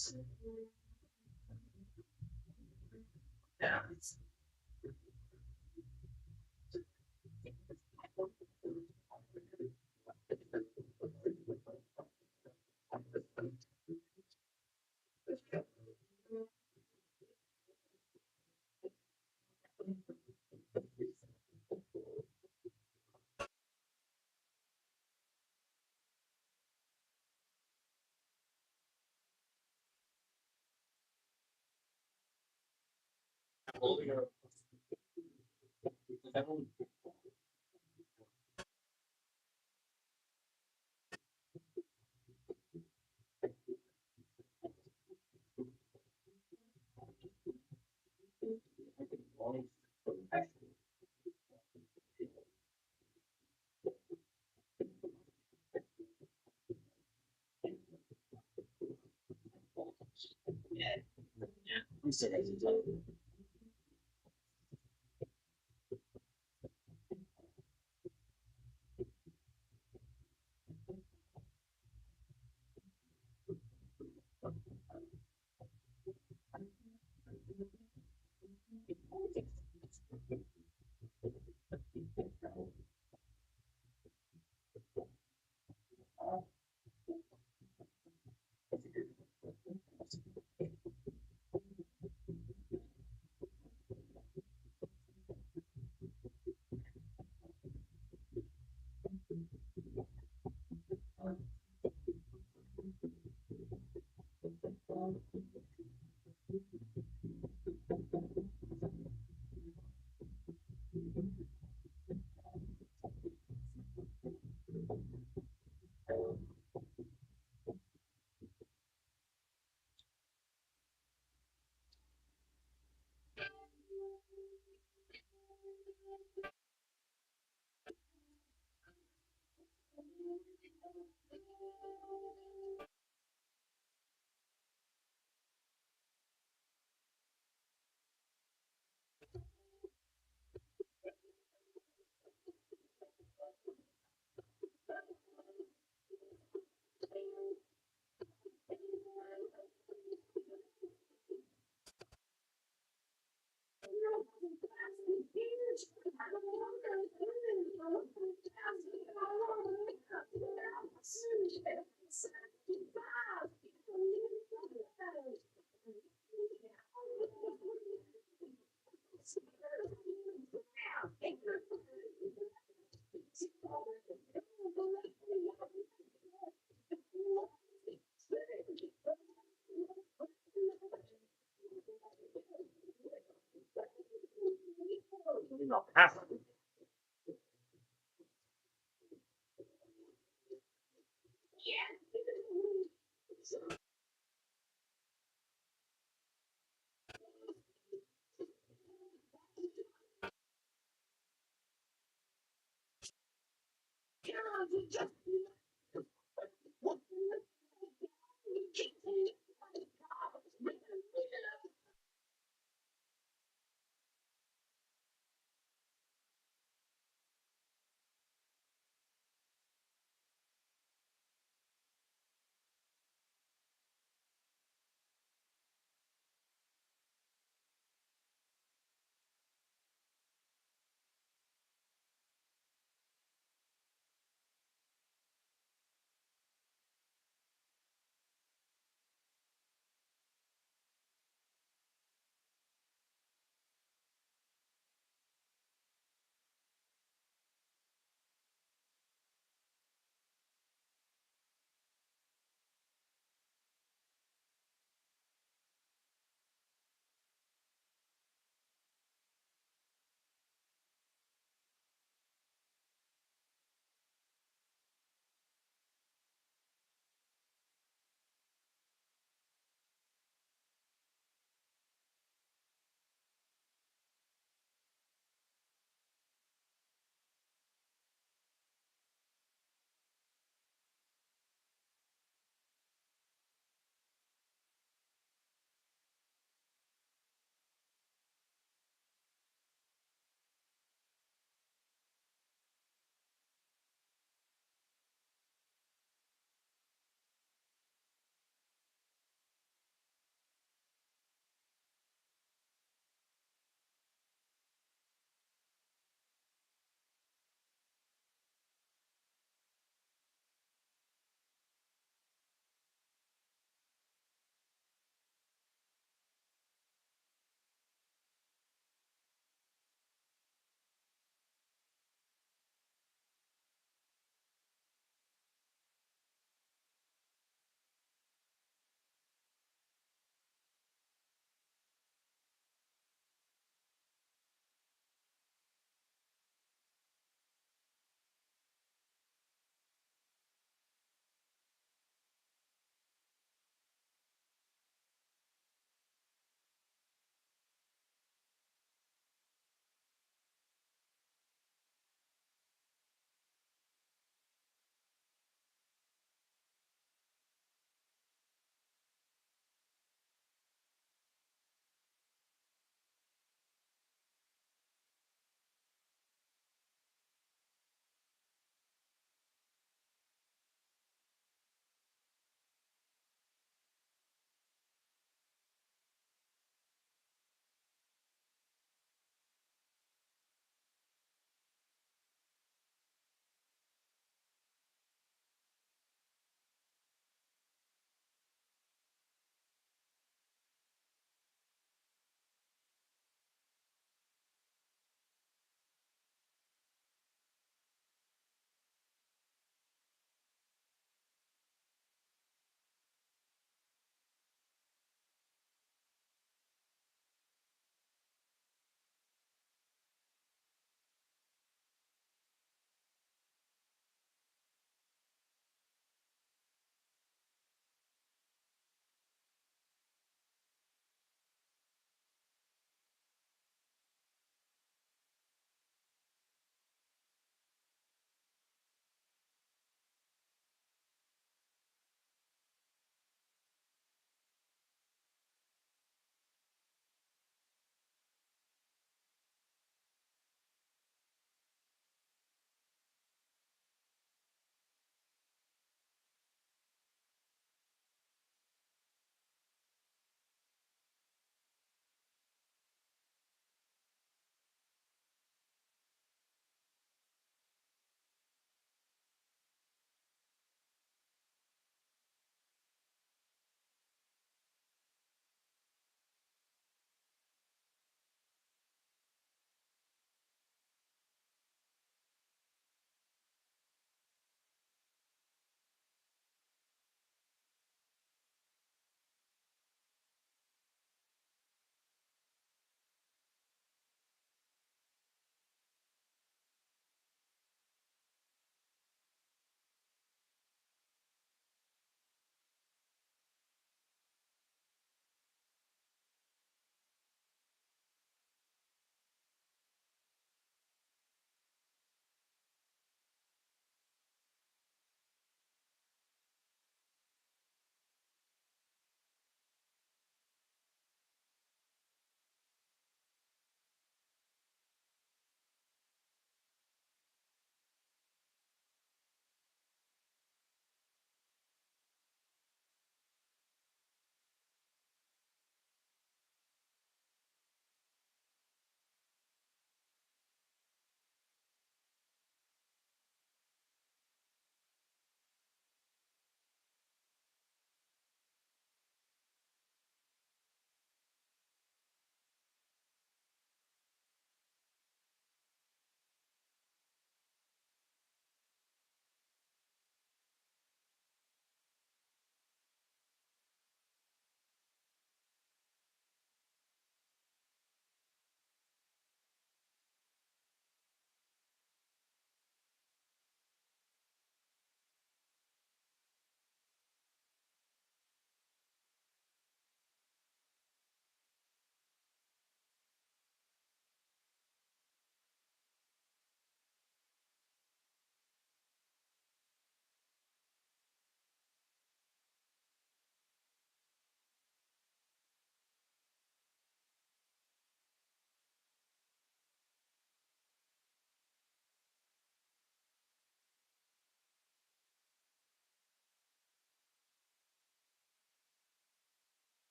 Yeah.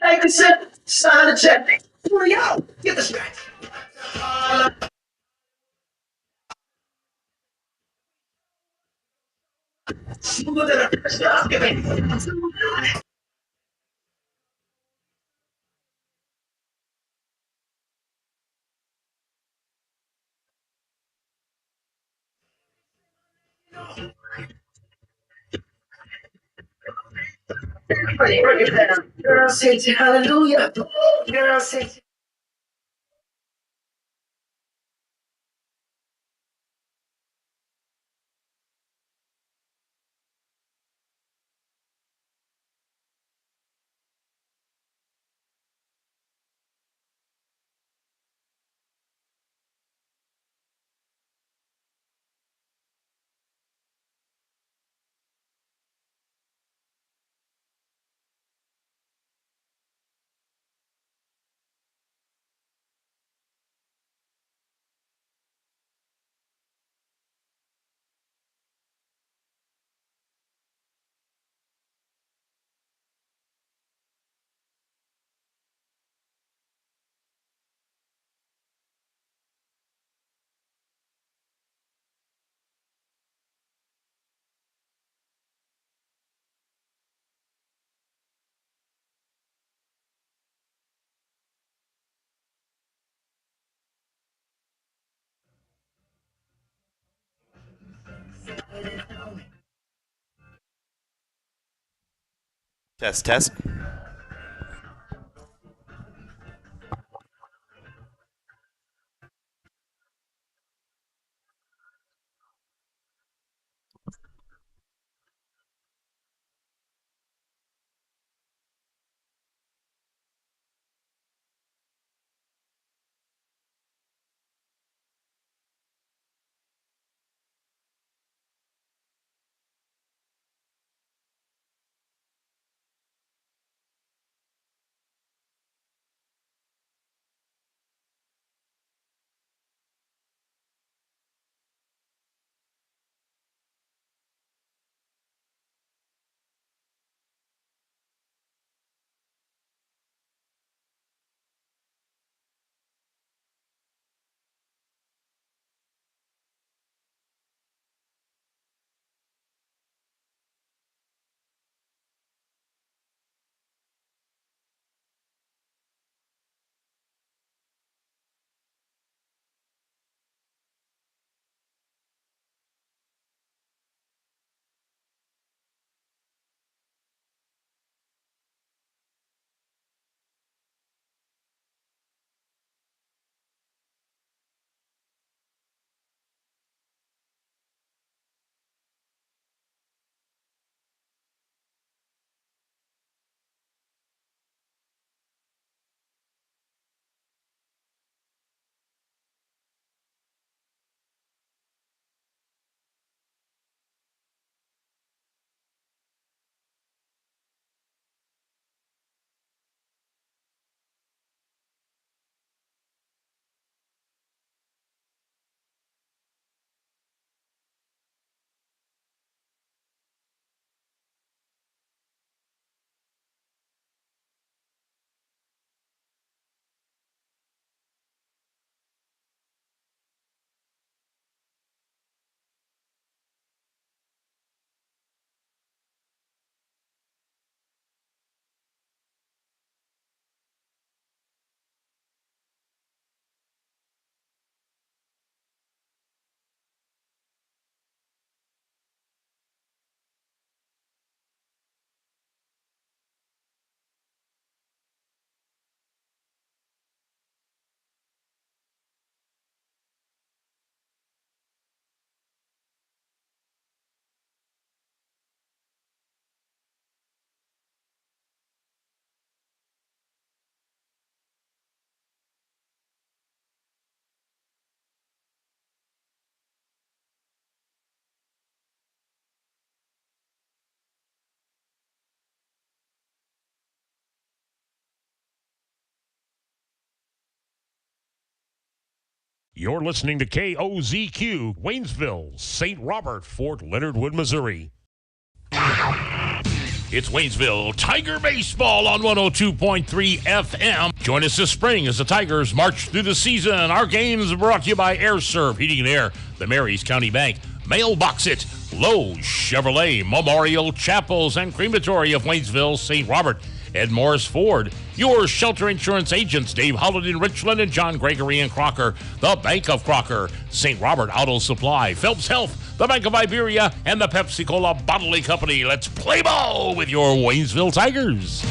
Take a sip, sign a check. Yo, get the scratch. Smoother than a fresh job. Break it down. Girl, say it, hallelujah. Girl, say it. Test, test. You're listening to KOZQ, Waynesville, St. Robert, Fort Leonard Wood, Missouri. It's Waynesville Tiger Baseball on 102.3 FM. Join us this spring as the Tigers march through the season. Our games are brought to you by AirServe Heating and Air, the Marys County Bank, Mailbox It, Lowe's Chevrolet, Memorial Chapels and Crematory of Waynesville, St. Robert, Ed Morris Ford, your shelter insurance agents, Dave Holland in Richland and John Gregory in Crocker, the Bank of Crocker, St. Robert Auto Supply, Phelps Health, the Bank of Iberia, and the Pepsi-Cola Bottling Company. Let's play ball with your Waynesville Tigers.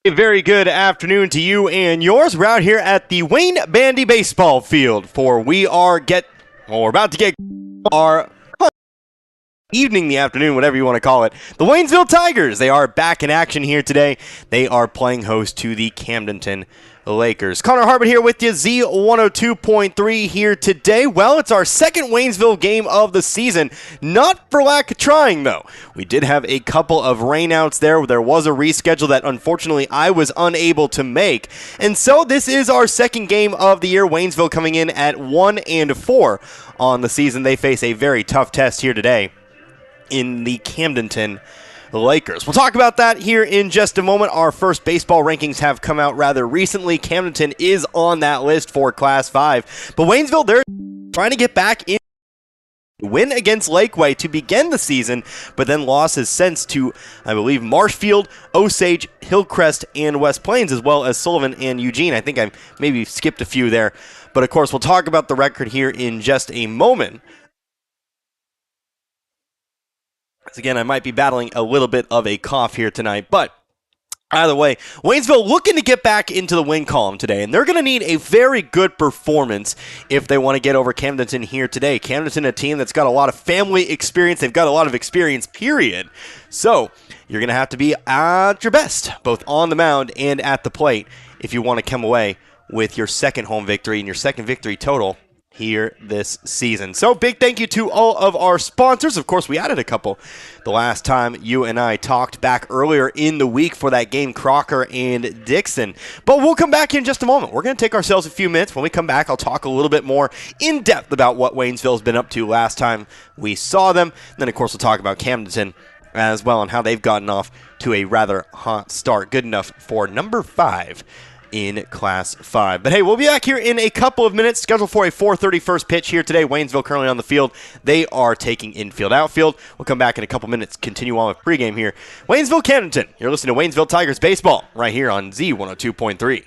A very good afternoon to you and yours. We're out here at the Wayne Bandy Baseball Field for we're about to get our evening, the afternoon, whatever you want to call it. The Waynesville Tigers, they are back in action here today. They are playing host to the Camdenton Lakers. Connor Harbert here with you, Z102.3 here today. Well, it's our second Waynesville game of the season. Not for lack of trying, though. We did have a couple of rainouts there. There was a reschedule that, unfortunately, I was unable to make. And so this is our second game of the year. Waynesville coming in at 1-4 on the season. They face a very tough test here today in the Camdenton Lakers. We'll talk about that here in just a moment. Our first baseball rankings have come out rather recently. Camdenton is on that list for Class 5. But Waynesville, they're trying to get back in. Win against Lakeway to begin the season, but then losses since to, I believe, Marshfield, Osage, Hillcrest, and West Plains, as well as Sullivan and Eugene. I think I maybe skipped a few there. But, of course, we'll talk about the record here in just a moment. Again, I might be battling a little bit of a cough here tonight, but either way, Waynesville looking to get back into the win column today, and they're going to need a very good performance if they want to get over Camdenton here today. Camdenton, a team that's got a lot of family experience. They've got a lot of experience, period. So you're going to have to be at your best, both on the mound and at the plate, if you want to come away with your second home victory and your second victory total here this season. So big thank you to all of our sponsors. Of course, we added a couple the last time you and I talked back earlier in the week for that game, Crocker and Dixon. But we'll come back in just a moment. We're going to take ourselves a few minutes. When we come back, I'll talk a little bit more in depth about what Waynesville's been up to last time we saw them. And then, of course, we'll talk about Camdenton as well and how they've gotten off to a rather hot start. Good enough for number 5 in Class 5. But hey, we'll be back here in a couple of minutes, scheduled for a 4:30 first pitch here today. Waynesville currently on the field. They are taking infield, outfield. We'll come back in a couple minutes, continue on with pregame here. Waynesville, Camdenton. You're listening to Waynesville Tigers Baseball right here on Z102.3.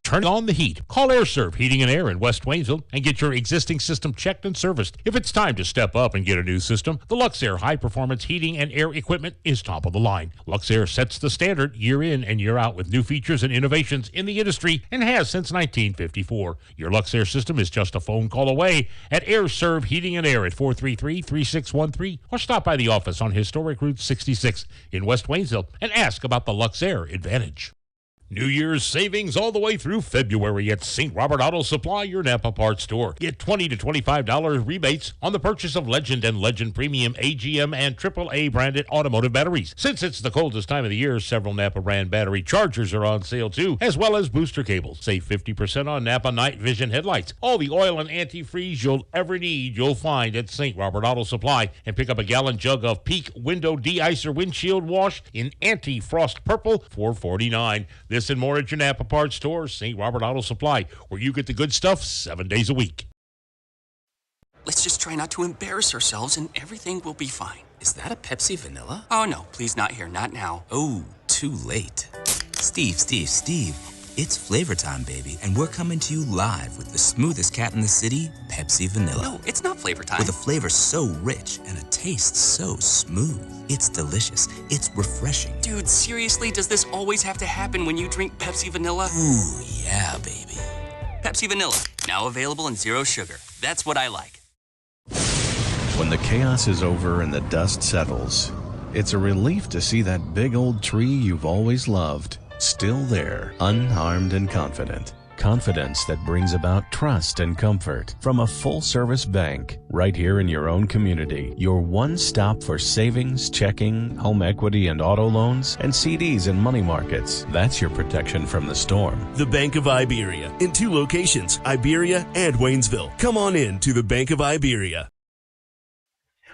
Turn on the heat. Call AirServe Heating and Air in West Waynesville and get your existing system checked and serviced. If it's time to step up and get a new system, the Luxair high-performance heating and air equipment is top of the line. Luxair sets the standard year in and year out with new features and innovations in the industry and has since 1954. Your Luxair system is just a phone call away at AirServe Heating and Air at 433-3613 or stop by the office on Historic Route 66 in West Waynesville and ask about the Luxair Advantage. New Year's savings all the way through February at St. Robert Auto Supply, your Napa parts store. Get $20 to $25 rebates on the purchase of Legend and Legend Premium AGM and AAA branded automotive batteries. Since it's the coldest time of the year, several Napa brand battery chargers are on sale too, as well as booster cables. Save 50% on Napa night vision headlights. All the oil and antifreeze you'll ever need, you'll find at St. Robert Auto Supply. And pick up a gallon jug of Peak Window De-Icer Windshield Wash in anti-frost purple, $4.49. This and more at your Napa parts store, St. Robert Auto Supply, where you get the good stuff 7 days a week. Let's just try not to embarrass ourselves and everything will be fine. Is that a Pepsi Vanilla? Oh no, please not here, not now. Oh, too late. Steve. It's flavor time, baby, and we're coming to you live with the smoothest cat in the city, Pepsi Vanilla. No, it's not flavor time. With a flavor so rich and a taste so smooth. It's delicious. It's refreshing. Dude, seriously, does this always have to happen when you drink Pepsi Vanilla? Ooh, yeah, baby. Pepsi Vanilla, now available in 0 sugar. That's what I like. When the chaos is over and the dust settles, it's a relief to see that big old tree you've always loved still there, unharmed and confident. Confidence that brings about trust and comfort from a full-service bank right here in your own community. Your one stop for savings, checking, home equity and auto loans, and CDs and money markets. That's your protection from the storm. The Bank of Iberia in 2 locations, Iberia and Waynesville. Come on in to the Bank of Iberia.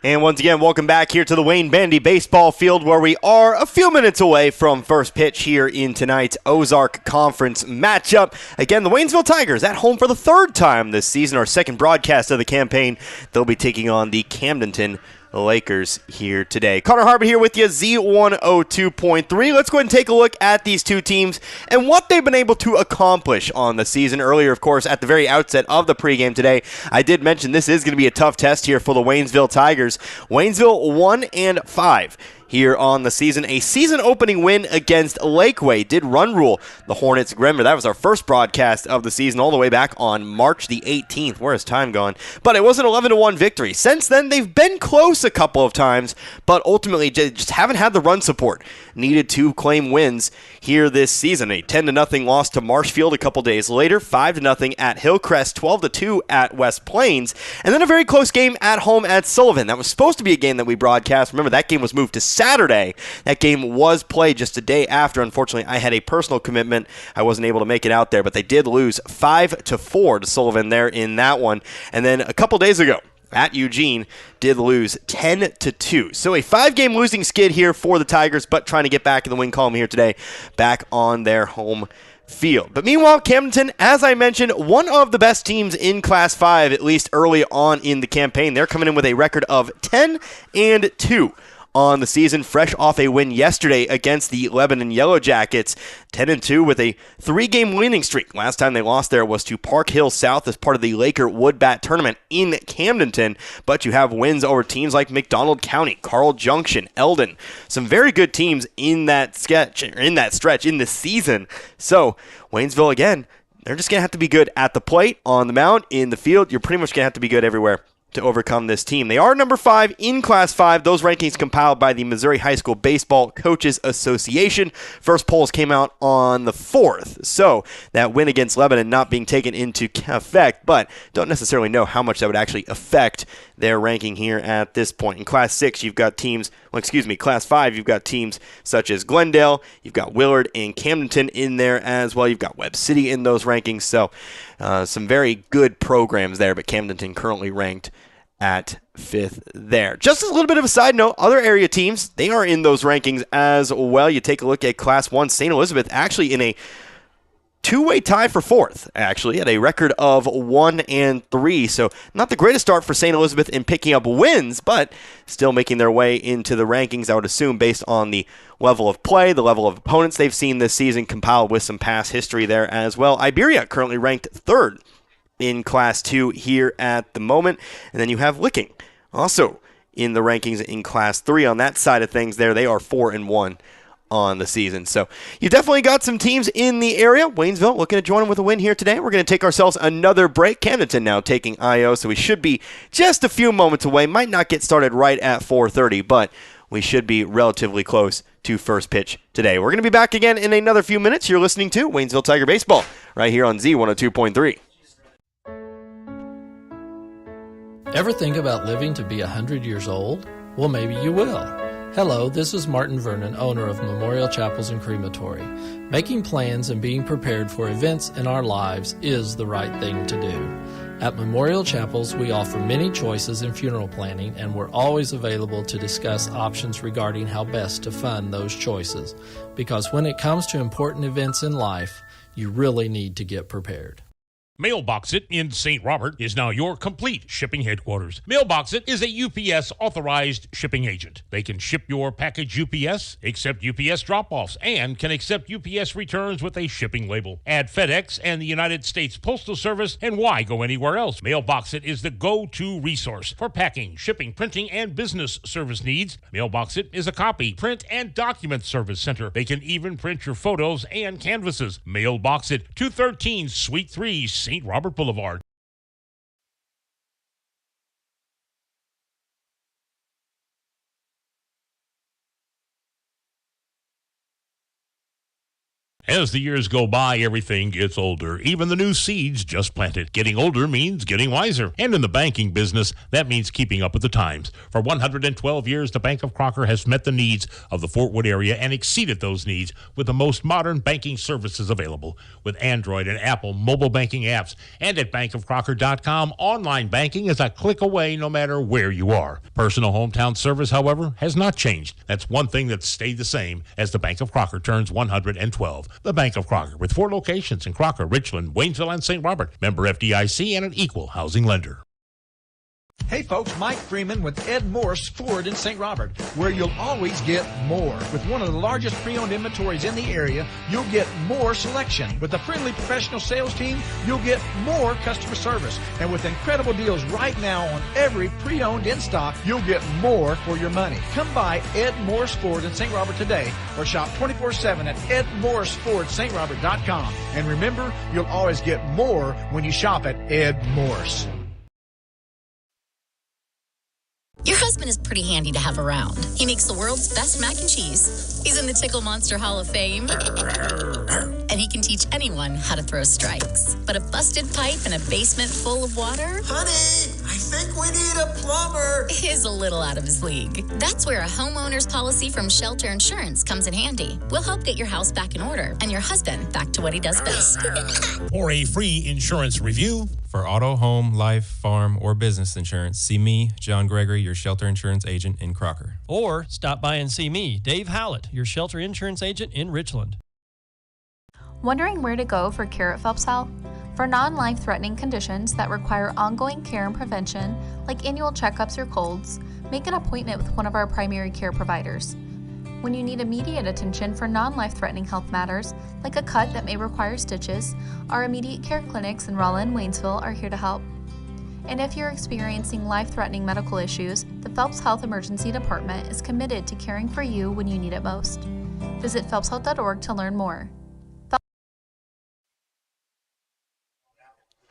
And once again, welcome back here to the Wayne Bandy baseball field, where we are a few minutes away from first pitch here in tonight's Ozark Conference matchup. Again, the Waynesville Tigers at home for the third time this season, our second broadcast of the campaign. They'll be taking on the Camdenton Lakers here today. Connor Harbor here with you, Z102.3. Let's go ahead and take a look at these two teams and what they've been able to accomplish on the season. Earlier, of course, at the very outset of the pregame today, I did mention this is going to be a tough test here for the Waynesville Tigers. Waynesville 1-5 here on the season. A season-opening win against Lakeway did run rule the Hornets. Remember, that was our first broadcast of the season all the way back on March the 18th. Where has time gone? But it was an 11-1 victory. Since then, they've been close a couple of times, but ultimately just haven't had the run support needed to claim wins here this season. A 10-0 loss to Marshfield a couple days later, 5-0 at Hillcrest, 12-2 at West Plains, and then a very close game at home at Sullivan. That was supposed to be a game that we broadcast. Remember, that game was moved to Saturday. That game was played just a day after. Unfortunately, I had a personal commitment. I wasn't able to make it out there, but they did lose 5-4 to Sullivan there in that one. And then a couple days ago, at Eugene, did lose 10-2. So a 5-game losing skid here for the Tigers, but trying to get back in the win column here today, back on their home field. But meanwhile, Camdenton, as I mentioned, one of the best teams in Class 5, at least early on in the campaign. They're coming in with a record of 10-2 on the season, fresh off a win yesterday against the Lebanon Yellow Jackets, 10-2 with a 3-game winning streak. Last time they lost there was to Park Hill South as part of the Laker Woodbat tournament in Camdenton, but you have wins over teams like McDonald County, Carl Junction, Eldon, some very good teams in that stretch in the season. So Waynesville, again, they're just going to have to be good at the plate, on the mound, in the field. You're pretty much going to have to be good everywhere to overcome this team. They are number 5 in Class 5. Those rankings compiled by the Missouri High School Baseball Coaches Association. First polls came out on the 4th. So that win against Lebanon not being taken into effect, but don't necessarily know how much that would actually affect their ranking here at this point. In Class 6, you've got teams, Class 5, you've got teams such as Glendale, you've got Willard and Camdenton in there as well. You've got Webb City in those rankings. So some very good programs there, but Camdenton currently ranked at 5th there. Just as a little bit of a side note, other area teams, they are in those rankings as well. You take a look at Class 1, St. Elizabeth actually in a two-way tie for 4th, actually, at a record of 1-3. So not the greatest start for St. Elizabeth in picking up wins, but still making their way into the rankings, I would assume, based on the level of play, the level of opponents they've seen this season, compiled with some past history there as well. Iberia currently ranked 3rd in Class 2 here at the moment. And then you have Licking, also in the rankings in Class 3 on that side of things there. They are 4-1 on the season. So you've definitely got some teams in the area. Waynesville looking to join them with a win here today. We're going to take ourselves another break. Camdenton now taking IO, so we should be just a few moments away. Might not get started right at 4:30, but we should be relatively close to first pitch today. We're going to be back again in another few minutes. You're listening to Waynesville Tiger Baseball right here on Z102.3. Ever think about living to be 100 years old? Well, maybe you will. Hello, this is Martin Vernon, owner of Memorial Chapels and Crematory. Making plans and being prepared for events in our lives is the right thing to do. At Memorial Chapels, we offer many choices in funeral planning, and we're always available to discuss options regarding how best to fund those choices. Because when it comes to important events in life, you really need to get prepared. Mailbox It in St. Robert is now your complete shipping headquarters. Mailbox It is a UPS authorized shipping agent. They can ship your package UPS, accept UPS drop-offs, and can accept UPS returns with a shipping label. Add FedEx and the United States Postal Service, and why go anywhere else? Mailbox It is the go-to resource for packing, shipping, printing, and business service needs. Mailbox It is a copy, print, and document service center. They can even print your photos and canvases. Mailbox It, 213 Suite 3, St. Robert Boulevard. As the years go by, everything gets older. Even the new seeds just planted. Getting older means getting wiser. And in the banking business, that means keeping up with the times. For 112 years, the Bank of Crocker has met the needs of the Fort Wood area and exceeded those needs with the most modern banking services available. With Android and Apple mobile banking apps. And at bankofcrocker.com, online banking is a click away no matter where you are. Personal hometown service, however, has not changed. That's one thing that's stayed the same as the Bank of Crocker turns 112. The Bank of Crocker, with 4 locations in Crocker, Richland, Waynesville, and St. Robert. Member FDIC and an equal housing lender. Hey folks, Mike Freeman with Ed Morse Ford in St. Robert, where you'll always get more. With one of the largest pre-owned inventories in the area, you'll get more selection. With a friendly professional sales team, you'll get more customer service. And with incredible deals right now on every pre-owned in stock, you'll get more for your money. Come by Ed Morse Ford in St. Robert today or shop 24/7 at edmorsefordstrobert.com. And remember, you'll always get more when you shop at Ed Morse. Your husband is pretty handy to have around. He makes the world's best mac and cheese. He's in the Tickle Monster Hall of Fame. And he can teach anyone how to throw strikes. But a busted pipe in a basement full of water? Honey, I think we need a plumber. Is a little out of his league. That's where a homeowner's policy from Shelter Insurance comes in handy. We'll help get your house back in order and your husband back to what he does best. For a free insurance review, for auto, home, life, farm, or business insurance, see me, John Gregory, your Shelter Insurance agent in Crocker. Or stop by and see me, Dave Howlett, your Shelter Insurance agent in Richland. Wondering where to go for care at Phelps Health? For non-life-threatening conditions that require ongoing care and prevention, like annual checkups or colds, make an appointment with one of our primary care providers. When you need immediate attention for non-life-threatening health matters, like a cut that may require stitches, our immediate care clinics in Rolla and Waynesville are here to help. And if you're experiencing life-threatening medical issues, the Phelps Health Emergency Department is committed to caring for you when you need it most. Visit phelpshealth.org to learn more.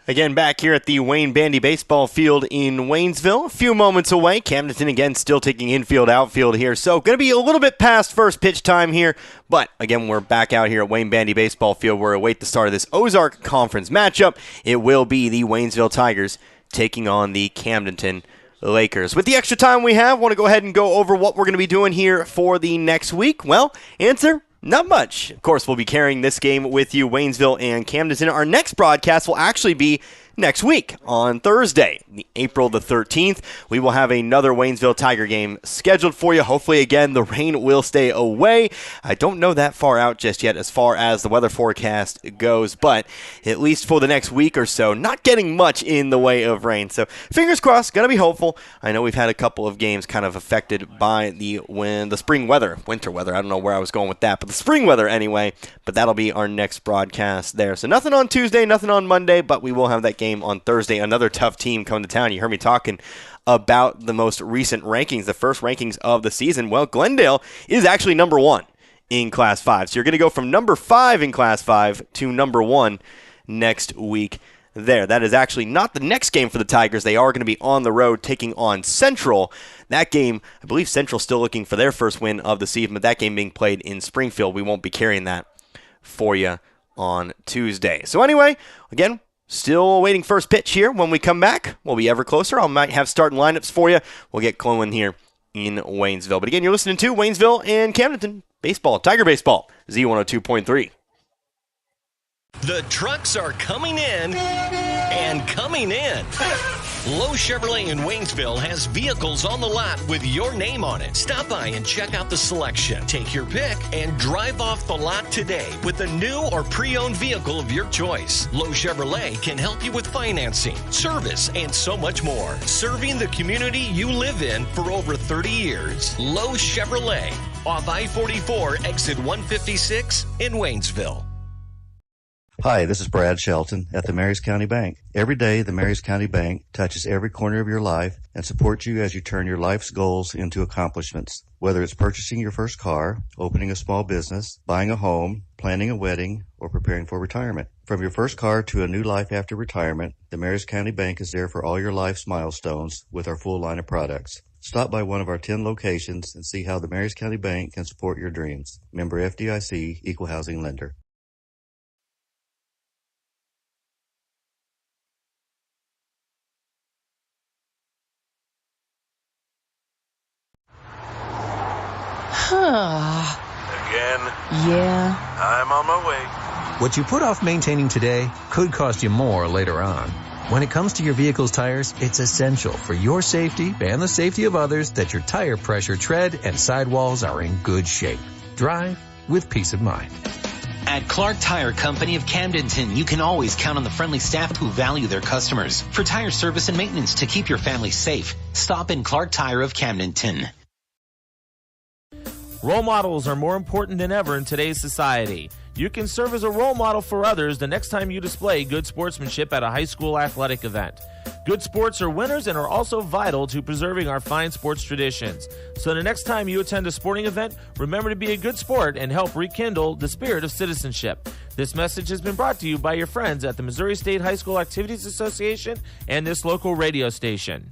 Again, back here at the Wayne Bandy baseball field in Waynesville. A few moments away. Camdenton again still taking infield, outfield here. So going to be a little bit past first pitch time here. But again, we're back out here at Wayne Bandy baseball field where we await the start of this Ozark Conference matchup. It will be the Waynesville Tigers taking on the Camdenton Lakers. With the extra time we have, want to go ahead and go over what we're going to be doing here for the next week. Well, answer: not much. Of course, we'll be carrying this game with you, Waynesville and Camdenton. Our next broadcast will actually be next week on Thursday, April the 13th. We will have another Waynesville Tiger game scheduled for you. Hopefully, again, the rain will stay away. I don't know that far out just yet as far as the weather forecast goes, but at least for the next week or so, not getting much in the way of rain. So fingers crossed, going to be hopeful. I know we've had a couple of games kind of affected by the spring weather, winter weather. I don't know where I was going with that, but the spring weather anyway. But that'll be our next broadcast there. So nothing on Tuesday, nothing on Monday, but we will have that game on Thursday. Another tough team coming to town. You heard me talking about the most recent rankings, the first rankings of the season. Well, Glendale is actually number 1 in Class 5. So you're going to go from number 5 in Class 5 to number 1 next week there. That is actually not the next game for the Tigers. They are going to be on the road taking on Central. That game, I believe Central's still looking for their first win of the season, but that game being played in Springfield. We won't be carrying that for you on Tuesday. So anyway, again, still awaiting first pitch here. When we come back, we'll be ever closer. I might have starting lineups for you. We'll get going here in Waynesville. But again, you're listening to Waynesville and Camdenton Baseball, Tiger Baseball, Z102.3. The trucks are coming in and coming in. Lowe Chevrolet in Waynesville has vehicles on the lot with your name on it. Stop by and check out the selection. Take your pick and drive off the lot today with a new or pre-owned vehicle of your choice. Lowe Chevrolet can help you with financing, service, and so much more. Serving the community you live in for over 30 years. Lowe Chevrolet, off I-44, exit 156 in Waynesville. Hi, this is Brad Shelton at the Marys County Bank. Every day, the Marys County Bank touches every corner of your life and supports you as you turn your life's goals into accomplishments. Whether it's purchasing your first car, opening a small business, buying a home, planning a wedding, or preparing for retirement. From your first car to a new life after retirement, the Marys County Bank is there for all your life's milestones with our full line of products. Stop by one of our 10 locations and see how the Marys County Bank can support your dreams. Member FDIC, Equal Housing Lender. Again? Yeah. I'm on my way. What you put off maintaining today could cost you more later on. When it comes to your vehicle's tires, it's essential for your safety and the safety of others that your tire pressure, tread, and sidewalls are in good shape. Drive with peace of mind. At Clark Tire Company of Camdenton, you can always count on the friendly staff who value their customers. For tire service and maintenance to keep your family safe, stop in Clark Tire of Camdenton. Role models are more important than ever in today's society. You can serve as a role model for others the next time you display good sportsmanship at a high school athletic event. Good sports are winners and are also vital to preserving our fine sports traditions. So the next time you attend a sporting event, remember to be a good sport and help rekindle the spirit of citizenship. This message has been brought to you by your friends at the Missouri State High School Activities Association and this local radio station.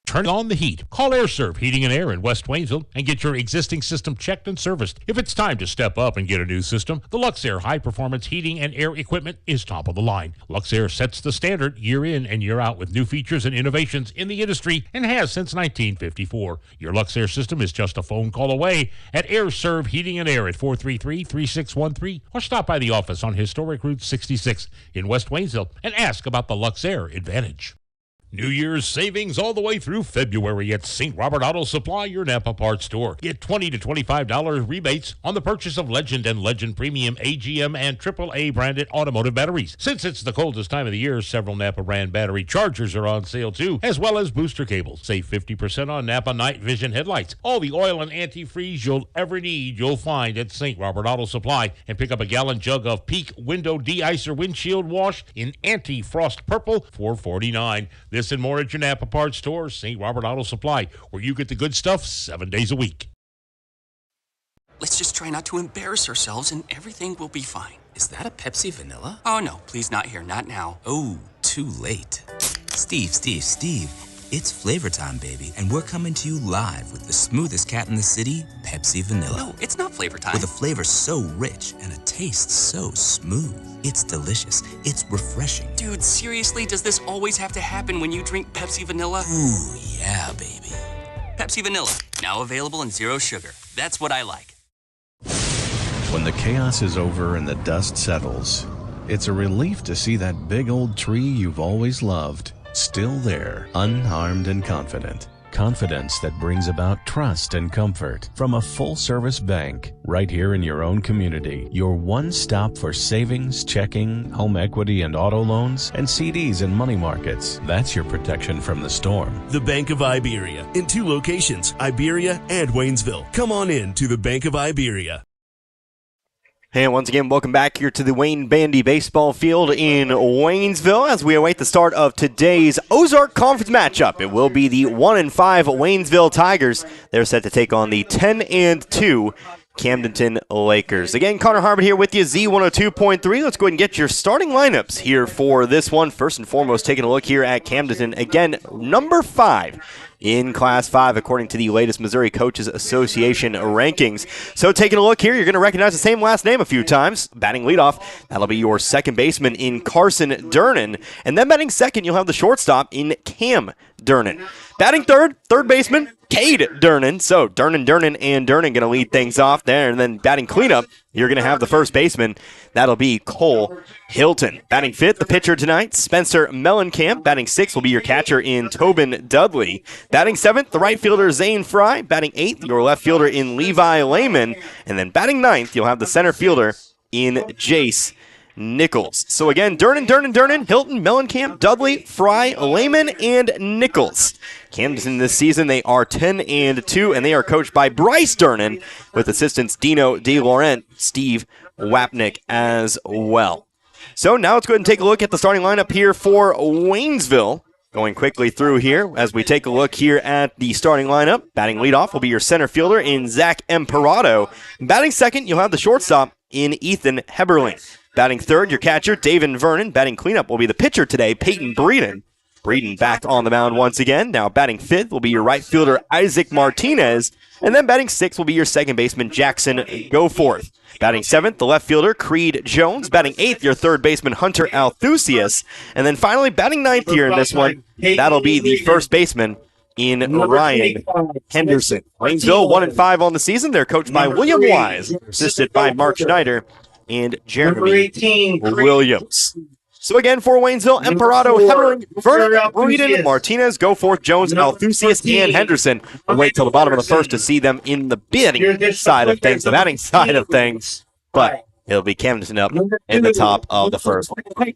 Turn on the heat. Call AirServe Heating and Air in West Waynesville and get your existing system checked and serviced. If it's time to step up and get a new system, the Luxair high-performance heating and air equipment is top of the line. Luxair sets the standard year in and year out with new features and innovations in the industry and has since 1954. Your Luxair system is just a phone call away at AirServe Heating and Air at 433-3613 or stop by the office on Historic Route 66 in West Waynesville and ask about the Luxair Advantage. New Year's savings all the way through February at St. Robert Auto Supply, your Napa parts store. Get $20 to $25 rebates on the purchase of Legend and Legend Premium AGM and AAA branded automotive batteries. Since it's the coldest time of the year, several Napa brand battery chargers are on sale too, as well as booster cables. Save 50% on Napa night vision headlights. All the oil and antifreeze you'll ever need, you'll find at St. Robert Auto Supply. And pick up a gallon jug of Peak Window De-Icer Windshield Wash in anti-frost purple, $4.49. This and more at your Napa parts store, St. Robert Auto Supply, where you get the good stuff 7 days a week. Let's just try not to embarrass ourselves and everything will be fine. Is that a Pepsi Vanilla? Oh no, please not here, not now. Oh, too late. Steve, it's flavor time, baby, and we're coming to you live with the smoothest cat in the city, Pepsi Vanilla. No, it's not flavor time. With a flavor so rich and a taste so smooth. It's delicious. It's refreshing. Dude, seriously, does this always have to happen when you drink Pepsi Vanilla? Ooh, yeah, baby. Pepsi Vanilla, now available in 0 sugar. That's what I like. When the chaos is over and the dust settles, it's a relief to see that big old tree you've always loved still there, unharmed and confident. Confidence that brings about trust and comfort from a full-service bank right here in your own community. Your one stop for savings, checking, home equity and auto loans, and CDs and money markets. That's your protection from the storm. The Bank of Iberia in 2 locations, Iberia and Waynesville. Come on in to the Bank of Iberia. And once again, welcome back here to the Wayne Bandy Baseball Field in Waynesville as we await the start of today's Ozark Conference matchup. It will be the 1-5 Waynesville Tigers. They're set to take on the 10-2 Camdenton Lakers. Again, Connor Harbin here with you, Z102.3. Let's go ahead and get your starting lineups here for this one. First and foremost, taking a look here at Camdenton. Again, number 5 in Class 5, according to the latest Missouri Coaches Association rankings. So taking a look here, you're going to recognize the same last name a few times. Batting leadoff, that'll be your second baseman in Carson Durnan. And then batting second, you'll have the shortstop in Cam Durnan. Batting third baseman, Cade Durnan. So Durnan, and Durnan going to lead things off there. And then batting cleanup, you're going to have the first baseman. That'll be Cole Hilton. Batting fifth, the pitcher tonight, Spencer Mellencamp. Batting sixth will be your catcher in Tobin Dudley. Batting seventh, the right fielder Zane Fry. Batting eighth, your left fielder in Levi Lehman. And then batting ninth, you'll have the center fielder in Jace Nichols. So again, Durnan, Hilton, Mellencamp, Dudley, Fry, Lehman, and Nichols. Camdenton this season, they are 10-2, and they are coached by Bryce Durnan with assistants Dino DeLaurent, Steve Wapnick as well. So now let's go ahead and take a look at the starting lineup here for Waynesville. Going quickly through here as we take a look here at the starting lineup. Batting leadoff will be your center fielder in Zach Emperado. Batting second, you'll have the shortstop in Ethan Heberling. Batting third, your catcher, David Vernon. Batting cleanup will be the pitcher today, Peyton Breeden. Breeden back on the mound once again. Now batting fifth will be your right fielder, Isaac Martinez. And then batting sixth will be your second baseman, Jackson Goforth. Batting seventh, the left fielder, Creed Jones. Batting eighth, your third baseman, Hunter Althusius. And then finally, batting ninth here in this one, that'll be the first baseman in Ryan Henderson. Waynesville 1-5 on the season. They're coached by William Wise, assisted by Mark Schneider and Jeremy Williams. So again, for Waynesville, Emperado, Hevering, Vernon, Breeden, Martinez, Goforth, Jones, Althusius, and Henderson. We'll wait till the bottom of the first to see them in the batting side of things, the batting side of things. But it'll be Camdenton up in the top of the first.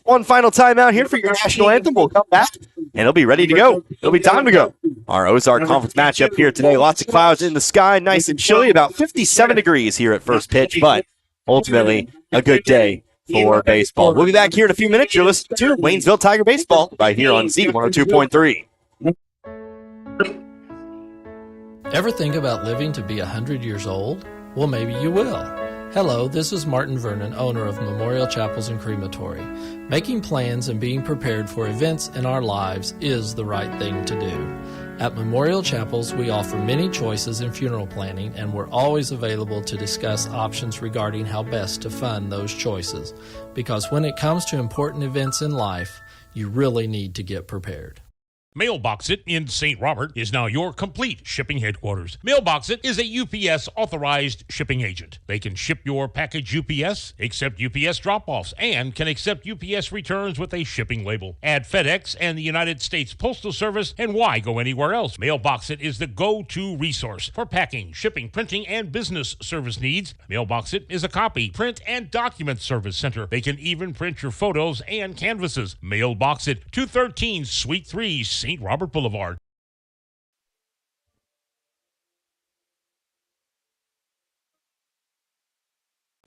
One final timeout here for your national anthem. We'll come back, and it'll be ready to go. It'll be time to go. Our Ozark Conference matchup here today. Lots of clouds in the sky, nice and chilly, about 57 degrees here at first pitch, but ultimately a good day for baseball. We'll be back here in a few minutes. You're listening to Waynesville Tiger Baseball right here on Z102.3. Ever think about living to be 100 years old? Well, maybe you will. Hello, this is Martin Vernon, owner of Memorial Chapels and Crematory. Making plans and being prepared for events in our lives is the right thing to do. At Memorial Chapels, we offer many choices in funeral planning, and we're always available to discuss options regarding how best to fund those choices. Because when it comes to important events in life, you really need to get prepared. Mailbox It in St. Robert is now your complete shipping headquarters. Mailbox It is a UPS authorized shipping agent. They can ship your package UPS, accept UPS drop-offs, and can accept UPS returns with a shipping label. Add FedEx and the United States Postal Service, and why go anywhere else? Mailbox It is the go-to resource for packing, shipping, printing, and business service needs. Mailbox It is a copy, print, and document service center. They can even print your photos and canvases. Mailbox It, 213 Suite 3, St. Robert Boulevard.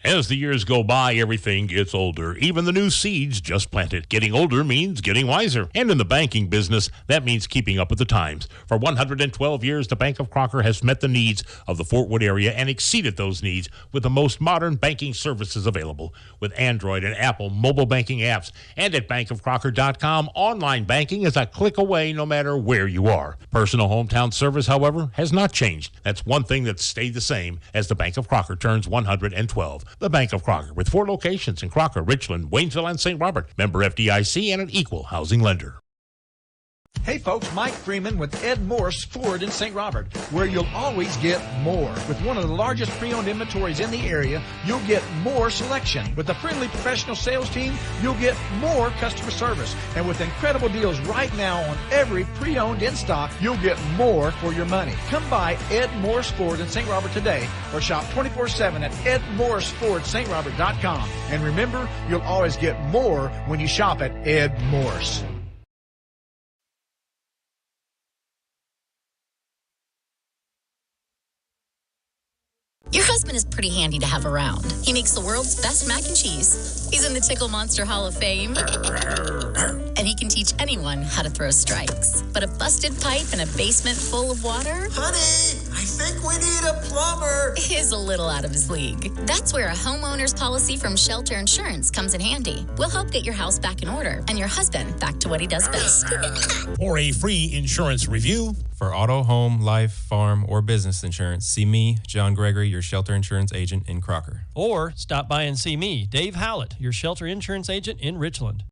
As the years go by, everything gets older. Even the new seeds just planted. Getting older means getting wiser. And in the banking business, that means keeping up with the times. For 112 years, the Bank of Crocker has met the needs of the Fort Wood area and exceeded those needs with the most modern banking services available. With Android and Apple mobile banking apps, and at bankofcrocker.com, online banking is a click away no matter where you are. Personal hometown service, however, has not changed. That's one thing that's stayed the same as the Bank of Crocker turns 112. The Bank of Crocker, with 4 locations in Crocker, Richland, Waynesville, and St. Robert. Member FDIC and an equal housing lender. Hey folks, Mike Freeman with Ed Morse Ford in St. Robert, where you'll always get more. With one of the largest pre-owned inventories in the area, you'll get more selection. With a friendly professional sales team, you'll get more customer service. And with incredible deals right now on every pre-owned in stock, you'll get more for your money. Come by Ed Morse Ford in St. Robert today, or shop 24/7 at edmorsefordstrobert.com. And remember, you'll always get more when you shop at Ed Morse. Your husband is pretty handy to have around. He makes the world's best mac and cheese. He's in the Tickle Monster Hall of Fame. And he can teach anyone how to throw strikes. But a busted pipe in a basement full of water? Honey, I think we need a plumber. Is a little out of his league. That's where a homeowner's policy from Shelter Insurance comes in handy. We'll help get your house back in order and your husband back to what he does best. For a free insurance review, For auto, home, life, farm, or business insurance, see me, John Gregory, your shelter insurance agent in Crocker. Or stop by and see me, Dave Howlett, your shelter insurance agent in Richland.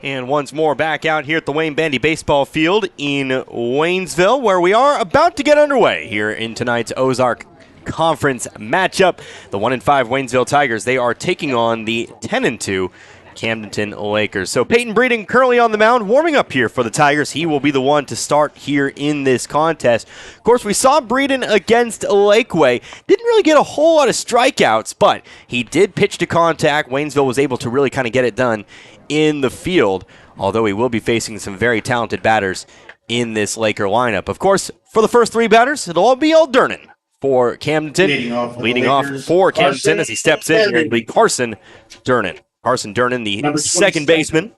And once more back out here at the Wayne Bandy Baseball Field in Waynesville, where we are about to get underway here in tonight's Ozark Conference matchup. The 1-5 Waynesville Tigers, they are taking on the 10-2 Camdenton Lakers. So Peyton Breeden currently on the mound, warming up here for the Tigers. He will be the one to start here in this contest. Of course, we saw Breeden against Lakeway. Didn't really get a whole lot of strikeouts, but he did pitch to contact. Waynesville was able to really kind of get it done in the field, although he will be facing some very talented batters in this Laker lineup. Of course, for the first 3 batters, it'll all be Al Durnan for Camdenton. Leading off for Camdenton as he steps in here, it'll be Carson Durnan. Carson Durnan, the second baseman.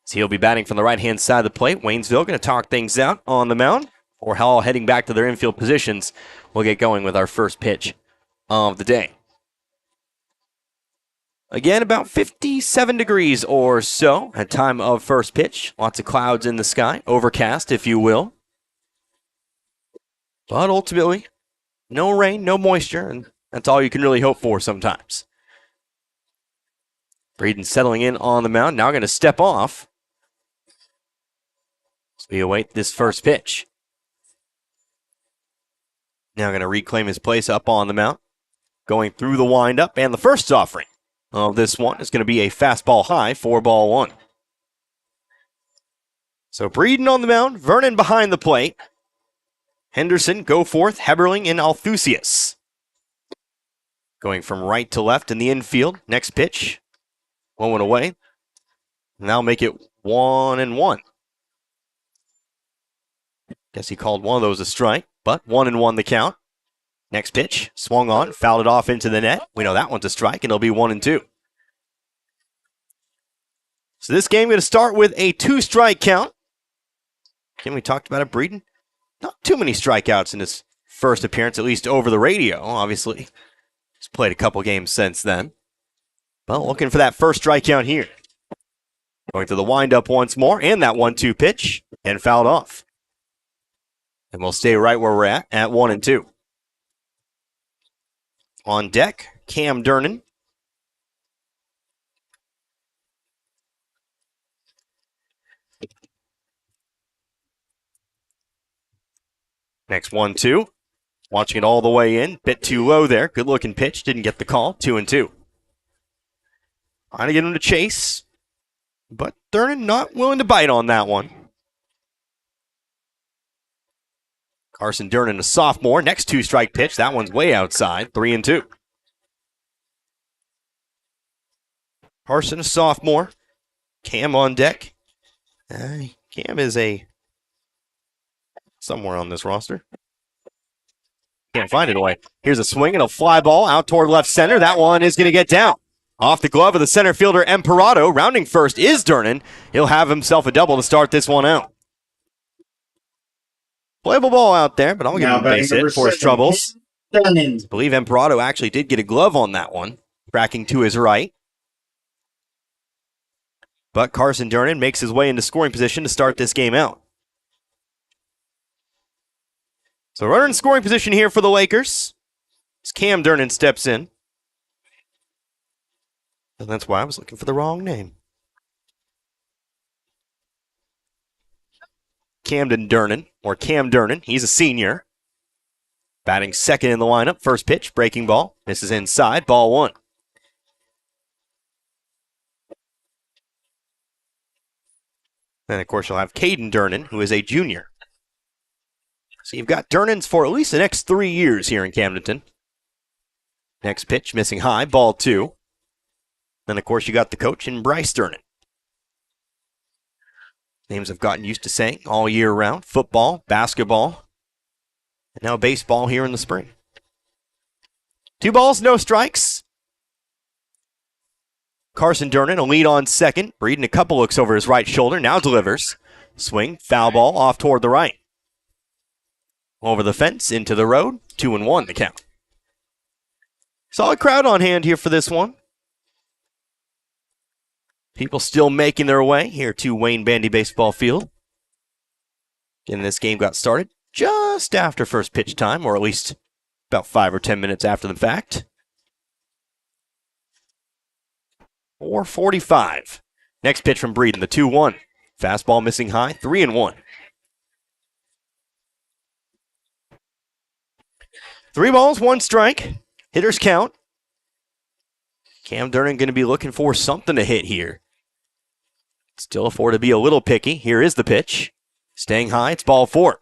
So he'll be batting from the right-hand side of the plate. Waynesville going to talk things out on the mound. Or all heading back to their infield positions. We'll get going with our first pitch of the day. Again, about 57 degrees or so at time of first pitch. Lots of clouds in the sky, overcast, if you will. But ultimately, no rain, no moisture, and that's all you can really hope for sometimes. Breeden settling in on the mound, now going to step off. So we await this first pitch. Now going to reclaim his place up on the mound. Going through the windup, and the first offering of this one is going to be a fastball high for ball one. So Breeden on the mound, Vernon behind the plate. Henderson, Goforth, Heberling, and Althusius. Going from right to left in the infield. Next pitch. 1 away. Now make it 1-1. Guess he called one of those a strike, but 1-1 the count. Next pitch, swung on, fouled it off into the net. We know that one's a strike, and it'll be 1-2. So this game going to start with a 2-strike count. Again, we talked about it, Breeden. Not too many strikeouts in his first appearance, at least over the radio, obviously. He's played a couple games since then. Well, looking for that first strikeout here. Going to the windup once more, and that 1-2 pitch, and fouled off. And we'll stay right where we're at 1-2. On deck, Cam Durnan. Next 1-2. Watching it all the way in. Bit too low there. Good looking pitch. Didn't get the call. 2-2. Trying to get him to chase. But Durnan not willing to bite on that one. Carson Durnan, a sophomore. Next 2-strike pitch. That one's way outside. 3-2. Carson, a sophomore. Cam on deck. Cam is somewhere on this roster. Can't find it away. Here's a swing and a fly ball out toward left center. That one is going to get down. Off the glove of the center fielder, Emperado. Rounding first is Durnan. He'll have himself a double to start this one out. Playable ball out there, but I'll give him a base hit for his troubles. I believe Emperado actually did get a glove on that one, tracking to his right. But Carson Durnan makes his way into scoring position to start this game out. So runner in scoring position here for the Lakers. As Cam Durnan steps in. And that's why I was looking for the wrong name. Camden Durnan, or Cam Durnan. He's a senior. Batting second in the lineup. First pitch, breaking ball. Misses inside, ball one. Then, of course, you'll have Caden Durnan, who is a junior. So you've got Durnans for at least the next 3 years here in Camdenton. Next pitch, missing high, ball two. Then, of course, you got the coach in Bryce Durnan. Names I've gotten used to saying all year round. Football, basketball, and now baseball here in the spring. 2 balls, no strikes. Carson Durnan, a lead on second. Breeden a couple looks over his right shoulder, now delivers. Swing, foul ball, off toward the right. Over the fence, into the road, 2-1 the count. Solid crowd on hand here for this one. People still making their way here to Wayne Bandy Baseball Field. Again, this game got started just after first pitch time, or at least about 5 or 10 minutes after the fact. 4:45. Next pitch from Breeden, the 2-1. Fastball missing high, 3-1. 3 balls, 1 strike. Hitters count. Cam Durnan going to be looking for something to hit here. Still afford to be a little picky. Here is the pitch. Staying high, it's ball 4.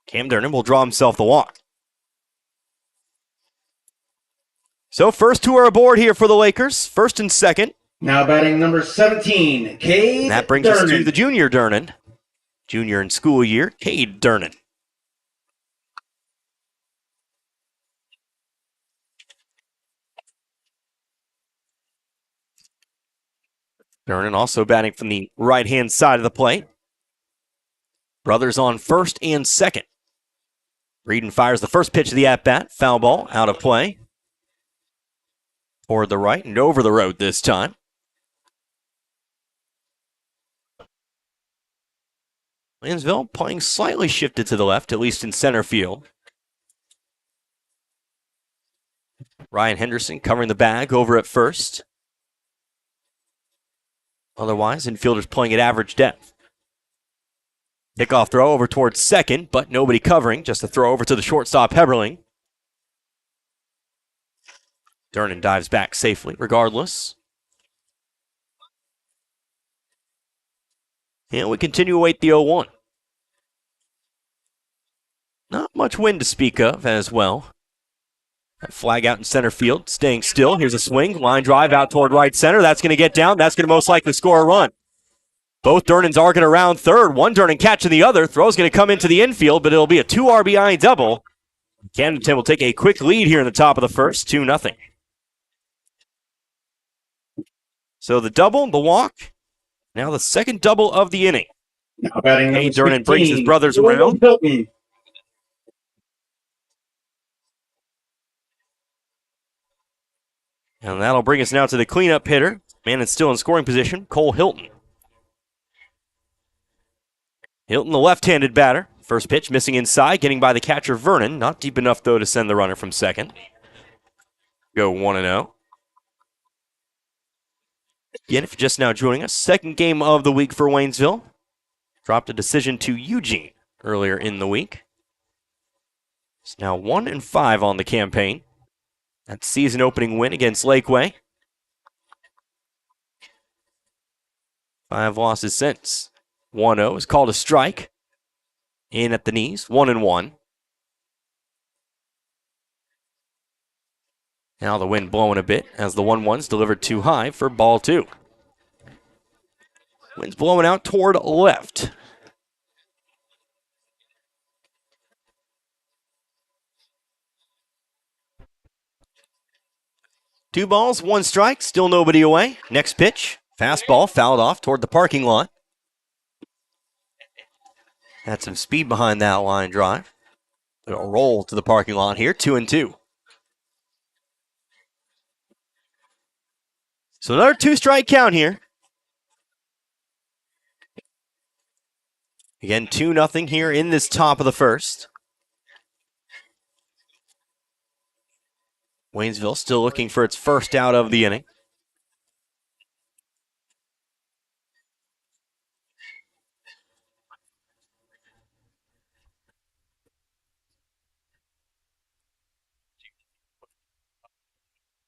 Cam Durnan will draw himself the walk. So first 2 are aboard here for the Lakers. First and second. Now batting number 17, Cade That brings Durnan. us to the junior Durnan. Junior in school year, Cade Durnan. Durnan also batting from the right-hand side of the plate. Brothers on first and second. Breeden fires the first pitch of the at-bat. Foul ball, out of play. Toward the right and over the road this time. Waynesville playing slightly shifted to the left, at least in center field. Ryan Henderson covering the bag over at first. Otherwise, infielders playing at average depth. Kickoff throw over towards second, but nobody covering. Just a throw over to the shortstop, Heberling. Durnan dives back safely, regardless. And we continue to wait the 0-1. Not much wind to speak of as well. That flag out in center field, staying still. Here's a swing, line drive out toward right center. That's going to get down. That's going to most likely score a run. Both Durnans are going to round third. One Durnan catching the other. Throw's going to come into the infield, but it'll be a 2 RBI double. Camdenton will take a quick lead here in the top of the first, 2-0. So the double, the walk, now the second double of the inning. Hey, Durnan brings his brothers around. And that'll bring us now to the cleanup hitter. Man is still in scoring position, Cole Hilton. Hilton, the left-handed batter. First pitch missing inside, getting by the catcher Vernon. Not deep enough, though, to send the runner from second. Go 1-0. Again, if you're just now joining us, second game of the week for Waynesville. Dropped a decision to Eugene earlier in the week. It's now 1-5 on the campaign. That season opening win against Lakeway. 5 losses since. 1-0 is called a strike. In at the knees, 1-1. Now the wind blowing a bit as the 1-1's delivered too high for ball 2. Wind's blowing out toward left. Two balls, one strike, still nobody away. Next pitch, fastball fouled off toward the parking lot. Had some speed behind that line drive. A roll to the parking lot here, 2-2. So another 2-strike count here. Again, 2-0 here in this top of the first. Waynesville still looking for its first out of the inning.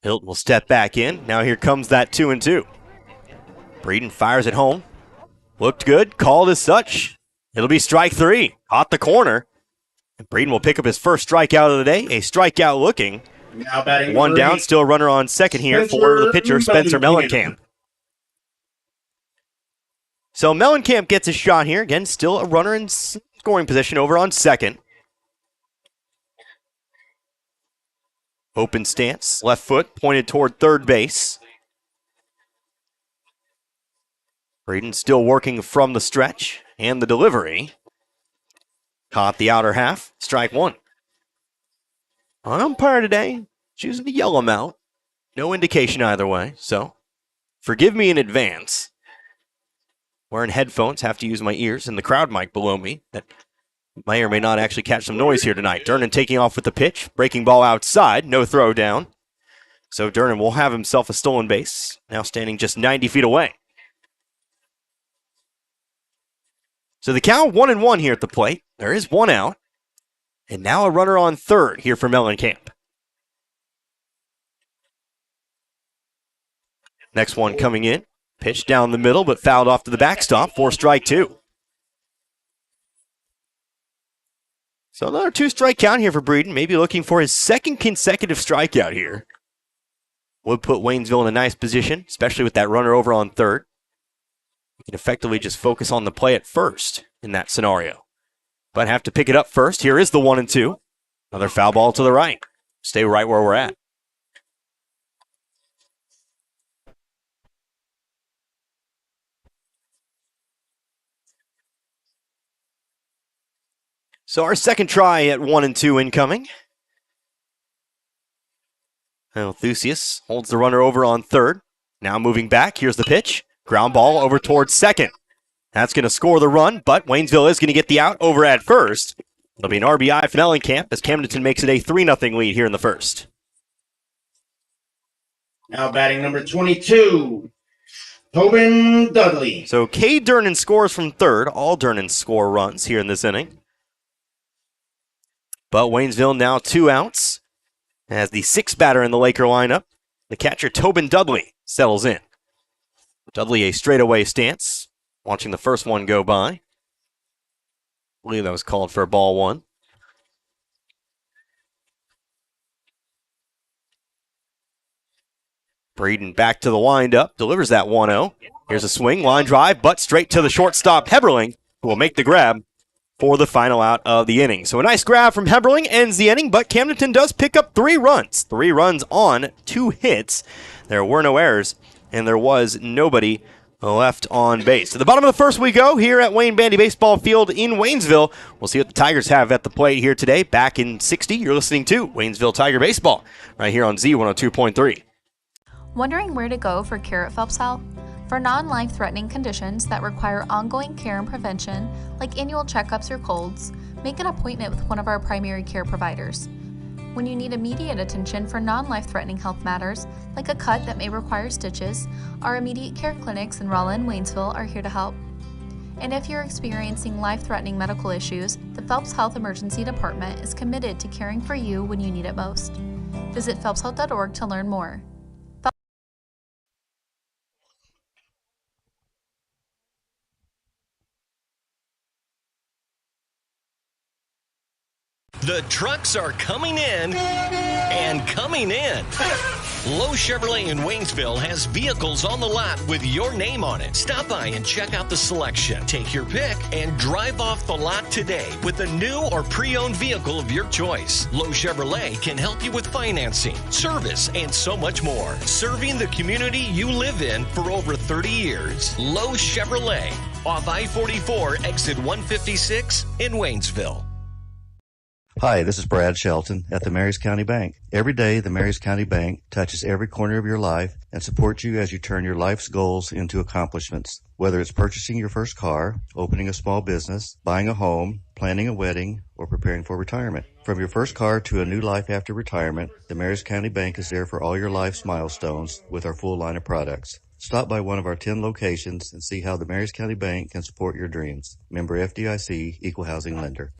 Hilton will step back in. Now here comes that 2-2. Breeden fires it home. Looked good, called as such. It'll be strike 3. Caught the corner. And Breeden will pick up his first strikeout of the day. A strikeout looking. Now batting one down, still a runner on second here for the pitcher, Spencer Mellencamp. So Mellencamp gets a shot here. Again, still a runner in scoring position over on second. Open stance, left foot pointed toward third base. Breeden still working from the stretch, and the delivery. Caught the outer half, strike 1. On umpire today, choosing to yell him out. No indication either way, so forgive me in advance. Wearing headphones, have to use my ears, and the crowd mic below me that may or may not actually catch some noise here tonight. Durnan taking off with the pitch, breaking ball outside, no throw down. So Durnan will have himself a stolen base, now standing just 90 feet away. So the count 1-1 here at the plate. There is one out. And now a runner on third here for Mellencamp. Next one coming in. Pitch down the middle, but fouled off to the backstop for strike 2. So another 2-strike count here for Breeden. Maybe looking for his second consecutive strikeout here. Would put Waynesville in a nice position, especially with that runner over on third. You can effectively just focus on the play at first in that scenario. But have to pick it up first. Here is the 1-2. Another foul ball to the right. Stay right where we're at. So our second try at 1-2 incoming. Now Thusius holds the runner over on third. Now moving back. Here's the pitch. Ground ball over towards second. That's going to score the run, but Waynesville is going to get the out over at first. It'll be an RBI for Mellencamp as Camdenton makes it a 3-0 lead here in the first. Now batting number 22, Tobin Dudley. So Cade Durnan scores from third. All Durnan score runs here in this inning. But Waynesville now 2 outs as the 6th batter in the Laker lineup. The catcher Tobin Dudley settles in. Dudley a straightaway stance. Watching the first one go by. I believe that was called for ball 1. Braden back to the windup, delivers that 1-0. Here's a swing, line drive, but straight to the shortstop, Heberling, who will make the grab for the final out of the inning. So a nice grab from Heberling ends the inning, but Camdenton does pick up 3 runs. 3 runs on 2 hits. There were no errors, and there was nobody left on base. To the bottom of the first we go here at Wayne Bandy Baseball Field in Waynesville. We'll see what the Tigers have at the plate here today. Back in 60, you're listening to Waynesville Tiger Baseball right here on Z102.3. Wondering where to go for care at Phelps Health? For non-life-threatening conditions that require ongoing care and prevention, like annual checkups or colds, make an appointment with one of our primary care providers. When you need immediate attention for non-life-threatening health matters, like a cut that may require stitches, our immediate care clinics in Rolla and Waynesville are here to help. And if you're experiencing life-threatening medical issues, the Phelps Health Emergency Department is committed to caring for you when you need it most. Visit phelpshealth.org to learn more. The trucks are coming in and coming in. Lowe Chevrolet in Waynesville has vehicles on the lot with your name on it. Stop by and check out the selection. Take your pick and drive off the lot today with a new or pre-owned vehicle of your choice. Lowe Chevrolet can help you with financing, service, and so much more. Serving the community you live in for over 30 years. Lowe Chevrolet, off I-44, exit 156 in Waynesville. Hi, this is Brad Shelton at the Marys County Bank. Every day, the Marys County Bank touches every corner of your life and supports you as you turn your life's goals into accomplishments. Whether it's purchasing your first car, opening a small business, buying a home, planning a wedding, or preparing for retirement. From your first car to a new life after retirement, the Marys County Bank is there for all your life's milestones with our full line of products. Stop by one of our 10 locations and see how the Marys County Bank can support your dreams. Member FDIC, Equal Housing Lender.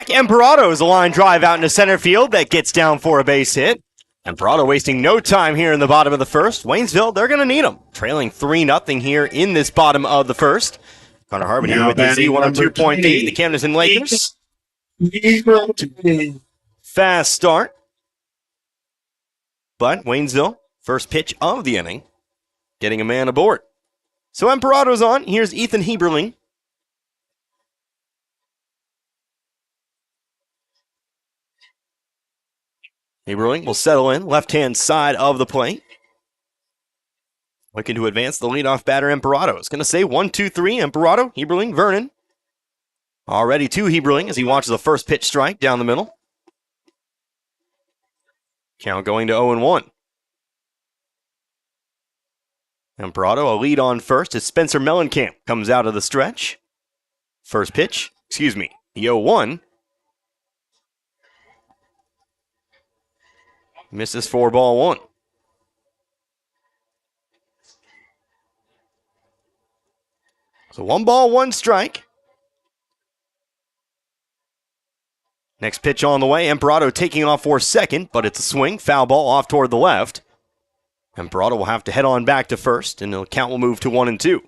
Emperado is a line drive out into center field that gets down for a base hit. Emperado wasting no time here in the bottom of the first. Waynesville, they're going to need him. Trailing 3-0 here in this bottom of the first. Connor Harmon here with the Z102.8, the Camdenton Lakers. Fast start. But Waynesville, first pitch of the inning, getting a man aboard. So Emperado's on. Here's Ethan Heberling. Heberling will settle in, left-hand side of the plate. Looking to advance the leadoff batter, Emperado. It's going to say 1-2-3, Emperado, Heberling, Vernon. Already to Heberling as he watches the first pitch strike down the middle. Count going to 0-1. Emperado, a lead on first as Spencer Mellencamp comes out of the stretch. First pitch, the 0-1. Misses for ball 1. So 1 ball, 1 strike. Next pitch on the way. Emperado taking off for second, but it's a swing. Foul ball off toward the left. Emperado will have to head on back to first, and the count will move to 1-2.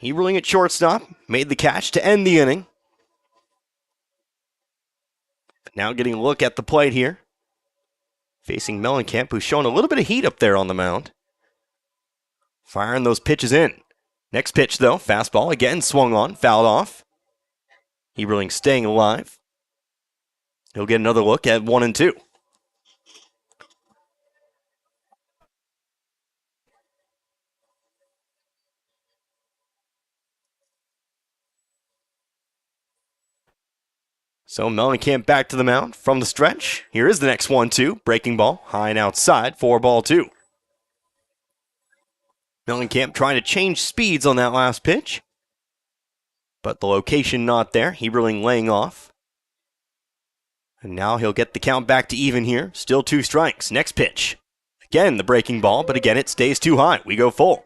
Heberling at shortstop. Made the catch to end the inning. Now getting a look at the plate here. Facing Mellencamp, who's showing a little bit of heat up there on the mound. Firing those pitches in. Next pitch, though, fastball again, swung on, fouled off. Heberling staying alive. He'll get another look at 1-2. So Mellencamp back to the mound from the stretch. Here is the next 1-2. Breaking ball, high and outside for ball 2. Mellencamp trying to change speeds on that last pitch. But the location not there. Heberling laying off. And now he'll get the count back to even here. Still 2 strikes. Next pitch. Again, the breaking ball, but again, it stays too high. We go full.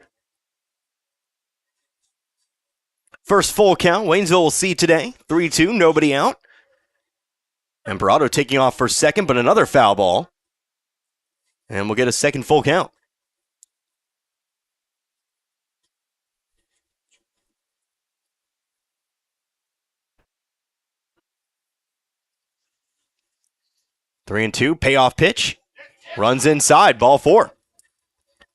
First full count, Waynesville will see today. 3-2, nobody out. Emperado taking off for second, but another foul ball. And we'll get a second full count. Three and two, payoff pitch. Runs inside, ball 4.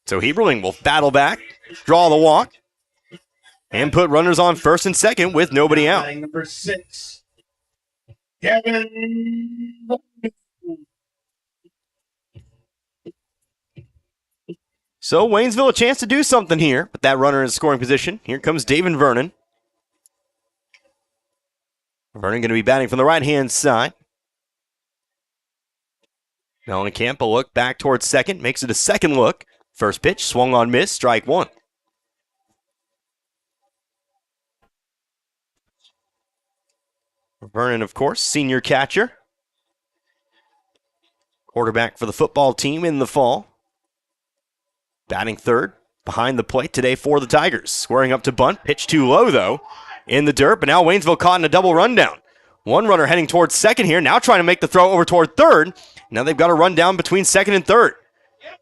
So Heberling will battle back, draw the walk, and put runners on first and second with nobody out. Number 6. Kevin. So Waynesville a chance to do something here, but that runner in scoring position. Here comes David Vernon. Vernon going to be batting from the right-hand side. Mellencamp a look back towards second, makes it a second look. First pitch, swung on miss, strike 1. Vernon, of course, senior catcher. Quarterback for the football team in the fall. Batting third, behind the plate today for the Tigers. Squaring up to bunt, pitch too low though, in the dirt, but now Waynesville caught in a double rundown. One runner heading towards second here, now trying to make the throw over toward third. Now they've got a rundown between second and third.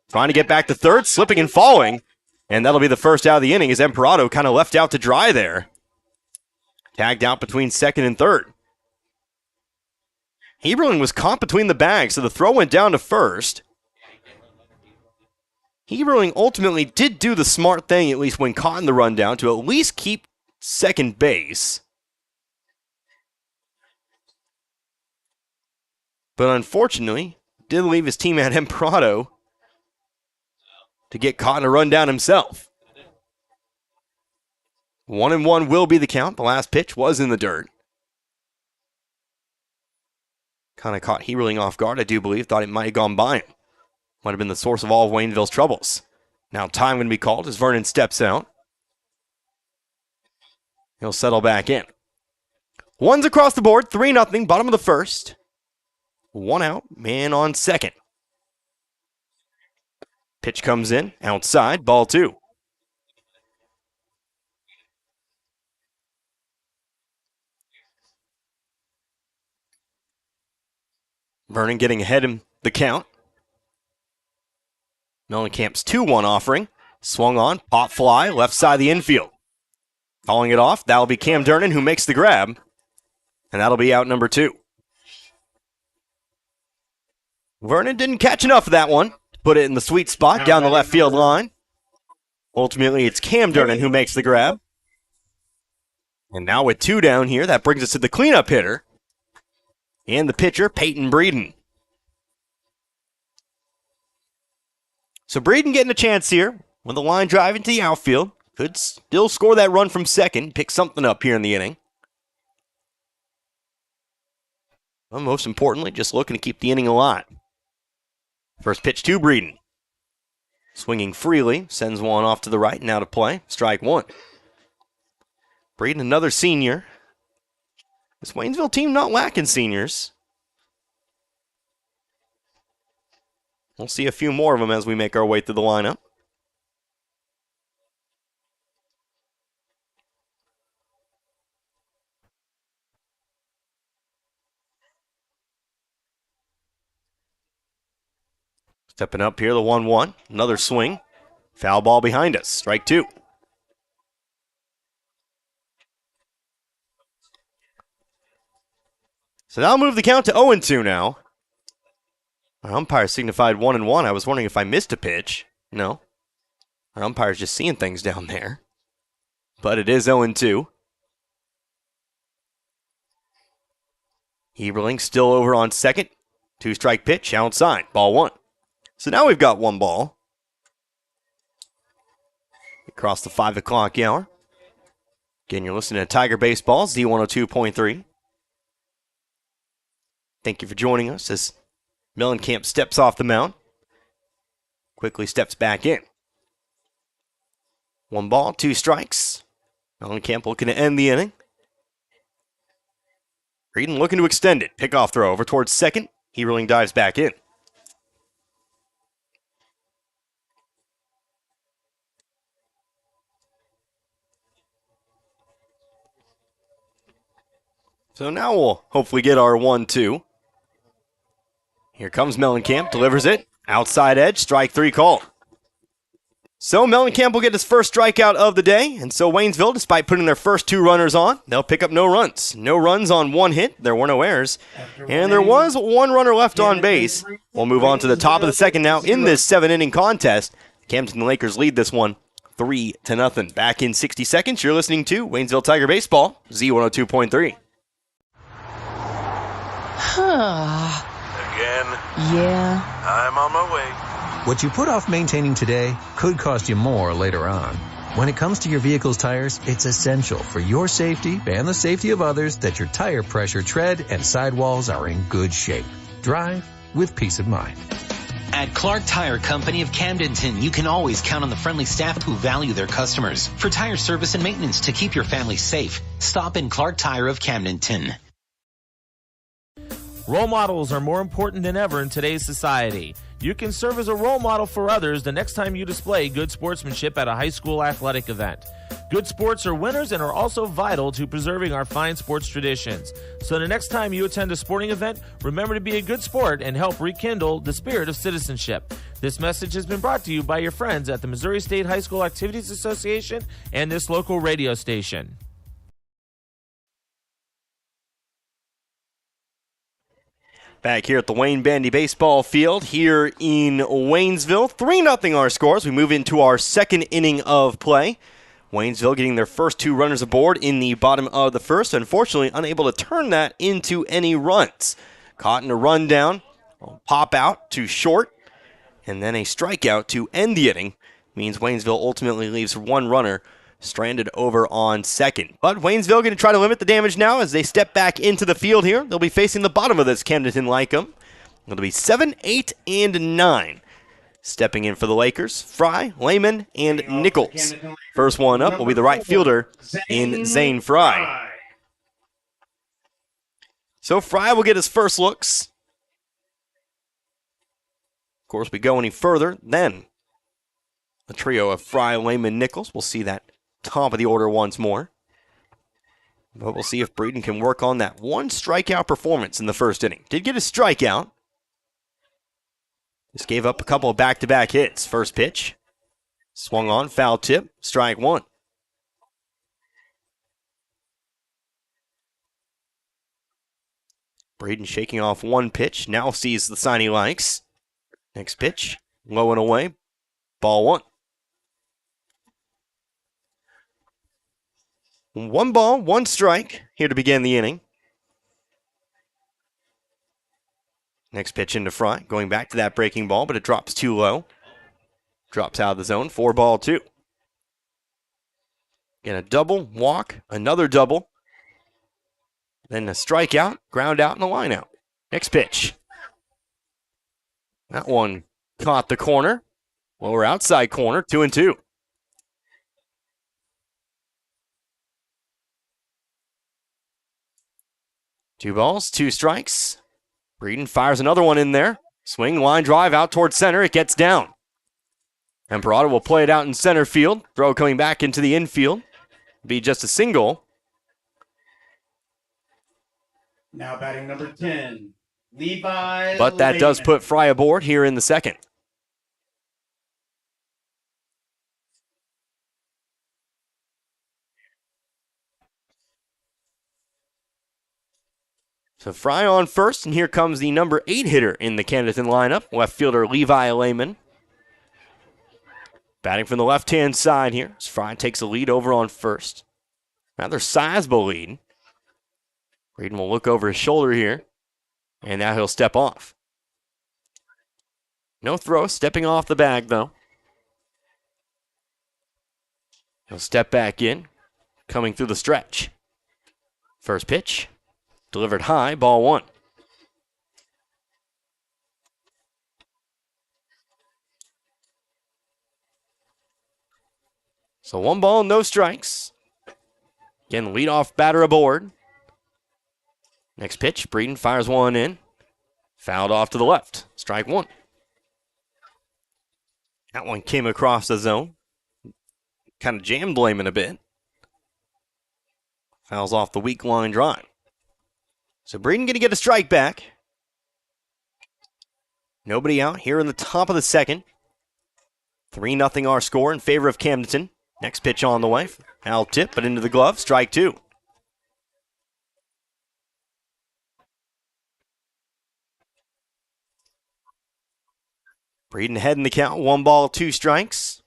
Trying to get back to third, slipping and falling, and that'll be the first out of the inning as Emperado kind of left out to dry there. Tagged out between second and third. Heberling was caught between the bags, so the throw went down to first. Heberling ultimately did do the smart thing, at least when caught in the rundown, to at least keep second base. But unfortunately, did leave his teammate Emperado to get caught in a rundown himself. 1-1 will be the count. The last pitch was in the dirt. Kind of caught Heberling off guard, I do believe. Thought it might have gone by him. Might have been the source of all of Waynesville's troubles. Now time going to be called as Vernon steps out. He'll settle back in. One's across the board, 3-0, bottom of the first. 1 out, man on second. Pitch comes in, outside, ball 2. Vernon getting ahead in the count. Mellencamp's 2-1 offering. Swung on, pop fly, left side of the infield. Calling it off, that'll be Camdenton who makes the grab. And that'll be out number 2. Vernon didn't catch enough of that one. Put it in the sweet spot down the left field line. Ultimately, it's Camdenton who makes the grab. And now with 2 down here, that brings us to the cleanup hitter. And the pitcher, Peyton Breeden. So Breeden getting a chance here with a line drive into the outfield. Could still score that run from second, pick something up here in the inning. Well, most importantly, just looking to keep the inning alive. First pitch to Breeden. Swinging freely, sends one off to the right, now to play. Strike 1. Breeden, another senior. This Waynesville team not lacking seniors. We'll see a few more of them as we make our way through the lineup. Stepping up here, the 1-1. Another swing. Foul ball behind us. Strike 2. So that'll move the count to 0-2 now. Our umpire signified 1-1. I was wondering if I missed a pitch. No. Our umpire's just seeing things down there. But it is 0-2. Heberling still over on second. 2-strike pitch outside. Ball 1. So now we've got 1 ball. Across the 5 o'clock hour. Again, you're listening to Tiger Baseball, Z102.3. Thank you for joining us as Mellencamp steps off the mound. Quickly steps back in. 1 ball, 2 strikes. Mellencamp looking to end the inning. Breeden looking to extend it. Pickoff throw over towards second. Heberling dives back in. So now we'll hopefully get our 1-2. Here comes Mellencamp, delivers it. Outside edge, strike 3 called. So Mellencamp will get his first strikeout of the day, and so Waynesville, despite putting their first 2 runners on, they'll pick up no runs. No runs on 1 hit, there were no errors, and there was 1 runner left on base. We'll move on to the top of the second now in this 7-inning contest. Camdenton Lakers lead this one 3-0. Back in 60 seconds, you're listening to Waynesville Tiger Baseball, Z102.3. Again? Yeah. I'm on my way. What you put off maintaining today could cost you more later on. When it comes to your vehicle's tires, it's essential for your safety and the safety of others that your tire pressure, tread, and sidewalls are in good shape. Drive with peace of mind. At Clark Tire Company of Camdenton, you can always count on the friendly staff who value their customers. For tire service and maintenance to keep your family safe, stop in Clark Tire of Camdenton. Role models are more important than ever in today's society. You can serve as a role model for others the next time you display good sportsmanship at a high school athletic event. Good sports are winners and are also vital to preserving our fine sports traditions. So the next time you attend a sporting event, remember to be a good sport and help rekindle the spirit of citizenship. This message has been brought to you by your friends at the Missouri State High School Activities Association and this local radio station. Back here at the Wayne Bandy Baseball Field here in Waynesville. 3-0 our scores. We move into our second inning of play. Waynesville getting their first 2 runners aboard in the bottom of the first. Unfortunately, unable to turn that into any runs. Caught in a rundown. Pop out to short. And then a strikeout to end the inning. Means Waynesville ultimately leaves 1 runner stranded over on second. But Waynesville going to try to limit the damage now as they step back into the field here. They'll be facing the bottom of this Camdenton Lycum. It'll be 7, 8, and 9. Stepping in for the Lakers, Fry, Lehman, and Nichols. First one up will be the right fielder in Zane Fry. So Fry will get his first looks. Of course, we go any further, then a trio of Fry, Lehman, Nichols. We'll see that top of the order once more. But we'll see if Breeden can work on that 1 strikeout performance in the first inning. Did get a strikeout. Just gave up a couple of back-to-back hits. First pitch. Swung on, foul tip, strike 1. Breeden shaking off 1 pitch. Now sees the sign he likes. Next pitch, low and away. Ball 1. 1 ball, 1 strike here to begin the inning. Next pitch into Fry, going back to that breaking ball, but it drops too low. Drops out of the zone, 4 ball 2. Again, a double, walk, another double. Then a strikeout, ground out, and a line out. Next pitch. That one caught the corner. Lower outside corner, 2-2. 2 balls, 2 strikes. Breeden fires another one in there. Swing, line drive out towards center. It gets down. Emperado will play it out in center field. Throw coming back into the infield. Be just a single. Now batting number 10, Levi. But that does put Fry aboard here in the second. So Fry on first, and here comes the number 8 hitter in the Camdenton lineup, left fielder Levi Lehman. Batting from the left-hand side here, as Fry takes a lead over on first. Rather sizable lead. Breeden will look over his shoulder here, and now he'll step off. No throw, stepping off the bag, though. He'll step back in, coming through the stretch. First pitch. Delivered high, ball 1. So 1 ball, no strikes. Again, leadoff batter aboard. Next pitch, Breeden fires one in. Fouled off to the left. Strike 1. That one came across the zone. Kind of jammed Lehman a bit. Fouls off the weak line drive. So Breeden going to get a strike back. Nobody out here in the top of the second. 3-0 our score in favor of Camdenton. Next pitch on the way. Foul tip, but into the glove. Strike 2. Breeden ahead in the count. 1 ball, 2 strikes.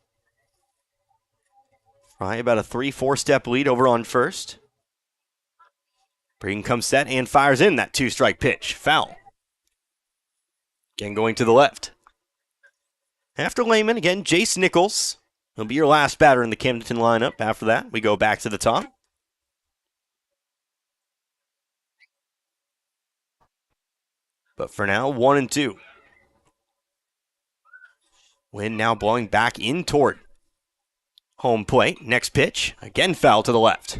Fry about a 3-4 step lead over on first. Breeden comes set and fires in that 2-strike pitch. Foul. Again going to the left. After Lehman, again, Jace Nichols. He'll be your last batter in the Camdenton lineup. After that, we go back to the top. But for now, 1-2. Wind now blowing back in toward home plate. Next pitch, again foul to the left.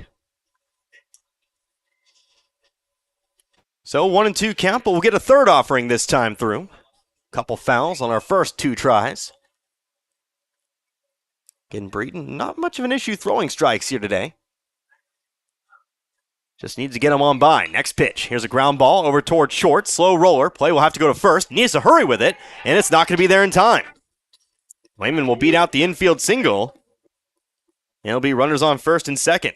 So 1-2 count, but we'll get a third offering this time through. Couple fouls on our first 2 tries. Again, Breeden, not much of an issue throwing strikes here today. Just needs to get him on by. Next pitch. Here's a ground ball over toward short. Slow roller. Play will have to go to first. Needs to hurry with it, and it's not going to be there in time. Lehman will beat out the infield single. And it'll be runners on first and second.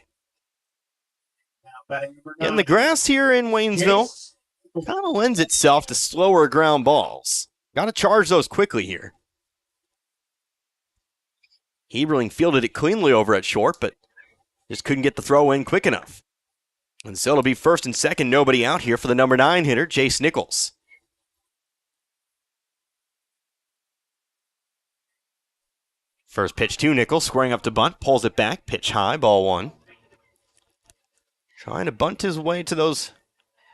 And the grass here in Waynesville kind of lends itself to slower ground balls. Got to charge those quickly here. Heberling fielded it cleanly over at short, but just couldn't get the throw in quick enough. And so it'll be first and second, nobody out here for the number 9 hitter, Jace Nichols. First pitch to Nichols, squaring up to bunt, pulls it back, pitch high, ball 1. Trying to bunt his way to those,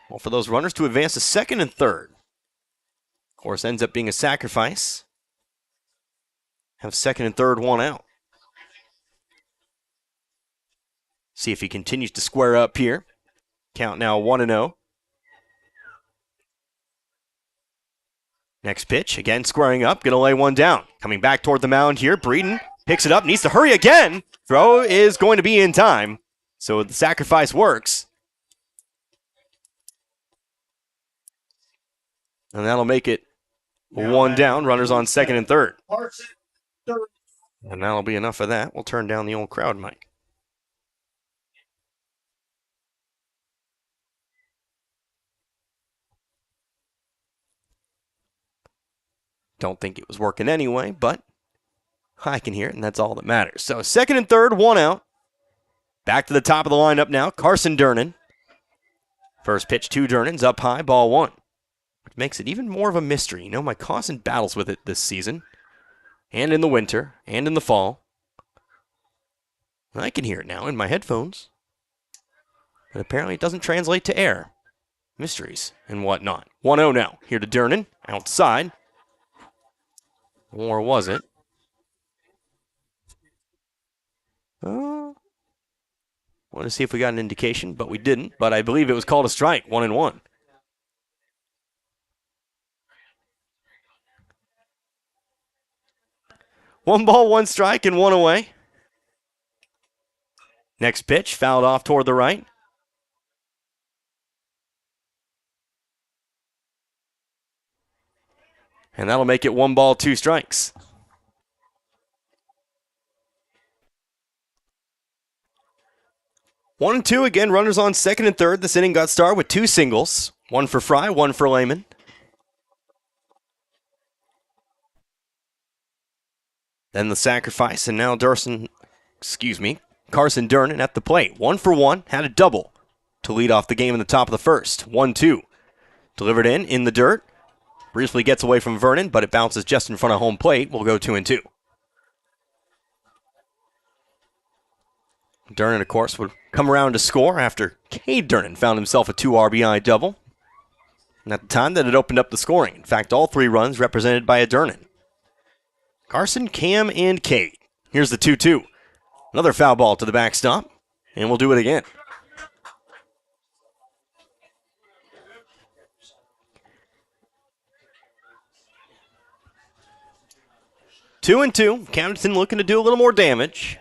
well, for those runners to advance to second and third. Of course, ends up being a sacrifice. Have second and third, 1 out. See if he continues to square up here. Count now 1-0. Next pitch, again squaring up, going to lay one down. Coming back toward the mound here, Breeden picks it up, needs to hurry again. Throw is going to be in time, so the sacrifice works. And that'll make it 1 down, runners on second and third. And that'll be enough of that. We'll turn down the old crowd mic. Don't think it was working anyway, but I can hear it, and that's all that matters. So second and third, 1 out. Back to the top of the lineup now, Carson Durnan. First pitch to Durnan's up high, ball 1. Which makes it even more of a mystery. You know, my constant battles with it this season, and in the winter, and in the fall. I can hear it now in my headphones. But apparently it doesn't translate to air. Mysteries and whatnot. 1-0 now. Here to Durnan, outside. Or was it? Want to see if we got an indication, but we didn't. But I believe it was called a strike, 1-1. One ball, 1 strike, and 1 away. Next pitch, fouled off toward the right. And that'll make it 1 ball, 2 strikes. One and two again, runners on second and third. This inning got started with 2 singles. 1 for Fry, 1 for Lehman. Then the sacrifice, and now Carson Durnan at the plate. 1 for 1, had a double to lead off the game in the top of the first. 1-2. Delivered in the dirt. Briefly gets away from Vernon, but it bounces just in front of home plate. We'll go 2-2. Durnan, of course, would come around to score after Cade Durnan found himself a 2 RBI double. And at the time that it opened up the scoring. In fact, all 3 runs represented by a Durnan. Carson, Cam, and Cade. Here's the 2-2. Another foul ball to the backstop, and we'll do it again. Two and two. Camdenton looking to do a little more damage.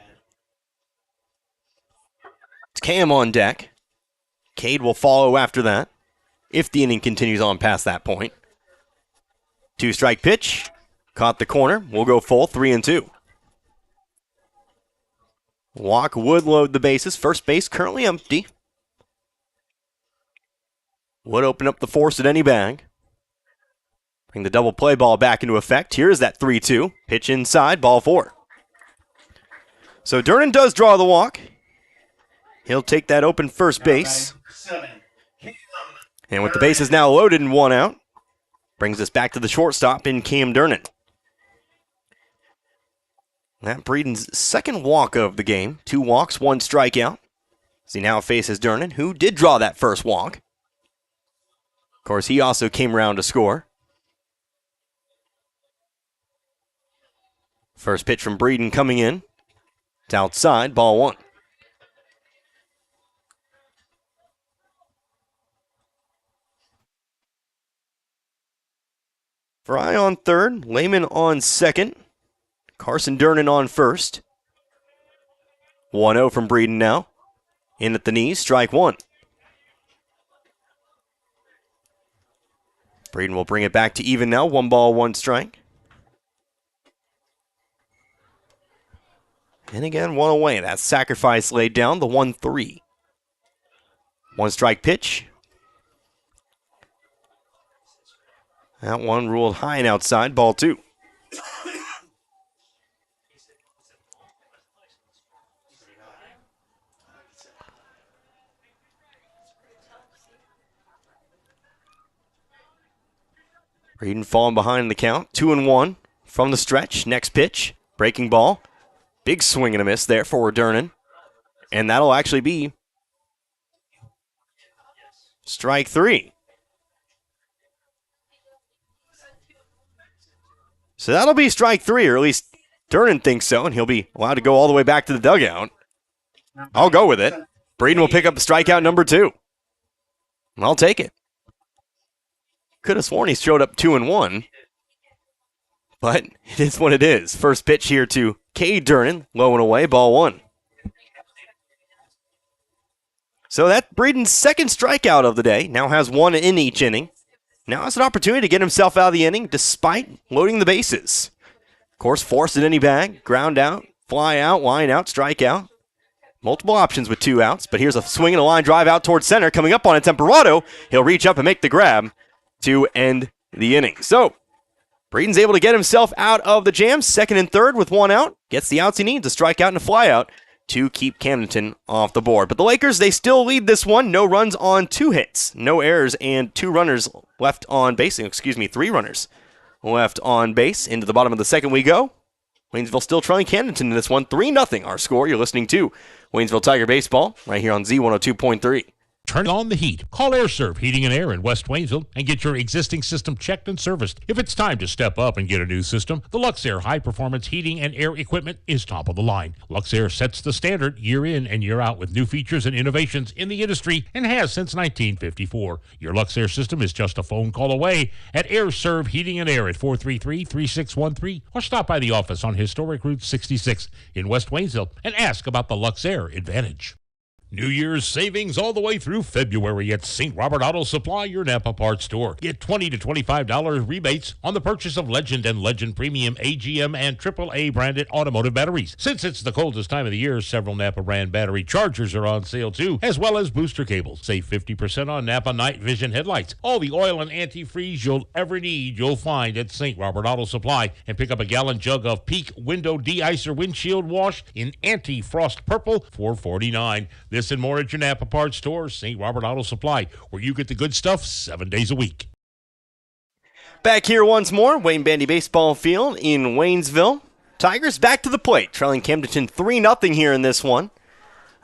It's Cam on deck. Cade will follow after that, if the inning continues on past that point. 2-strike pitch. Caught the corner. We'll go full, 3-2. Walk would load the bases. First base currently empty. Would open up the force at any bag. Bring the double play ball back into effect. Here is that 3-2. Pitch inside, ball 4. So Durnan does draw the walk. He'll take that open first base. And with the bases now loaded and 1 out, brings us back to the shortstop in Cam Durnan. That Breeden's second walk of the game. 2 walks, 1 strikeout. As he now faces Durnan, who did draw that first walk. Of course, he also came around to score. First pitch from Breeden coming in. It's outside, ball 1. Fry on third, Lehman on second, Carson Durnan on first. 1-0 from Breeden now. In at the knees, strike 1. Breeden will bring it back to even now, 1 ball, 1 strike. And again, 1 away. That sacrifice laid down, the 1-3. 1-strike pitch. That one ruled high and outside, ball 2. Breeden falling behind the count, 2-1 from the stretch. Next pitch, breaking ball. Big swing and a miss there for Durnan. And that'll actually be strike 3. So that'll be strike 3, or at least Durnan thinks so, and he'll be allowed to go all the way back to the dugout. I'll go with it. Breeden will pick up strikeout number 2. I'll take it. Could have sworn he showed up 2-1, but it is what it is. First pitch here to Cade Durnan, low and away, ball 1. So that Breeden's second strikeout of the day, now has 1 in each inning. Now has an opportunity to get himself out of the inning despite loading the bases. Of course, force it in any bag, ground out, fly out, line out, strike out. Multiple options with 2 outs, but here's a swing and a line drive out towards center. Coming up on it, Temperado. He'll reach up and make the grab to end the inning. So, Breeden's able to get himself out of the jam, second and third with 1 out. Gets the outs he needs, a strikeout and a flyout to keep Camdenton off the board. But the Lakers, they still lead this one. No runs on 2 hits, no errors, and 2 runners left on base. 3 runners left on base. Into the bottom of the second we go. Waynesville still trailing Camdenton in this one. 3-0 our score. You're listening to Waynesville Tiger Baseball right here on Z102.3. Turn on the heat. Call AirServe Heating and Air in West Waynesville and get your existing system checked and serviced. If it's time to step up and get a new system, the Luxair high-performance heating and air equipment is top of the line. Luxair sets the standard year in and year out with new features and innovations in the industry and has since 1954. Your Luxair system is just a phone call away at AirServe Heating and Air at 433-3613 or stop by the office on Historic Route 66 in West Waynesville and ask about the Luxair Advantage. New Year's savings all the way through February at St. Robert Auto Supply, your Napa parts store. Get $20 to $25 rebates on the purchase of Legend and Legend Premium AGM and AAA branded automotive batteries. Since it's the coldest time of the year, several Napa brand battery chargers are on sale too, as well as booster cables. Save 50% on Napa night vision headlights. All the oil and antifreeze you'll ever need, you'll find at St. Robert Auto Supply. And pick up a gallon jug of Peak Window De-Icer Windshield Wash in anti-frost purple for $49. This and more at your Napa parts store, St. Robert Auto Supply, where you get the good stuff 7 days a week. Back here once more, Wayne Bandy Baseball Field in Waynesville. Tigers back to the plate, trailing Camdenton 3-0 here in this one.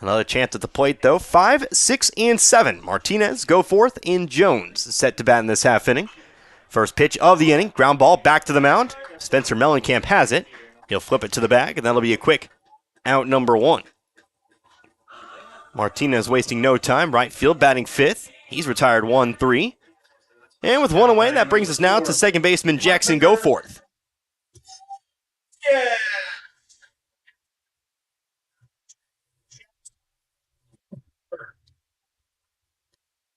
Another chance at the plate, though. 5, 6, and 7. Martinez, Goforth, and Jones set to bat in this half inning. First pitch of the inning, ground ball back to the mound. Spencer Mellencamp has it. He'll flip it to the bag, and that'll be a quick out number 1. Martinez wasting no time. Right field batting 5th. He's retired 1-3. And with 1 away, that brings us now to second baseman Jackson Goforth. Yeah.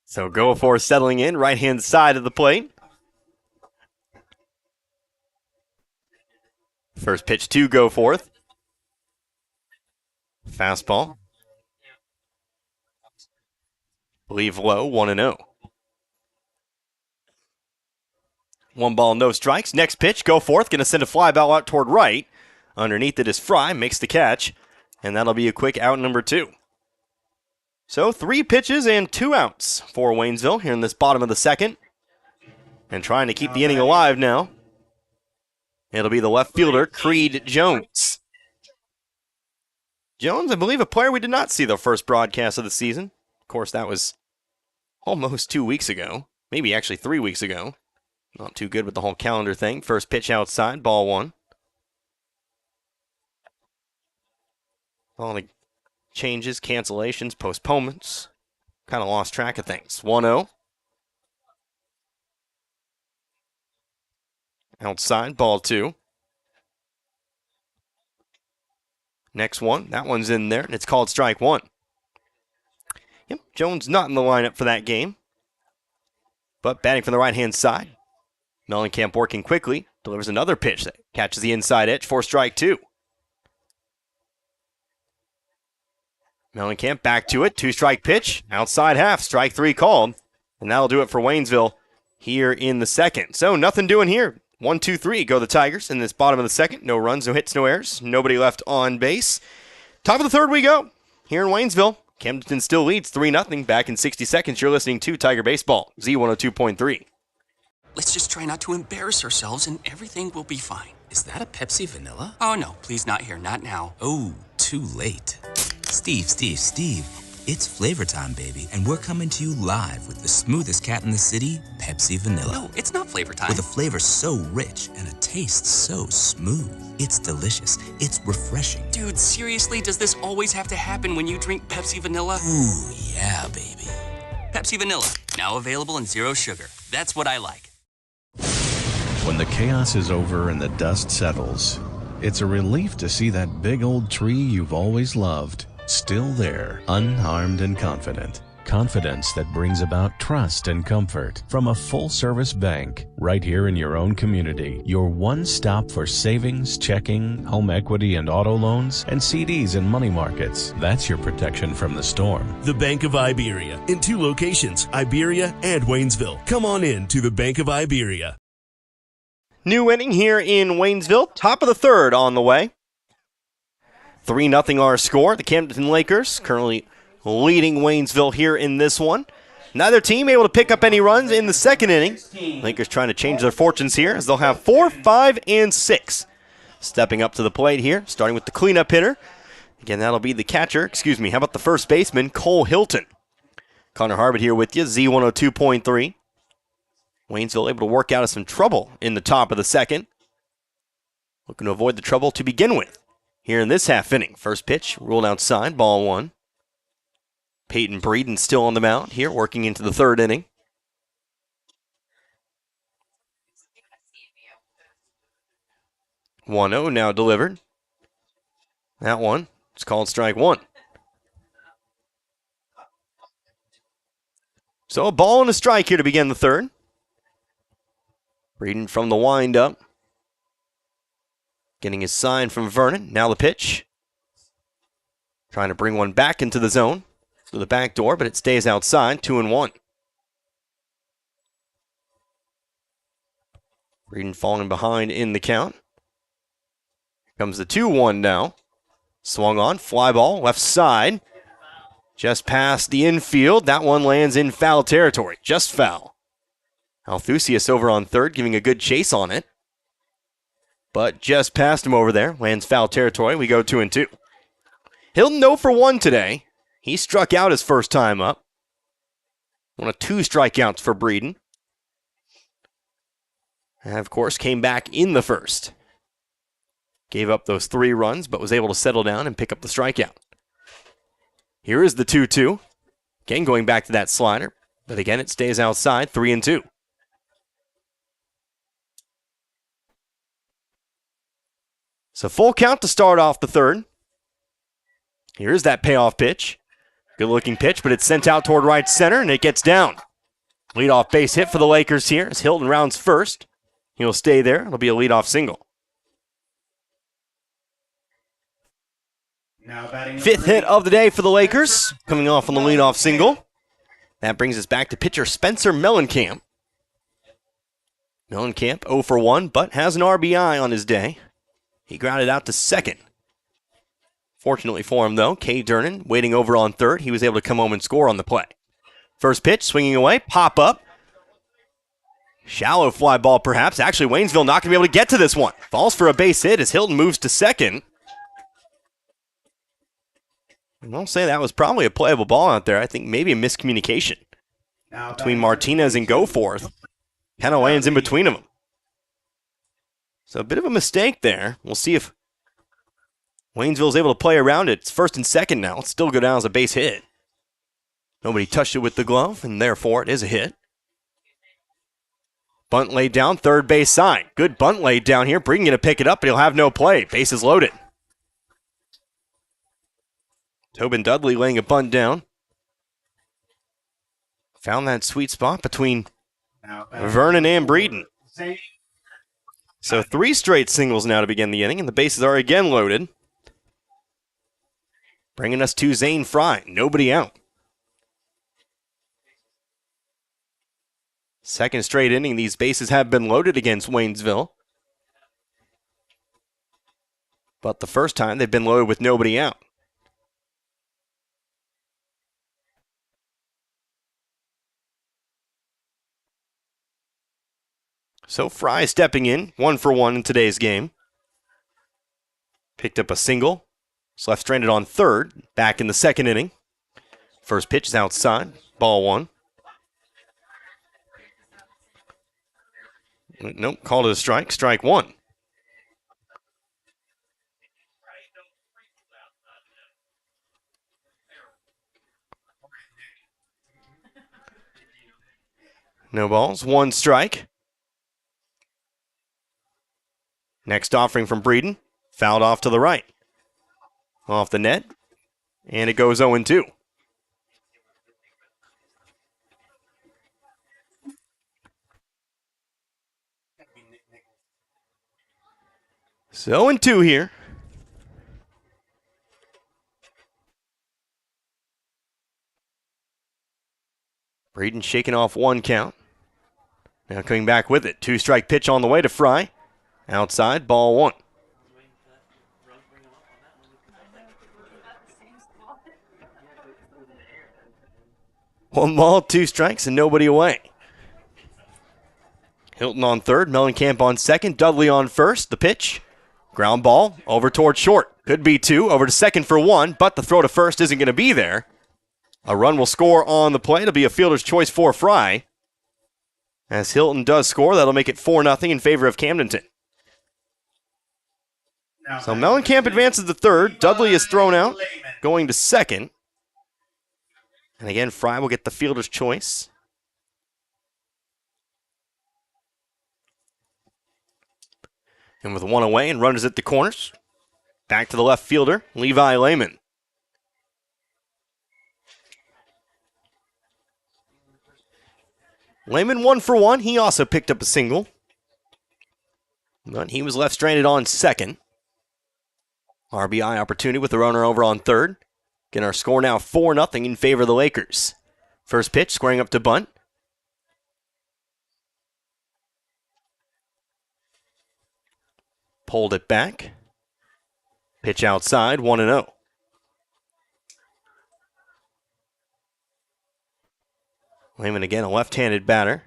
So Goforth settling in, right-hand side of the plate. First pitch to Goforth. Fastball. Believe low, 1-0. 1 ball, no strikes. Next pitch, Goforth, going to send a fly ball out toward right. Underneath it is Fry, makes the catch, and that'll be a quick out number 2. So 3 pitches and 2 outs for Waynesville here in this bottom of the second. And trying to keep the inning alive now. It'll be the left fielder, Creed Jones. Jones, I believe, a player we did not see the first broadcast of the season. Of course, that was almost 2 weeks ago. Maybe actually 3 weeks ago. Not too good with the whole calendar thing. First pitch outside, ball 1. All the changes, cancellations, postponements. Kind of lost track of things. 1-0. Outside, ball 2. Next one, that one's in there, and it's called strike 1. Yep, Jones not in the lineup for that game. But batting from the right-hand side. Mellencamp working quickly, delivers another pitch that catches the inside edge for strike 2. Mellencamp back to it, 2-strike pitch, outside half, strike 3 called. And that'll do it for Waynesville here in the second. So nothing doing here. 1-2-3 go the Tigers in this bottom of the second. No runs, no hits, no errors. Nobody left on base. Top of the third we go here in Waynesville. Camdenton still leads 3-0. Back in 60 seconds, you're listening to Tiger Baseball, Z102.3. Let's just try not to embarrass ourselves and everything will be fine. Is that a Pepsi Vanilla? Oh no, please not here, not now. Oh, too late. Steve, it's flavor time, baby, and we're coming to you live with the smoothest cat in the city, Pepsi Vanilla. No, it's not flavor time. With a flavor so rich and a taste so smooth. It's delicious. It's refreshing. Dude, seriously, does this always have to happen when you drink Pepsi Vanilla? Ooh, yeah, baby. Pepsi Vanilla, now available in 0 sugar. That's what I like. When the chaos is over and the dust settles, it's a relief to see that big old tree you've always loved still there, unharmed and confident. Confidence that brings about trust and comfort from a full-service bank right here in your own community. Your one stop for savings, checking, home equity and auto loans, and CDs and money markets. That's your protection from the storm. The Bank of Iberia in 2 locations, Iberia and Waynesville. Come on in to the Bank of Iberia. New inning here in Waynesville. Top of the third on the way. 3-0 our score. The Camdenton Lakers currently leading Waynesville here in this one. Neither team able to pick up any runs in the second inning. Lakers trying to change their fortunes here as they'll have 4, 5, and 6. Stepping up to the plate here, starting with the cleanup hitter. Again, that'll be the catcher. How about the first baseman, Cole Hilton. Connor Harbert here with you, Z102.3. Waynesville able to work out of some trouble in the top of the second. Looking to avoid the trouble to begin with. Here in this half inning, first pitch ruled outside, ball 1. Peyton Breeden still on the mound here, working into the third inning. 1-0 now delivered. That one is called strike 1. So a ball and a strike here to begin the third. Breeden from the windup. Getting his sign from Vernon. Now the pitch. Trying to bring one back into the zone through the back door, but it stays outside. 2-1. Breeden falling behind in the count. Here comes the 2-1 now. Swung on. Fly ball left side. Just past the infield. That one lands in foul territory. Just foul. Althusius over on third, giving a good chase on it. But just past him over there. Lands foul territory. We go 2-2. Hilton 0 for 1 today. He struck out his first time up. One of 2 strikeouts for Breeden. And of course, came back in the first. Gave up those 3 runs, but was able to settle down and pick up the strikeout. Here is the 2-2. Again, going back to that slider, but again, it stays outside, 3-2. So full count to start off the third. Here's that payoff pitch. Good-looking pitch, but it's sent out toward right center, and it gets down. Leadoff base hit for the Lakers here as Hilton rounds first. He'll stay there. It'll be a leadoff single. 5th hit of the day for the Lakers, coming off on the leadoff single. That brings us back to pitcher Spencer Mellencamp. Mellencamp 0 for 1, but has an RBI on his day. He grounded out to second. Fortunately for him, though, Kay Durnan waiting over on third. He was able to come home and score on the play. First pitch, swinging away, pop up. Shallow fly ball, perhaps. Actually, Waynesville not going to be able to get to this one. Falls for a base hit as Hilton moves to second. And I'll say that was probably a playable ball out there. I think maybe a miscommunication between Martinez and Goforth. Kind of lands in between them. So a bit of a mistake there. We'll see if Waynesville's able to play around it. It's first and second now. It'll still go down as a base hit. Nobody touched it with the glove, and therefore it is a hit. Bunt laid down, third base side. Good bunt laid down here. Breeden going to pick it up, but he'll have no play. Bases loaded. Tobin Dudley laying a bunt down. Found that sweet spot between Vernon and Breeden. So 3 straight singles now to begin the inning, and the bases are again loaded. Bringing us to Zane Fry. Nobody out. Second straight inning, these bases have been loaded against Waynesville. But the first time, they've been loaded with nobody out. So Fry stepping in, 1 for 1 in today's game. Picked up a single. Was left stranded on third, back in the second inning. First pitch is outside, ball 1. Nope, called it a strike, strike 1. No balls, 1 strike. Next offering from Breeden, fouled off to the right. Off the net, and it goes 0-2. So 0-2 here. Breeden shaking off 1 count. Now coming back with it. 2-strike pitch on the way to Fry. Outside, ball 1. One ball, 2 strikes, and nobody away. Hilton on third, Mellencamp on second, Dudley on first. The pitch, ground ball, over towards short. Could be 2, over to second for 1, but the throw to first isn't going to be there. A run will score on the play. It'll be a fielder's choice for Fry. As Hilton does score, that'll make it 4-0 in favor of Camdenton. So Mellencamp advances to third. Dudley is thrown out, going to second. And again, Fry will get the fielder's choice. And with 1 away and runners at the corners, back to the left fielder, Levi Lehman. Lehman 1 for 1. He also picked up a single. But he was left stranded on second. RBI opportunity with the runner over on third. Getting our score now 4-0 in favor of the Lakers. First pitch, squaring up to bunt. Pulled it back. Pitch outside, 1-0. Lehman again, a left-handed batter.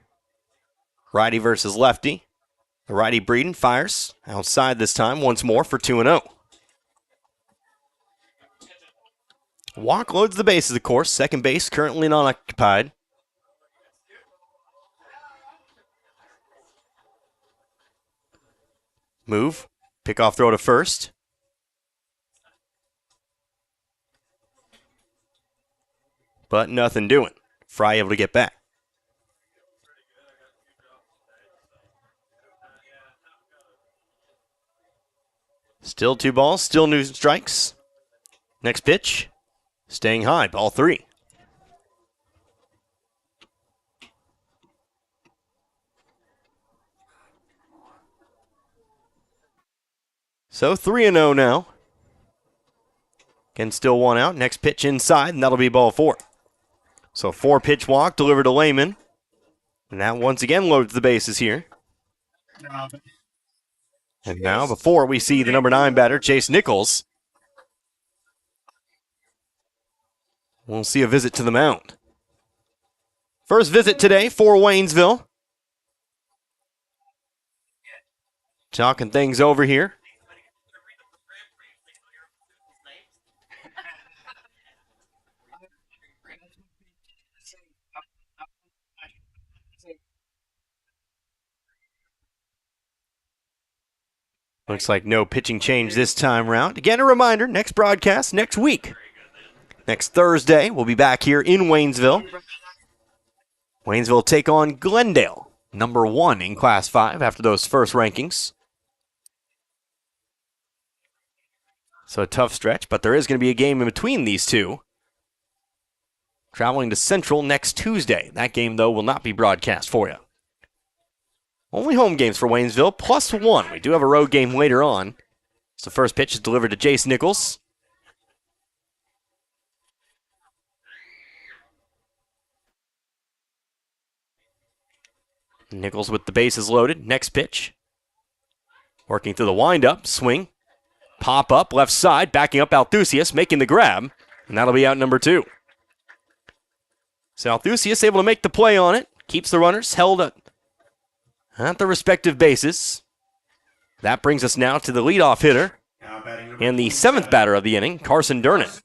Righty versus lefty. The righty Breeden fires outside this time once more for 2-0. Walk loads the bases, of course. Second base currently non-occupied. Move. Pickoff throw to first. But nothing doing. Fry able to get back. Still 2 balls, still no strikes. Next pitch, staying high, ball 3. So 3-0 now. Again, still 1 out. Next pitch inside, and that'll be ball 4. So 4-pitch walk delivered to Lehman. And that once again loads the bases here. And now, before we see the number 9 batter, Chase Nichols, we'll see a visit to the mound. First visit today for Waynesville. Talking things over here. Looks like no pitching change this time round. Again, a reminder, next broadcast next week. Next Thursday, we'll be back here in Waynesville. Waynesville will take on Glendale, number 1 in Class 5 after those first rankings. So a tough stretch, but there is going to be a game in between these two. Traveling to Central next Tuesday. That game, though, will not be broadcast for you. Only home games for Waynesville, +1. We do have a road game later on. So the first pitch is delivered to Jace Nichols. Nichols with the bases loaded. Next pitch. Working through the windup, swing. Pop up, left side, backing up Althusius, making the grab. And that'll be out number 2. So Althusius able to make the play on it. Keeps the runners held at the respective bases. That brings us now to the leadoff hitter and the 7th batter of the inning, Carson Durnan.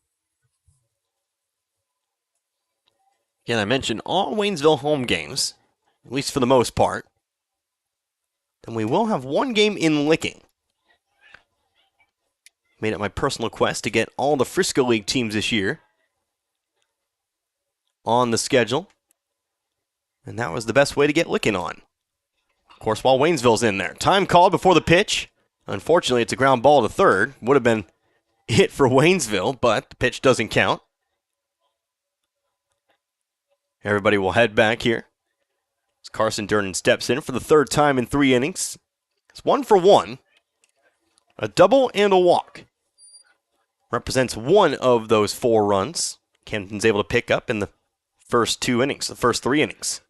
Again, I mentioned all Waynesville home games, at least for the most part. Then we will have one game in Licking. Made it my personal quest to get all the Frisco League teams this year on the schedule. And that was the best way to get Licking on. Of course, while Waynesville's in there. Time called before the pitch. Unfortunately, it's a ground ball to third. Would have been hit for Waynesville, but the pitch doesn't count. Everybody will head back here as Carson Durnan steps in for the 3rd time in 3 innings. It's 1 for 1. A double and a walk. Represents 1 of those 4 runs Camdenton's able to pick up in the first 2 innings, the first 3 innings.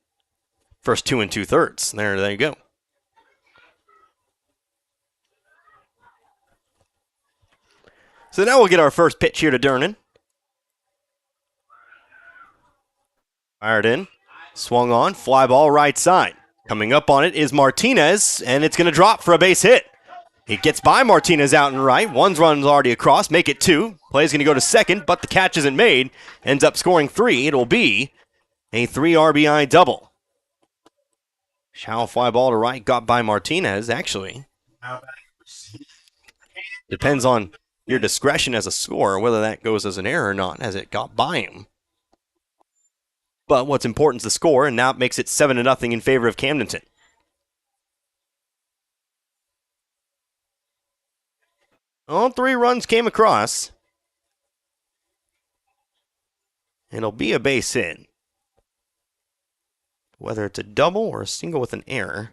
First 2 2/3. There you go. So now we'll get our first pitch here to Durnan. Fired in. Swung on. Fly ball right side. Coming up on it is Martinez, and it's going to drop for a base hit. He gets by Martinez out and right. 1 run's already across. Make it 2. Play's going to go to second, but the catch isn't made. Ends up scoring 3. It'll be a 3 RBI double. Shallow fly ball to right, got by Martinez, actually. Depends on your discretion as a scorer, whether that goes as an error or not, as it got by him. But what's important is the score, and now it makes it 7-0 in favor of Camdenton. All 3 runs came across. It'll be a base hit. Whether it's a double or a single with an error.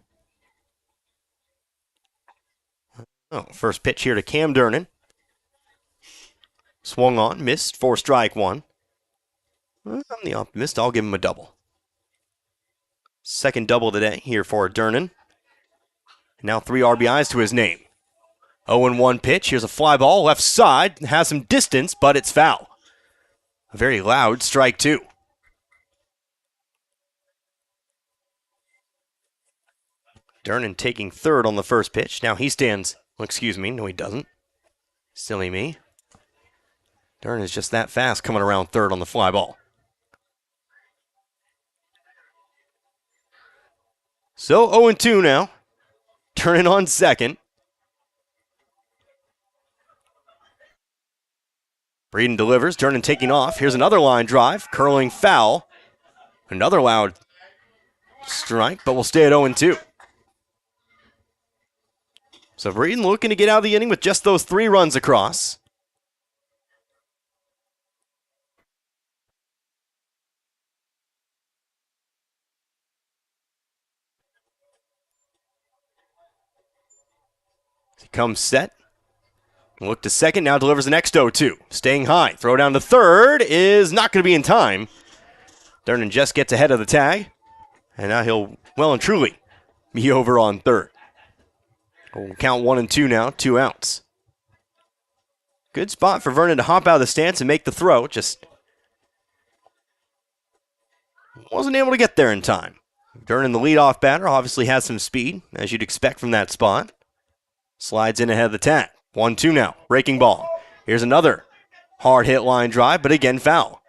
Oh, first pitch here to Cam Durnan. Swung on, missed for strike 1. I'm the optimist. I'll give him a double. Second double today here for Durnan. Now 3 RBIs to his name. 0-1 pitch. Here's a fly ball left side. Has some distance, but it's foul. A very loud strike 2. Durnan taking third on the first pitch. Now he stands. Well, excuse me. No, he doesn't. Silly me. Durnan is just that fast coming around third on the fly ball. So 0-2 now. Durnan on second. Breeden delivers, Durnan taking off. Here's another line drive, curling foul. Another loud strike, but we'll stay at 0-2. So Breeden looking to get out of the inning with just those 3 runs across. He comes set. Look to second, now delivers the next 0-2. Staying high, throw down to third is not going to be in time. Durnan just gets ahead of the tag, and now he'll well and truly be over on third. We'll count 1 and 2 now, 2 outs. Good spot for Vernon to hop out of the stance and make the throw, just wasn't able to get there in time. Durnan, the leadoff batter, obviously has some speed, as you'd expect from that spot. Slides in ahead of the tag. 1-2 now, breaking ball. Here's another hard hit line drive, but again foul.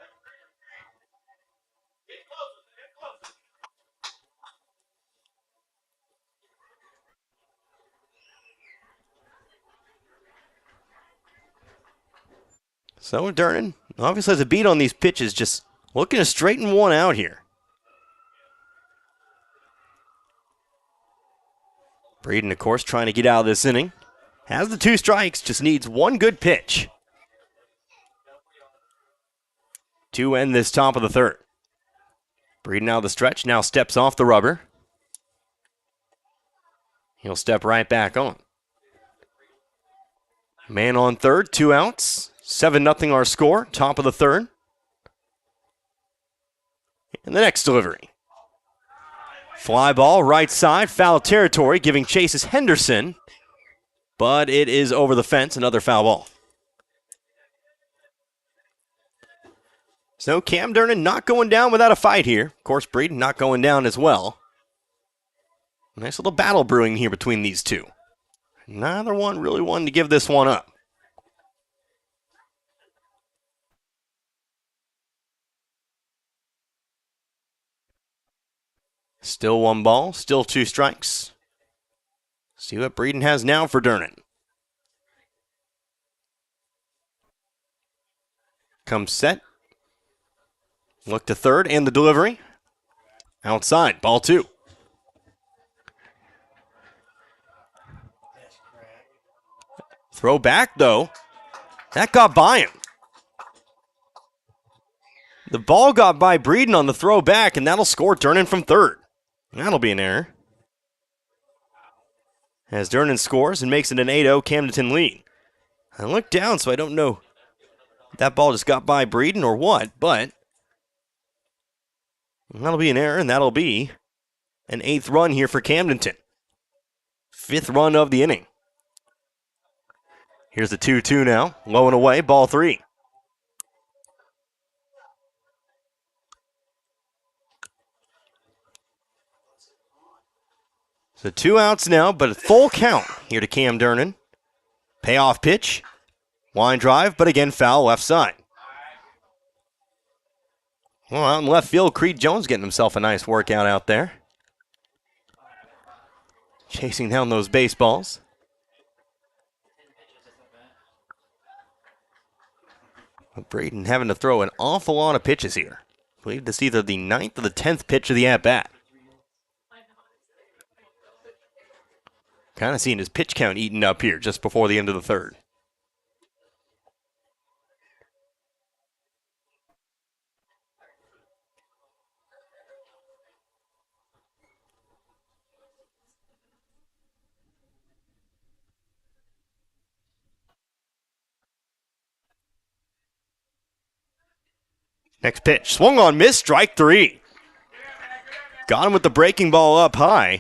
So Durnan obviously has a beat on these pitches, just looking to straighten one out here. Breeden, of course, trying to get out of this inning. Has the 2 strikes, just needs 1 good pitch to end this top of the third. Breeden out of the stretch, now steps off the rubber. He'll step right back on. Man on third, 2 outs. 7-0 our score, top of the third. And the next delivery. Fly ball, right side, foul territory, giving chase is Henderson. But it is over the fence, another foul ball. So Cam Durnan not going down without a fight here. Of course, Breeden not going down as well. Nice little battle brewing here between these two. Neither one really wanting to give this one up. Still 1 ball, still 2 strikes. See what Breeden has now for Durnan. Comes set. Look to third and the delivery. Outside, ball 2. Throw back though. That got by him. The ball got by Breeden on the throw back, and that'll score Durnan from third. That'll be an error. As Durnan scores and makes it an 8-0 Camdenton lead. I looked down, so I don't know if that ball just got by Breeden or what, but that'll be an error, and that'll be an 8th run here for Camdenton. 5th run of the inning. Here's the 2-2 now. Low and away, ball 3. So 2 outs now, but a full count here to Cam Durnan. Payoff pitch. Line drive, but again foul left side. Well, out in left field, Creed Jones getting himself a nice workout out there. Chasing down those baseballs. But Breeden having to throw an awful lot of pitches here. I believe this is either the 9th or the 10th pitch of the at-bat. Kind of seeing his pitch count eaten up here just before the end of the third. Next pitch, swung on, missed, strike 3. Got him with the breaking ball up high.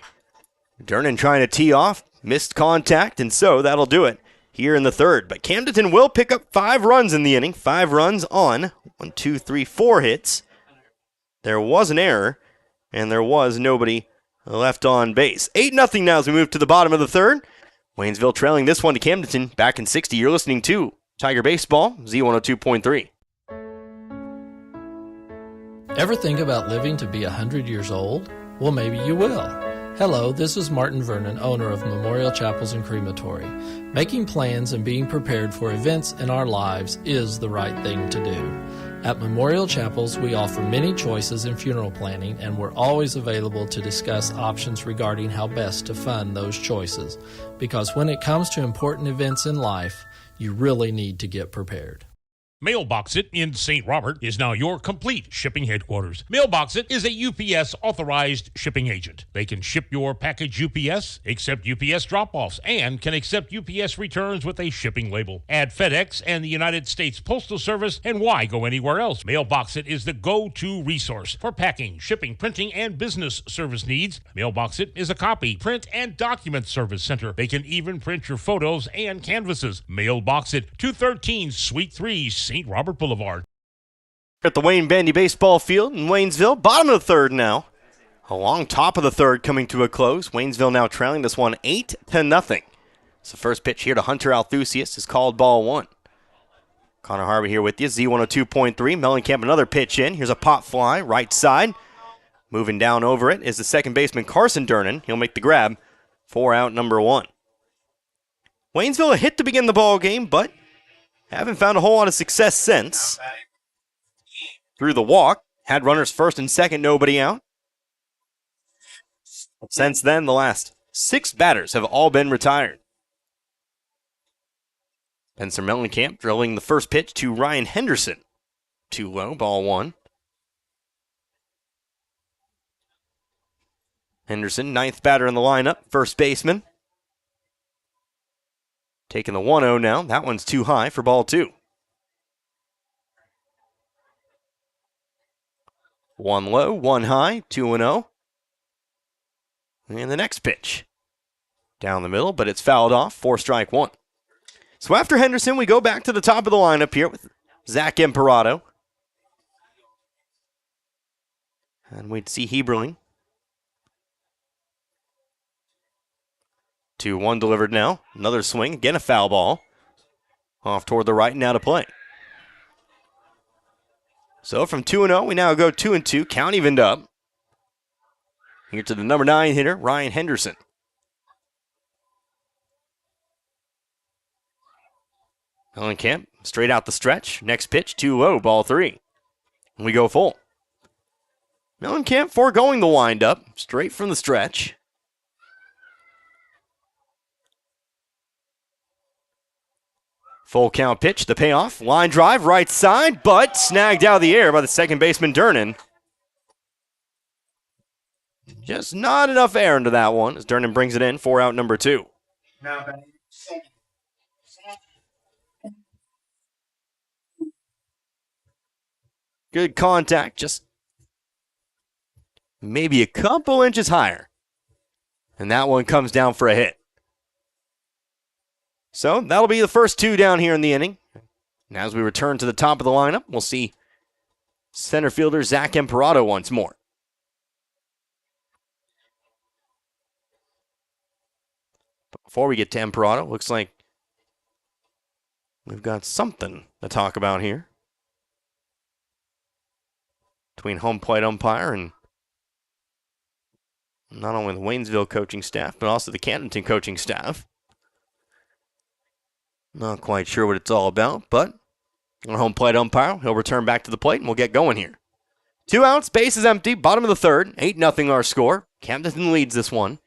Durnan trying to tee off, missed contact, and so that'll do it here in the third. But Camdenton will pick up 5 runs in the inning. 5 runs on 4 hits. There was an error, and there was nobody left on base. 8-0 now as we move to the bottom of the third. Waynesville trailing this one to Camdenton back in 60. You're listening to Tiger Baseball, Z102.3. Ever think about living to be 100 years old? Well, maybe you will. Hello, this is Martin Vernon, owner of Memorial Chapels and Crematory. Making plans and being prepared for events in our lives is the right thing to do. At Memorial Chapels, we offer many choices in funeral planning, and we're always available to discuss options regarding how best to fund those choices. Because when it comes to important events in life, you really need to get prepared. Mailbox It in St. Robert is now your complete shipping headquarters. Mailbox It is a UPS authorized shipping agent. They can ship your package UPS, accept UPS drop-offs, and can accept UPS returns with a shipping label. Add FedEx and the United States Postal Service, and why go anywhere else? Mailbox It is the go-to resource for packing, shipping, printing, and business service needs. Mailbox It is a copy, print, and document service center. They can even print your photos and canvases. Mailbox It, 213 Suite 3, St. Robert Boulevard. At the Wayne Bandy Baseball Field in Waynesville, bottom of the third now. Along top of the third coming to a close. Waynesville now trailing this one 8-0. So the first pitch here to Hunter Althusius is called ball one. Connor Harvey here with you, Z102.3. Mellencamp another pitch in. Here's a pop fly, right side. Moving down over it is the second baseman Carson Durnan. He'll make the grab for out number one. Waynesville a hit to begin the ball game, but haven't found a whole lot of success since. Through the walk, had runners first and second, nobody out. Since then, the last 6 batters have all been retired. Spencer Mellencamp drilling the first pitch to Ryan Henderson. Too low, ball one. Henderson, ninth batter in the lineup, first baseman. Taking the 1-0 now. That one's too high for ball two. One low, one high, 2-0. And the next pitch. Down the middle, but it's fouled off. 4-strike one. So after Henderson, we go back to the top of the lineup here with Zach Imperato. And we'd see Heberling. 2-1 delivered now. Another swing. Again a foul ball. Off toward the right, now to play. So from 2-0, we now go 2-2. Count evened up. Here to the number 9 hitter, Ryan Henderson. Mellencamp straight out the stretch. Next pitch, 2-0, ball 3. We go full. Mellencamp foregoing the windup, straight from the stretch. Full count pitch, the payoff, line drive, right side, but snagged out of the air by the second baseman Durnan. Just not enough air into that one as Durnan brings it in for out number 2. Good contact, just maybe a couple inches higher. And that one comes down for a hit. So that'll be the first 2 down here in the inning. And as we return to the top of the lineup, we'll see center fielder Zach Imperato once more. But before we get to Imperato, looks like we've got something to talk about here. Between home plate umpire and not only the Waynesville coaching staff, but also the Camdenton coaching staff. Not quite sure what it's all about, but our home plate umpire, he'll return back to the plate and we'll get going here. 2 outs, base is empty, bottom of the third, 8-0 our score. Camdenton leads this one.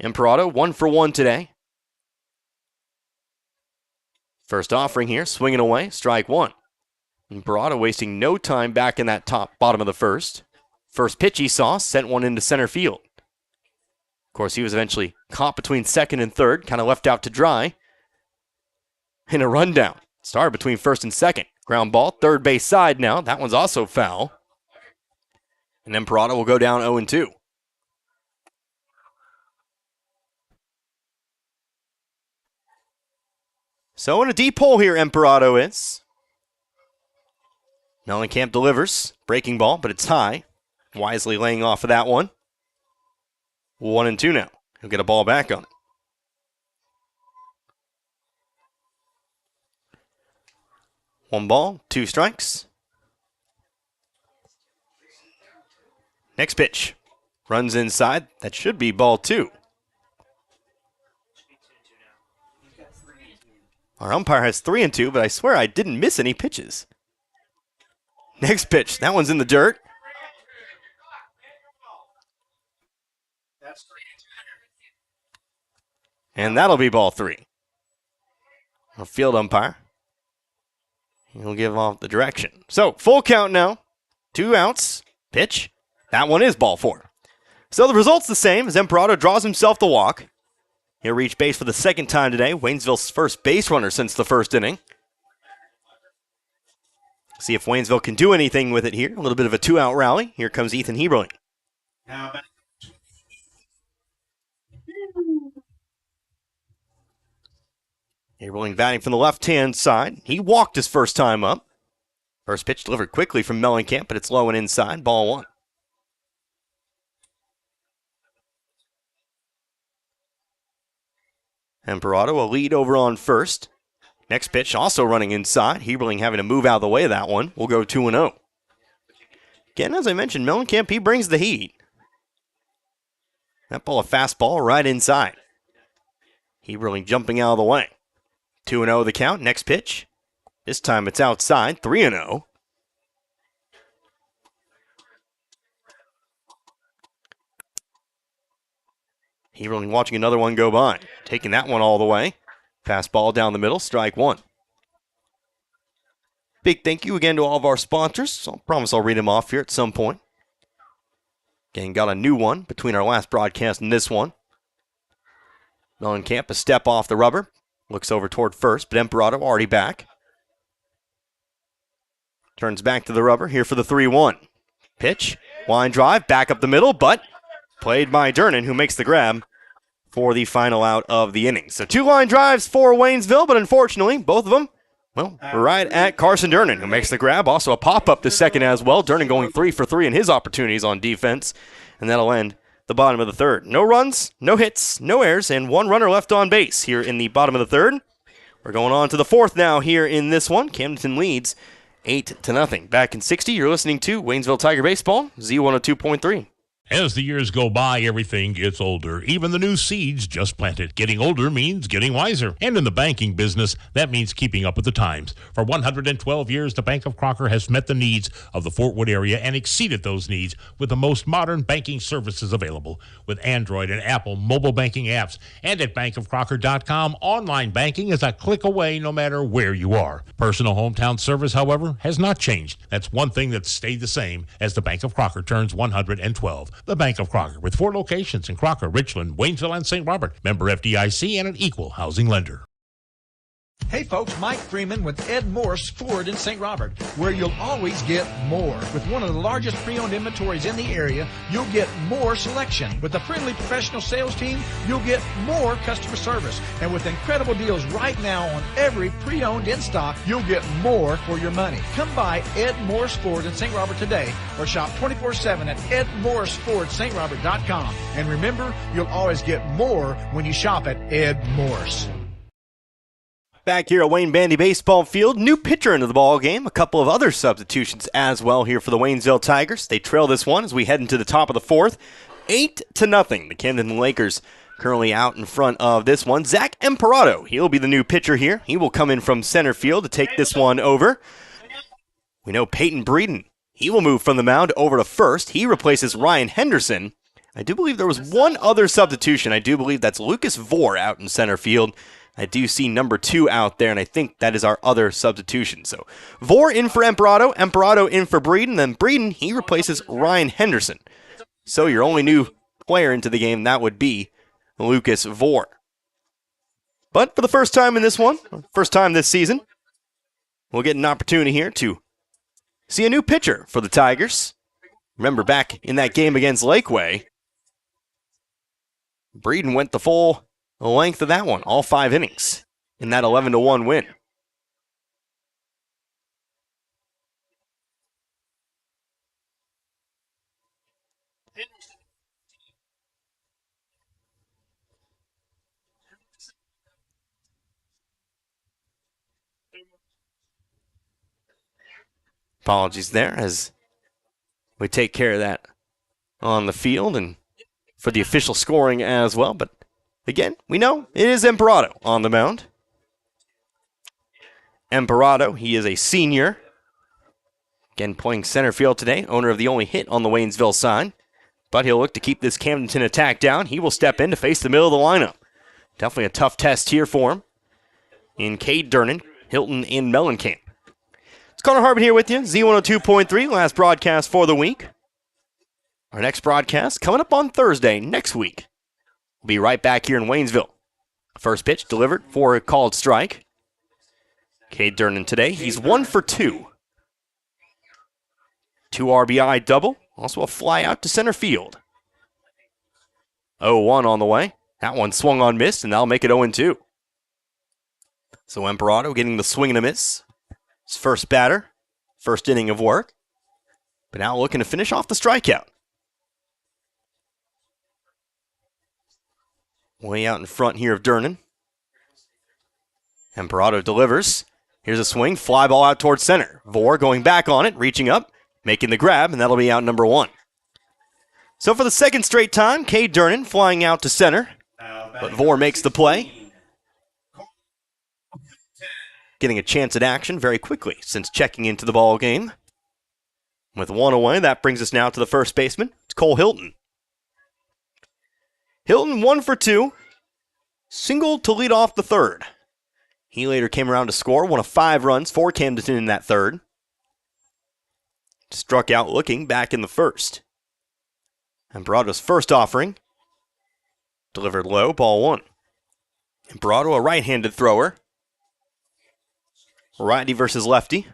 Imperato, 1 for 1 today. First offering here, swinging away, strike 1. Imperato wasting no time back in that bottom of the first. First pitch he saw, sent one into center field. Of course, he was eventually caught between second and third, kind of left out to dry. In a rundown. Started between first and second. Ground ball, third base side now. That one's also foul. And Imperato will go down 0-2. So in a deep hole here, Imperato is. Mellencamp delivers. Breaking ball, but it's high. Wisely laying off of that one. 1-2 now. He'll get a ball back on it. One ball, 2 strikes. Next pitch. Runs inside. That should be ball 2. Our umpire has 3-2, but I swear I didn't miss any pitches. Next pitch. That one's in the dirt. And that'll be ball 3. A field umpire. He'll give off the direction. So, full count now. 2 outs. Pitch. That one is ball 4. So the result's the same as Emperado draws himself the walk. He'll reach base for the second time today. Waynesville's first base runner since the first inning. See if Waynesville can do anything with it here. A little bit of a 2-out rally. Here comes Ethan Heberling. Heberling batting from the left-hand side. He walked his first time up. First pitch delivered quickly from Mellencamp, but it's low and inside. Ball 1. Emperado a lead over on first. Next pitch also running inside. Heberling having to move out of the way of that one. We'll go 2-0. Again, as I mentioned, Mellencamp, he brings the heat. That ball a fastball right inside. Heberling jumping out of the way. 2-0 the count. Next pitch. This time it's outside. 3-0. Heberling watching another one go by. Taking that one all the way. Fastball down the middle. Strike 1. Big thank you again to all of our sponsors. So I promise I'll read them off here at some point. Again, got a new one between our last broadcast and this one. Mellencamp a step off the rubber. Looks over toward first, but Emperado already back. Turns back to the rubber here for the 3-1. Pitch, line drive, back up the middle, but played by Durnan, who makes the grab for the final out of the inning. So 2 line drives for Waynesville, but unfortunately, both of them, well, right at Carson Durnan, who makes the grab. Also a pop-up to second as well. Durnan going 3 for 3 in his opportunities on defense, and that'll end the bottom of the third. No runs, no hits, no errors, and 1 runner left on base here in the bottom of the third. We're going on to the 4th now here in this one. Camdenton leads 8-0. Back in 60, you're listening to Waynesville Tiger Baseball, Z102.3. As the years go by, everything gets older. Even the new seeds just planted. Getting older means getting wiser. And in the banking business, that means keeping up with the times. For 112 years, the Bank of Crocker has met the needs of the Fort Wood area and exceeded those needs with the most modern banking services available. With Android and Apple mobile banking apps. And at bankofcrocker.com, online banking is a click away no matter where you are. Personal hometown service, however, has not changed. That's one thing that's stayed the same as the Bank of Crocker turns 112. The Bank of Crocker, with 4 locations in Crocker, Richland, Waynesville, and St. Robert. Member FDIC and an equal housing lender. Hey folks, Mike Freeman with Ed Morse Ford in St. Robert, where you'll always get more. With one of the largest pre-owned inventories in the area, you'll get more selection. With a friendly professional sales team, you'll get more customer service. And with incredible deals right now on every pre-owned in stock, you'll get more for your money. Come by Ed Morse Ford in St. Robert today or shop 24/7 at edmorsefordstrobert.com. And remember, you'll always get more when you shop at Ed Morse. Back here at Wayne Bandy Baseball Field, new pitcher into the ball game. A couple of other substitutions as well here for the Waynesville Tigers. They trail this one as we head into the top of the 4th. 8-0. The Camdenton Lakers currently out in front of this one. Zach Emperado, he'll be the new pitcher here. He will come in from center field to take this one over. We know Peyton Breeden, he will move from the mound over to first. He replaces Ryan Henderson. I do believe there was one other substitution. I do believe that's Lucas Vore out in center field. I do see number 2 out there, and I think that is our other substitution. So Vore in for Emperado, Emperado in for Breeden, then Breeden, he replaces Ryan Henderson. So your only new player into the game, that would be Lucas Vore. But for the first time in this one, first time this season, we'll get an opportunity here to see a new pitcher for the Tigers. Remember back in that game against Lakeway, Breeden went the full length of that one, all 5 innings in that 11-1 win. Apologies there as we take care of that on the field and for the official scoring as well. But again, we know it is Emperado on the mound. Emperado, he is a senior. Again, playing center field today, owner of the only hit on the Waynesville side. But he'll look to keep this Camdenton attack down. He will step in to face the middle of the lineup. Definitely a tough test here for him. In Cade Durnan, Hilton, and Mellencamp. It's Connor Harbin here with you, Z102.3, last broadcast for the week. Our next broadcast coming up on Thursday next week. We'll be right back here in Waynesville. First pitch delivered for a called strike. Cade Durnan today, he's 1 for 2. 2 RBI double, also a fly out to center field. 0-1 on the way. That one swung on, missed, and that'll make it 0-2. So Emperado getting the swing and a miss. His first batter, first inning of work. But now looking to finish off the strikeout. Way out in front here of Durnan. Emperado delivers. Here's a swing, fly ball out towards center. Vore going back on it, reaching up, making the grab, and that'll be out number 1. So for the second straight time, Cade Durnan flying out to center. But Vore makes the play. Getting a chance at action very quickly since checking into the ball game. With 1 away, that brings us now to the first baseman. It's Cole Hilton. Hilton 1 for 2. Singled to lead off the third. He later came around to score 1 of 5 runs for Camdenton in that third. Struck out looking back in the first. Emperado's first offering. Delivered low, ball 1. Emperado, a right-handed thrower. Righty versus lefty.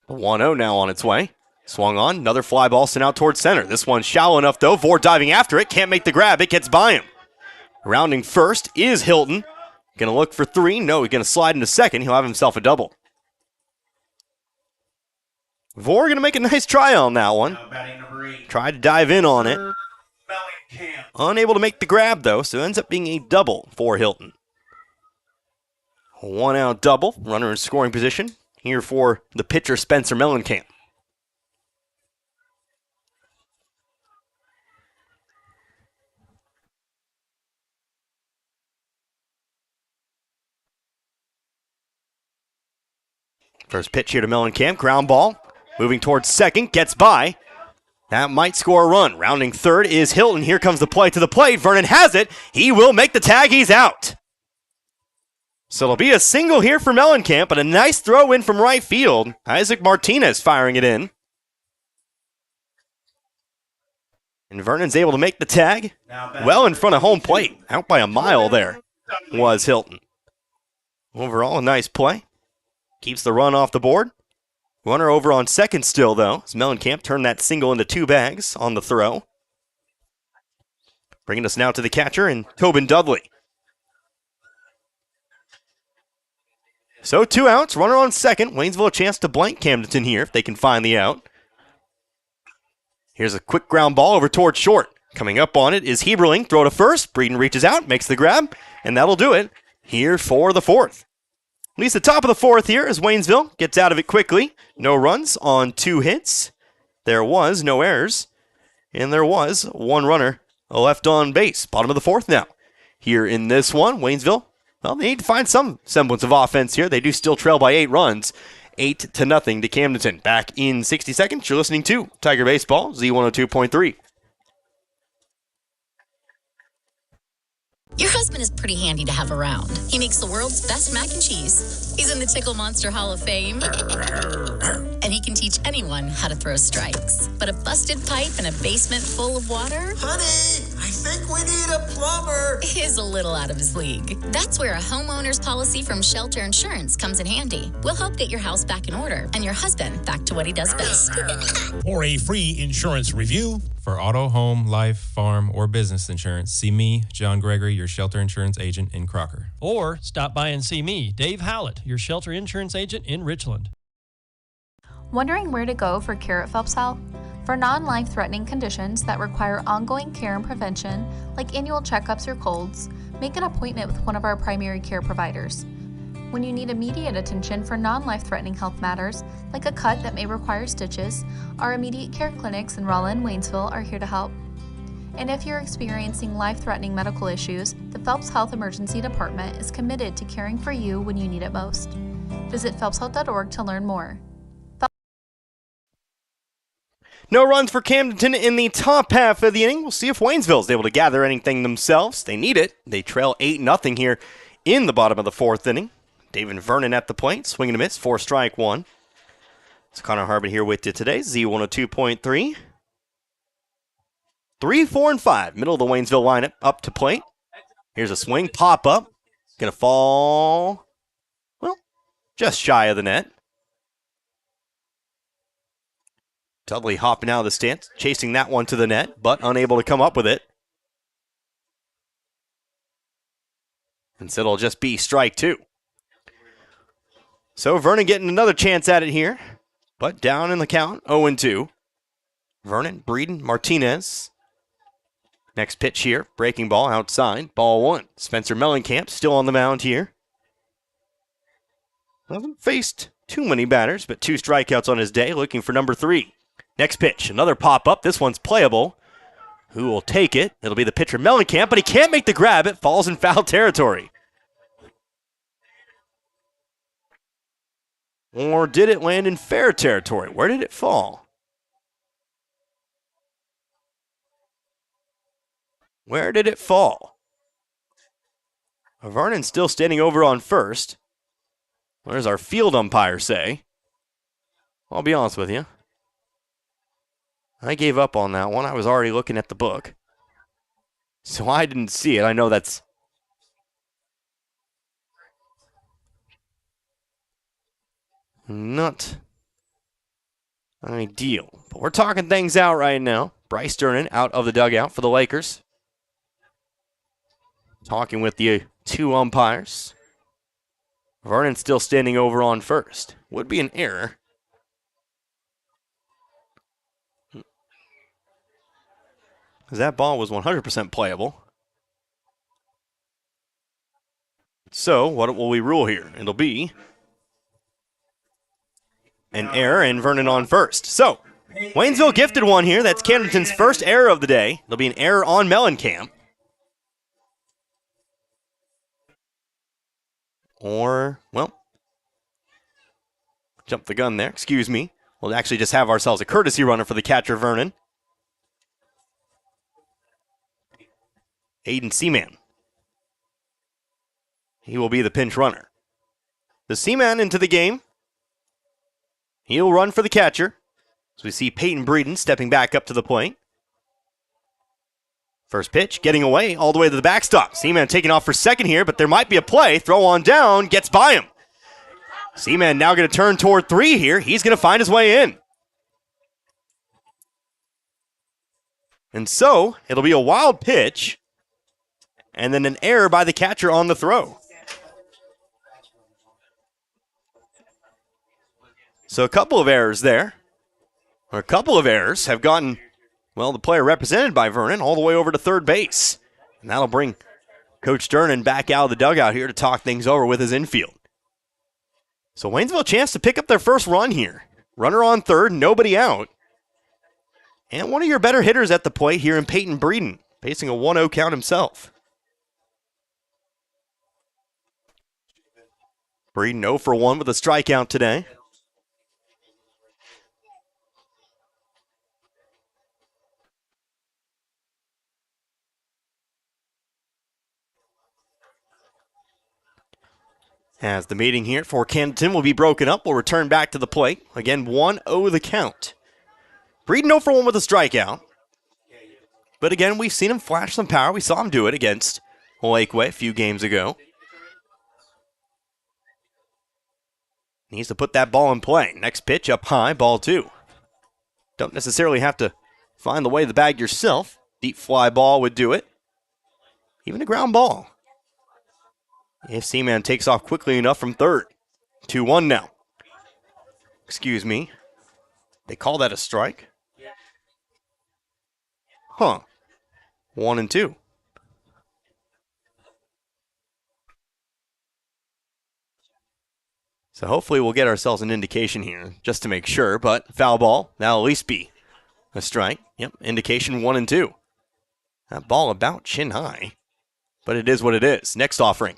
1-0 now on its way. Swung on, another fly ball sent out towards center. This one's shallow enough though. Vore diving after it, can't make the grab. It gets by him. Rounding first is Hilton. Gonna look for 3. No, he's gonna slide into second. He'll have himself a double. Vore gonna make a nice try on that one. Tried to dive in on it. Unable to make the grab though, so it ends up being a double for Hilton. 1 out double, runner in scoring position here for the pitcher Spencer Mellencamp. First pitch here to Mellencamp, ground ball, moving towards second, gets by. That might score a run. Rounding third is Hilton. Here comes the play to the plate. Vernon has it. He will make the tag. He's out. So it'll be a single here for Mellencamp, but a nice throw in from right field. Isaac Martinez firing it in. And Vernon's able to make the tag. Well in front of home plate. Out by a mile there was Hilton. Overall, a nice play. Keeps the run off the board. Runner over on second still, though, as Mellencamp turned that single into 2 bags on the throw. Bringing us now to the catcher and Tobin Dudley. So 2 outs, runner on second. Waynesville a chance to blank Camdenton here if they can find the out. Here's a quick ground ball over towards short. Coming up on it is Heberling. Throw to first. Breeden reaches out, makes the grab, and that'll do it here for the 4th. At least the top of the 4th here as Waynesville gets out of it quickly. No runs on 2 hits. There was no errors. And there was 1 runner left on base. Bottom of the 4th now. Here in this one, Waynesville, well, they need to find some semblance of offense here. They do still trail by 8 runs. 8-0 to Camdenton. Back in 60 seconds, you're listening to Tiger Baseball, Z102.3. Your husband is pretty handy to have around. He makes the world's best mac and cheese. He's in the Tickle Monster Hall of Fame. And he can teach anyone how to throw strikes. But a busted pipe in a basement full of water? Honey, I think we need a plumber. Is a little out of his league. That's where a homeowner's policy from Shelter Insurance comes in handy. We'll help get your house back in order and your husband back to what he does best. For a free insurance review, For auto, home, life, farm, or business insurance, see me, John Gregory, your shelter insurance agent in Crocker. Or stop by and see me, Dave Howlett, your shelter insurance agent in Richland. Wondering where to go for care at Phelps Health? For non-life-threatening conditions that require ongoing care and prevention, like annual checkups or colds, make an appointment with one of our primary care providers. When you need immediate attention for non-life-threatening health matters, like a cut that may require stitches, our immediate care clinics in Rolla and Waynesville are here to help. And if you're experiencing life-threatening medical issues, the Phelps Health Emergency Department is committed to caring for you when you need it most. Visit phelpshealth.org to learn more. No runs for Camdenton in the top half of the inning. We'll see if Waynesville is able to gather anything themselves. They need it. They trail 8-0 here in the bottom of the fourth inning. David Vernon at the plate, swinging a miss, 4-1. It's Connor Harbin here with you today, Z102.3. 3, 4, and 5, middle of the Waynesville lineup, up to plate. Here's a swing, pop up, gonna fall, well, just shy of the net. Dudley hopping out of the stance, chasing that one to the net, but unable to come up with it. And so it'll just be strike 2. So Vernon getting another chance at it here, but down in the count, 0-2. Vernon, Breeden, Martinez. Next pitch here, breaking ball outside, ball 1. Spencer Mellencamp still on the mound here. Hasn't faced too many batters, but 2 strikeouts on his day, looking for number 3. Next pitch, another pop-up. This one's playable. Who will take it? It'll be the pitcher Mellencamp, but he can't make the grab. It falls in foul territory. Or did it land in fair territory? Where did it fall? Where did it fall? Vernon's still standing over on first. What does our field umpire say? I'll be honest with you. I gave up on that one. I was already looking at the book. So I didn't see it. I know that's not ideal. But we're talking things out right now. Bryce Durnan out of the dugout for the Lakers. Talking with the 2 umpires. Vernon still standing over on first. Would be an error. Because that ball was 100% playable. So, what will we rule here? It'll be an error and Vernon on first. So, Waynesville gifted one here. That's Camdenton's first error of the day. There'll be an error on Mellencamp. Or, well, jump the gun there. Excuse me. We'll actually just have ourselves a courtesy runner for the catcher, Vernon. Aiden Seaman. He will be the pinch runner. The Seaman into the game. He'll run for the catcher. So we see Peyton Breeden stepping back up to the plate. First pitch, getting away all the way to the backstop. Seaman taking off for second here, but there might be a play. Throw on down, gets by him. Seaman now going to turn toward 3 here. He's going to find his way in. And so, it'll be a wild pitch, and then an error by the catcher on the throw. So a couple of errors there. Or a couple of errors have gotten, well, the player represented by Vernon all the way over to third base. And that'll bring Coach Durnan back out of the dugout here to talk things over with his infield. So Waynesville a chance to pick up their first run here. Runner on third, nobody out. And one of your better hitters at the plate here in Peyton Breeden, facing a 1-0 count himself. Breeden 0 for 1 with a strikeout today. As the meeting here for Camdenton will be broken up, we'll return back to the plate. Again, 1-0 the count. Breeden 0 for 1 with a strikeout. But again, we've seen him flash some power. We saw him do it against Lakeway a few games ago. Needs to put that ball in play. Next pitch up high, ball 2. Don't necessarily have to find the way to the bag yourself. Deep fly ball would do it. Even a ground ball. If Seaman takes off quickly enough from third. 2-1 now. Excuse me. They call that a strike? Huh. So hopefully we'll get ourselves an indication here just to make sure, but foul ball, that'll at least be a strike. Yep, indication 1 and 2. That ball about chin high, but it is what it is. Next offering.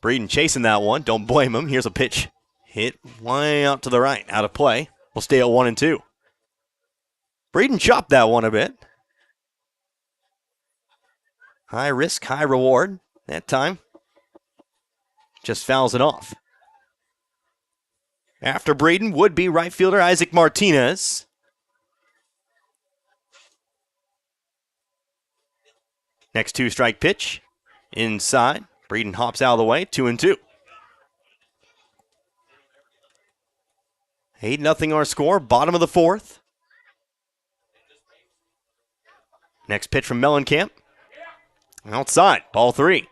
Breeden chasing that one. Don't blame him. Here's a pitch hit way out to the right. Out of play. We'll stay at 1 and 2. Breeden chopped that one a bit. High risk, high reward. That time, just fouls it off. After Breeden would be right fielder Isaac Martinez. Next 2-strike pitch. Inside. Breeden hops out of the way. 2 and 2. 8-0 our score. Bottom of the 4th. Next pitch from Mellencamp. Outside. Ball 3.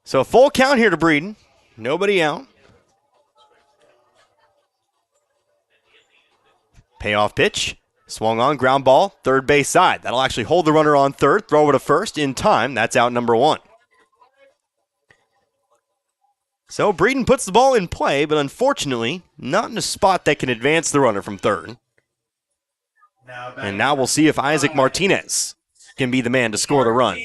So a full count here to Breeden. Nobody out. Payoff pitch. Swung on, ground ball, third base side. That'll actually hold the runner on third, throw it to first in time. That's out number 1. So Breeden puts the ball in play, but unfortunately, not in a spot that can advance the runner from third. And now we'll see if Isaac Martinez can be the man to score the run.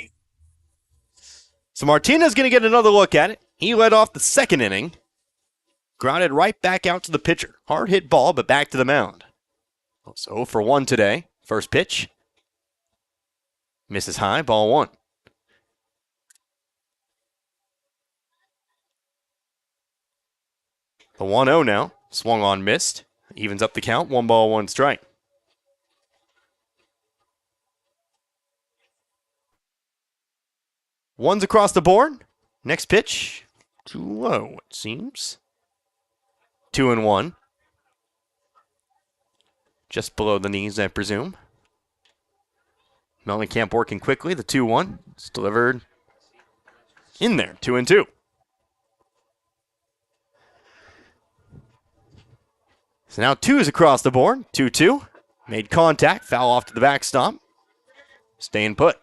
So Martinez going to get another look at it. He led off the second inning. Grounded right back out to the pitcher. Hard hit ball, but back to the mound. So for 1 today. First pitch. Misses high, ball 1. The 1-0 now. Swung on, missed. Evens up the count. 1 ball, 1 strike. One's across the board. Next pitch. Too low, it seems. 2 and 1. Just below the knees, I presume. Mellencamp working quickly. The 2-1. It's delivered in there. 2 and 2. So now 2 is across the board. 2-2. Made contact. Foul off to the backstop. Staying put.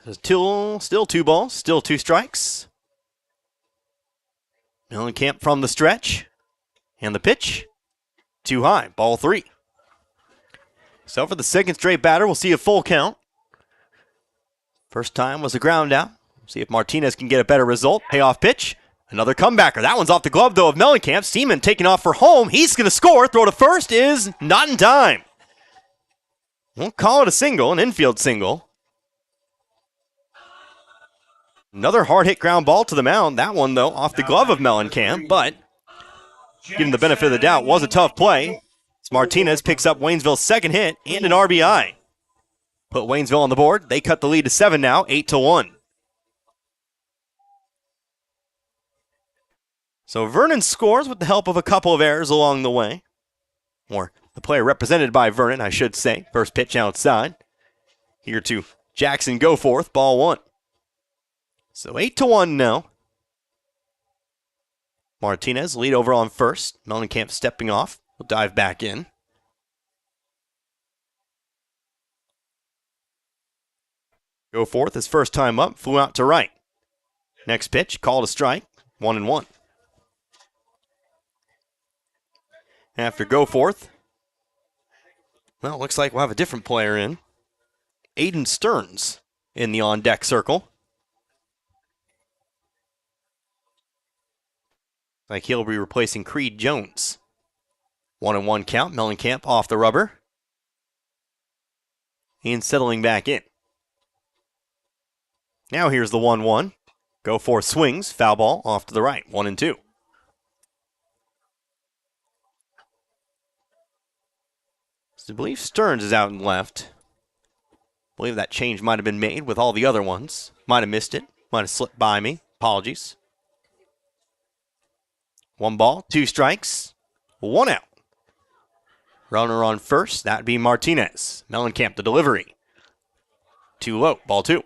So still 2 balls. Still 2 strikes. Mellencamp from the stretch. And the pitch. Too high. Ball 3. So for the second straight batter, we'll see a full count. First time was a ground out. See if Martinez can get a better result. Payoff pitch. Another comebacker. That one's off the glove, though, of Mellencamp. Seaman taking off for home. He's going to score. Throw to first is not in time. We'll call it a single, an infield single. Another hard-hit ground ball to the mound. That one, though, off the glove of Mellencamp, but given the benefit of the doubt, was a tough play. As Martinez picks up Waynesville's second hit and an RBI. Put Waynesville on the board. They cut the lead to 7 now, 8-1. So Vernon scores with the help of a couple of errors along the way. Or the player represented by Vernon, I should say. First pitch outside. Here to Jackson Goforth, ball 1. So 8-1 now. Martinez lead over on first. Mellencamp stepping off. Will dive back in. Goforth, his first time up, flew out to right. Next pitch, called a strike, 1-1. After Goforth, well, looks like we'll have a different player in. Aiden Stearns in the on-deck circle. Like he'll be replacing Creed Jones. 1-1 count, Mellencamp off the rubber. And settling back in. Now here's the 1-1. Goforth swings, foul ball off to the right, 1-2. So I believe Stearns is out and left. I believe that change might have been made with all the other ones. Might have missed it. Might have slipped by me. Apologies. 1 ball, 2 strikes, 1 out. Runner on first, that'd be Martinez. Mellencamp the delivery. Too low, ball 2.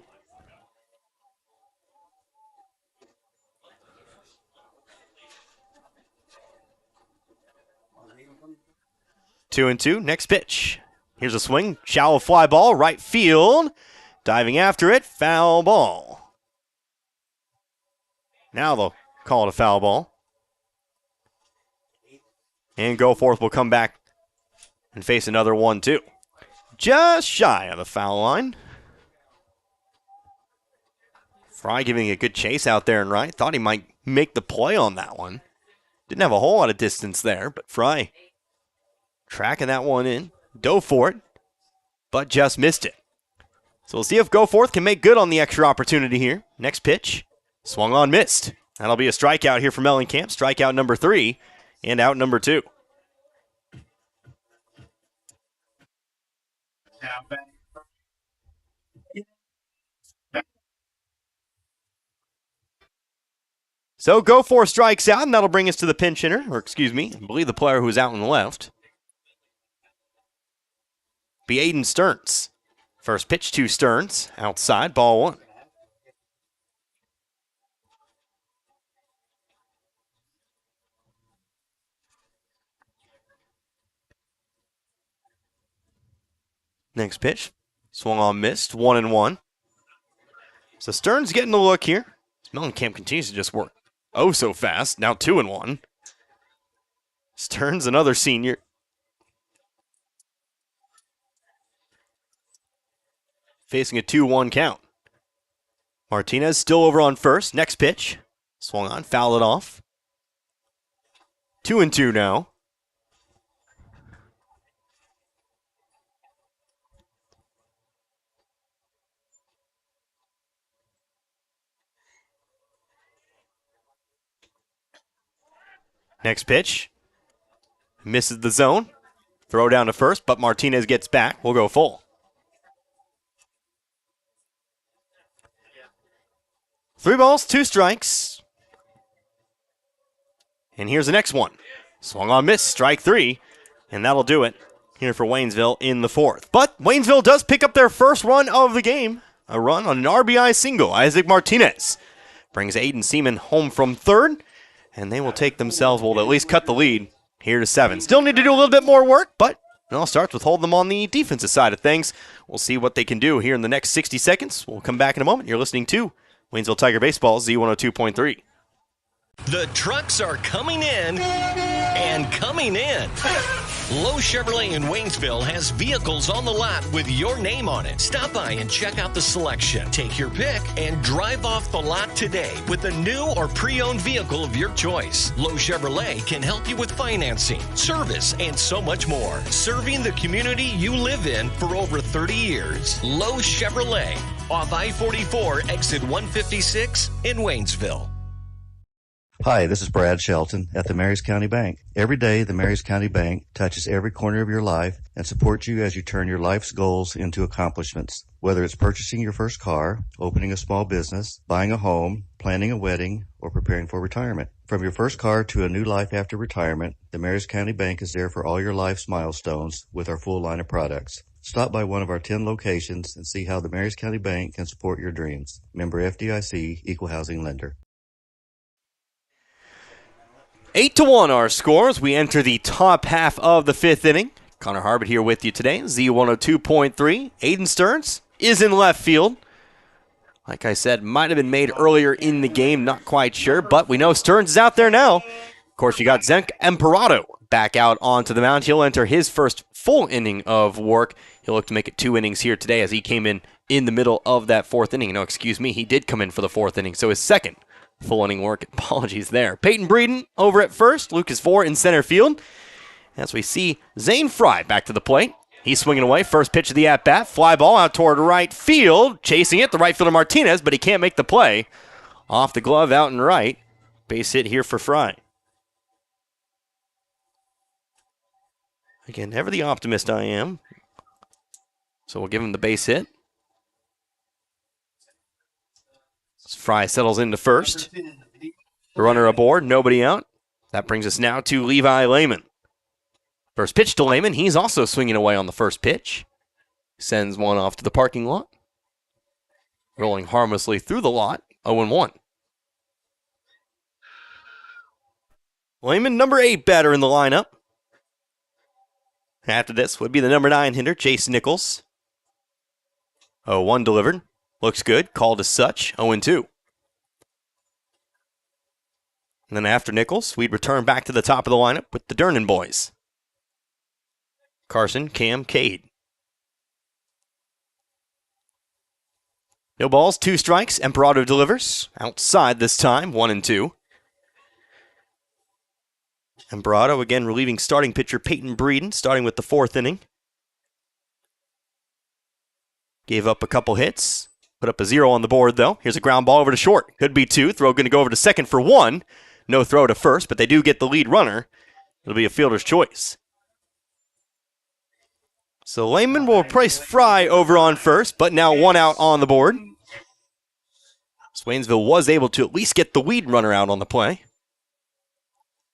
Two and 2, next pitch. Here's a swing. Shallow fly ball, right field. Diving after it, foul ball. Now they'll call it a foul ball. And Goforth will come back and face another 1-2. Just shy of the foul line. Fry giving a good chase out there and right. Thought he might make the play on that one. Didn't have a whole lot of distance there, but Fry tracking that one in. Dove for it, but just missed it. So we'll see if Goforth can make good on the extra opportunity here. Next pitch, swung on, missed. That'll be a strikeout here for Mellencamp. Strikeout number 3 and out number 2. So Goforth strikes out, and that'll bring us to the pinch hitter, or excuse me, I believe the player who's out on the left. Be Aiden Stearns. First pitch to Stearns, outside, ball 1. Next pitch, swung on, missed, 1-1. So Stearns getting the look here. Mellencamp continues to just work oh so fast, now 2-1. Stearns, another senior. Facing a 2-1 count. Martinez still over on first. Next pitch. Swung on, fouled it off. 2-2 now. Next pitch. Misses the zone. Throw down to first, but Martinez gets back. We'll go full. 3 balls, 2 strikes. And here's the next one. Swung on, miss, strike 3. And that'll do it here for Waynesville in the 4th. But Waynesville does pick up their first run of the game. A run on an RBI single. Isaac Martinez brings Aiden Seaman home from third. And they will take themselves, will at least cut the lead here to 7. Still need to do a little bit more work, but it all starts with holding them on the defensive side of things. We'll see what they can do here in the next 60 seconds. We'll come back in a moment. You're listening to Waynesville Tiger Baseball, Z102.3. The trucks are coming in and coming in. Lowe Chevrolet in Waynesville has vehicles on the lot with your name on it. Stop by and check out the selection. Take your pick and drive off the lot today with a new or pre-owned vehicle of your choice. Lowe Chevrolet can help you with financing, service, and so much more. Serving the community you live in for over 30 years. Lowe Chevrolet, off I-44, exit 156 in Waynesville. Hi, this is Brad Shelton at the Marys County Bank. Every day, the Marys County Bank touches every corner of your life and supports you as you turn your life's goals into accomplishments. Whether it's purchasing your first car, opening a small business, buying a home, planning a wedding, or preparing for retirement. From your first car to a new life after retirement, the Marys County Bank is there for all your life's milestones with our full line of products. Stop by one of our 10 locations and see how the Marys County Bank can support your dreams. Member FDIC, Equal Housing Lender. 8-1 our scores. We enter the top half of the 5th inning. Connor Harbert here with you today. Z102.3. Aiden Stearns is in left field. Like I said, might have been made earlier in the game. Not quite sure, but we know Stearns is out there now. Of course, you got Zenk Emperado back out onto the mound. He'll enter his first full inning of work. He'll look to make it 2 innings here today as he came in the middle of that 4th inning. No, excuse me, he did come in for the 4th inning, so his second full inning work. Apologies there. Peyton Breeden over at first. Lucas Vore in center field. As we see Zane Fry back to the plate. He's swinging away. First pitch of the at-bat. Fly ball out toward right field. Chasing it, the right fielder Martinez, but he can't make the play. Off the glove, out and right. Base hit here for Fry. Again, never the optimist I am. So we'll give him the base hit. Fry settles into first. The runner aboard, nobody out. That brings us now to Levi Lehman. First pitch to Lehman. He's also swinging away on the first pitch. Sends one off to the parking lot. Rolling harmlessly through the lot, 0-1. Lehman, number 8 batter in the lineup. After this would be the number 9 hitter, Jace Nichols. 0-1 delivered. Looks good. Called as such. 0-2. And then after Nichols, we'd return back to the top of the lineup with the Durnan boys. Carson, Cam, Cade. No balls, 2 strikes. Emperado delivers. Outside this time, 1-2. Emperado again relieving starting pitcher Peyton Breeden, starting with the 4th inning. Gave up a couple hits. Put up a 0 on the board, though. Here's a ground ball over to short. Could be 2. Throw going to go over to second for 1. No throw to first, but they do get the lead runner. It'll be a fielder's choice. So Lehman will replace Fry over on first, but now 1 out on the board. Waynesville was able to at least get the lead runner out on the play.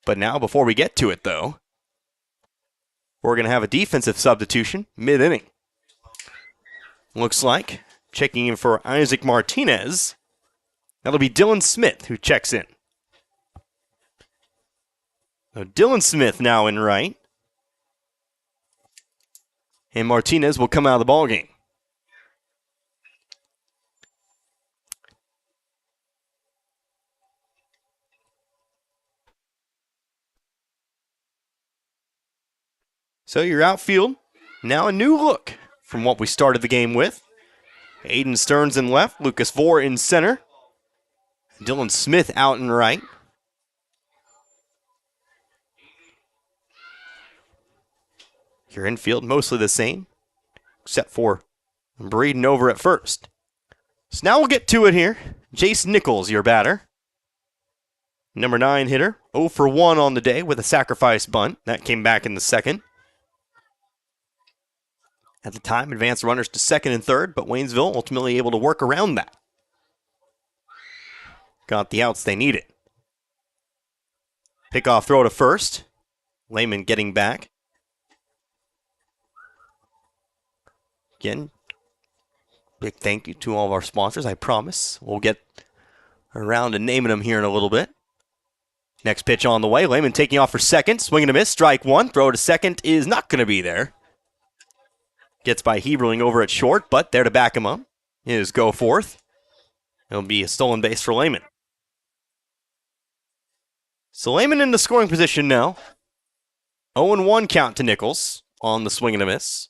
But now, before we get to it, though, we're going to have a defensive substitution mid-inning. Looks like checking in for Isaac Martinez. That'll be Dylan Smith who checks in. So Dylan Smith now in right. And Martinez will come out of the ballgame. So your outfield, now a new look from what we started the game with. Aiden Stearns in left, Lucas Vore in center. Dylan Smith out in right. Your infield mostly the same, except for Breeden over at first. So now we'll get to it here. Jace Nichols, your batter. Number 9 hitter, 0 for 1 on the day with a sacrifice bunt. That came back in the second. At the time, advanced runners to second and third, but Waynesville ultimately able to work around that. Got the outs they needed. Pickoff throw to first. Lehman getting back. Again, big thank you to all of our sponsors, I promise. We'll get around to naming them here in a little bit. Next pitch on the way. Lehman taking off for second. Swing and a miss. Strike 1. Throw to second is not going to be there. Gets by Heberling over at short, but there to back him up is Go Forth. It'll be a stolen base for Lehman. So Lehman in the scoring position now. 0-1 count to Nichols on the swing and a miss.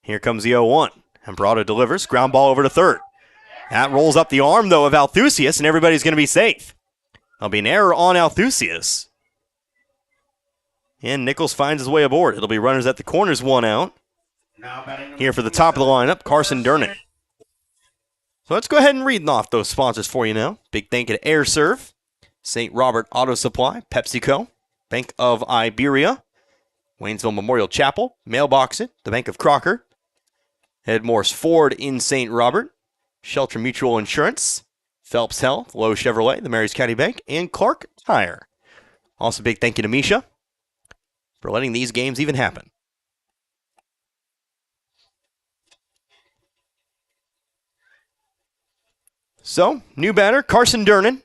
Here comes the 0-1. Emperado delivers. Ground ball over to third. That rolls up the arm, though, of Althusius, and everybody's going to be safe. There'll be an error on Althusius. And Nichols finds his way aboard. It'll be runners at the corners, 1 out. Here for the top of the lineup, Carson Durnan. So let's go ahead and read off those sponsors for you now. Big thank you to AirServe, St. Robert Auto Supply, PepsiCo, Bank of Iberia, Waynesville Memorial Chapel, Mailbox It, the Bank of Crocker, Ed Morse Ford in St. Robert, Shelter Mutual Insurance, Phelps Health, Lowe Chevrolet, the Marys County Bank, and Clark Tire. Also big thank you to Misha for letting these games even happen. So, new batter, Carson Durnan,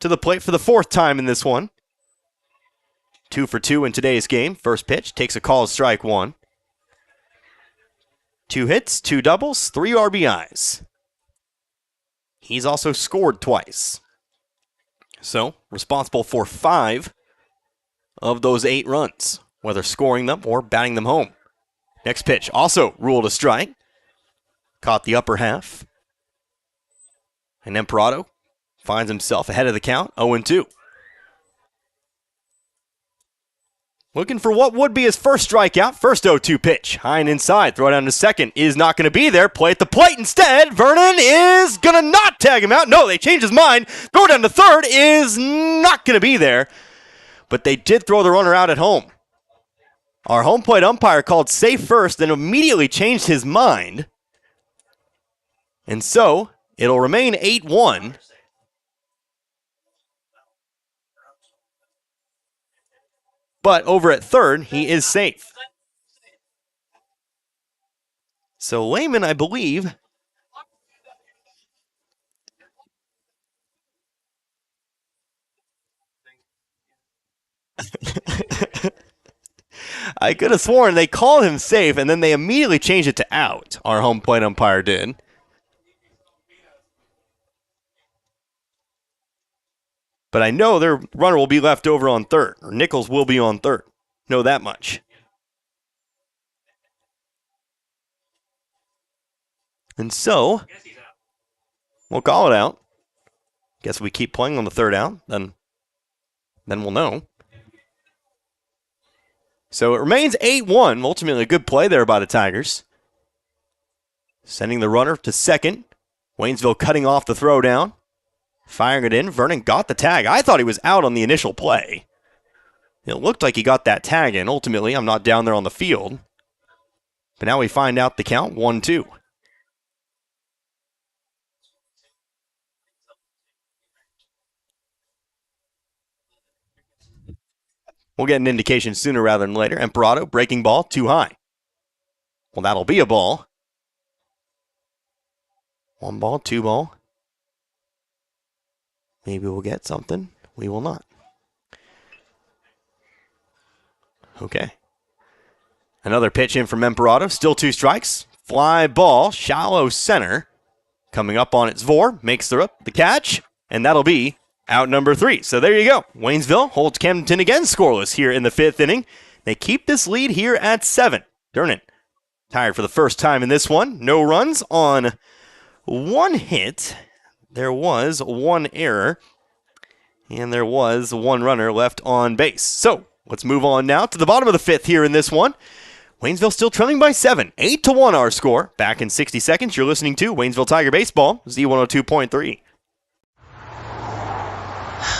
to the plate for the 4th time in this one. 2 for 2 in today's game. First pitch, takes a call as strike 1. 2 hits, 2 doubles, 3 RBIs. He's also scored twice. So, responsible for 5 of those 8 runs, whether scoring them or batting them home. Next pitch, also ruled a strike. Caught the upper half. And Emperado finds himself ahead of the count, 0-2. Looking for what would be his first strikeout. First 0-2 pitch. High and inside. Throw down to second. Is not going to be there. Play at the plate instead. Vernon is going to not tag him out. No, they changed his mind. Throw down to third. Is not going to be there. But they did throw the runner out at home. Our home plate umpire called safe first, then immediately changed his mind. And so, it'll remain 8-1. But over at third, he is safe. So Lehman, I believe, I could have sworn they called him safe, and then they immediately changed it to out. Our home plate umpire did. But I know their runner will be left over on third, or Nichols will be on third. Know that much. And so, we'll call it out. Guess we keep playing on the third out, then we'll know. So it remains 8-1. Ultimately a good play there by the Tigers. Sending the runner to second. Waynesville cutting off the throw down. Firing it in. Vernon got the tag. I thought he was out on the initial play. It looked like he got that tag in. Ultimately, I'm not down there on the field. But now we find out the count, 1-2. We'll get an indication sooner rather than later. Emperado, breaking ball, too high. Well, that'll be a ball. 1 ball, 2 ball. Maybe we'll get something. We will not. Okay. Another pitch in from Emperado. Still 2 strikes. Fly ball, shallow center. Coming up on its Vor. Makes the catch. And that'll be out number 3. So there you go. Waynesville holds Camdenton again scoreless here in the 5th inning. They keep this lead here at 7. Durnan tired for the first time in this one. No runs on 1 hit. There was 1 error. And there was 1 runner left on base. So let's move on now to the bottom of the 5th here in this one. Waynesville still trailing by 7. 8-1 our score. Back in 60 seconds. You're listening to Waynesville Tiger Baseball, Z102.3.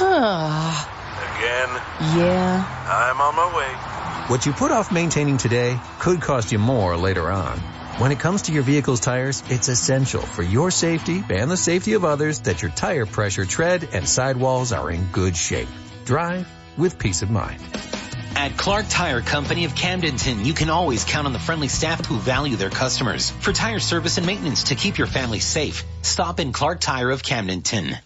Again? Yeah. I'm on my way. What you put off maintaining today could cost you more later on. When it comes to your vehicle's tires, it's essential for your safety and the safety of others that your tire pressure, tread, and sidewalls are in good shape. Drive with peace of mind. At Clark Tire Company of Camdenton, you can always count on the friendly staff who value their customers. For tire service and maintenance to keep your family safe, stop in Clark Tire of Camdenton.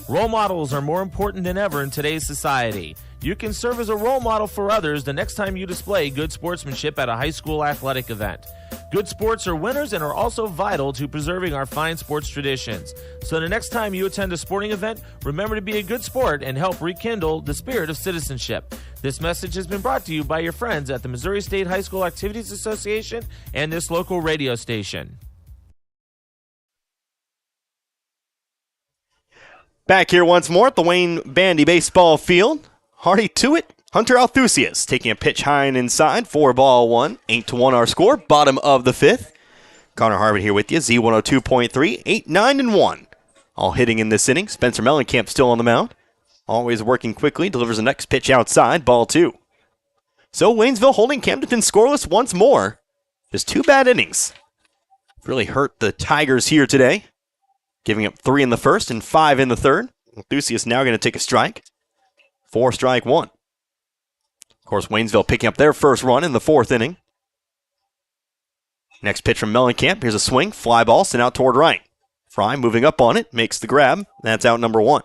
Role models are more important than ever in today's society. You can serve as a role model for others the next time you display good sportsmanship at a high school athletic event. Good sports are winners and are also vital to preserving our fine sports traditions. So the next time you attend a sporting event, remember to be a good sport and help rekindle the spirit of citizenship. This message has been brought to you by your friends at the Missouri State High School Activities Association and this local radio station. Back here once more at the Wayne Bandy baseball field. Hardy to it. Hunter Althusius taking a pitch high and inside. 4-1. 8-1 our score. Bottom of the 5th. Connor Harvard here with you. Z102.3. 8-9-1. All hitting in this inning. Spencer Mellencamp still on the mound. Always working quickly. Delivers the next pitch outside. Ball 2. So Waynesville holding Camdenton scoreless once more. Just 2 bad innings. Really hurt the Tigers here today. Giving up 3 in the first and 5 in the third. Althusius now going to take a strike. 4 strike 1. Of course, Waynesville picking up their first run in the 4th inning. Next pitch from Mellencamp. Here's a swing. Fly ball sent out toward right. Fry moving up on it. Makes the grab. That's out number 1.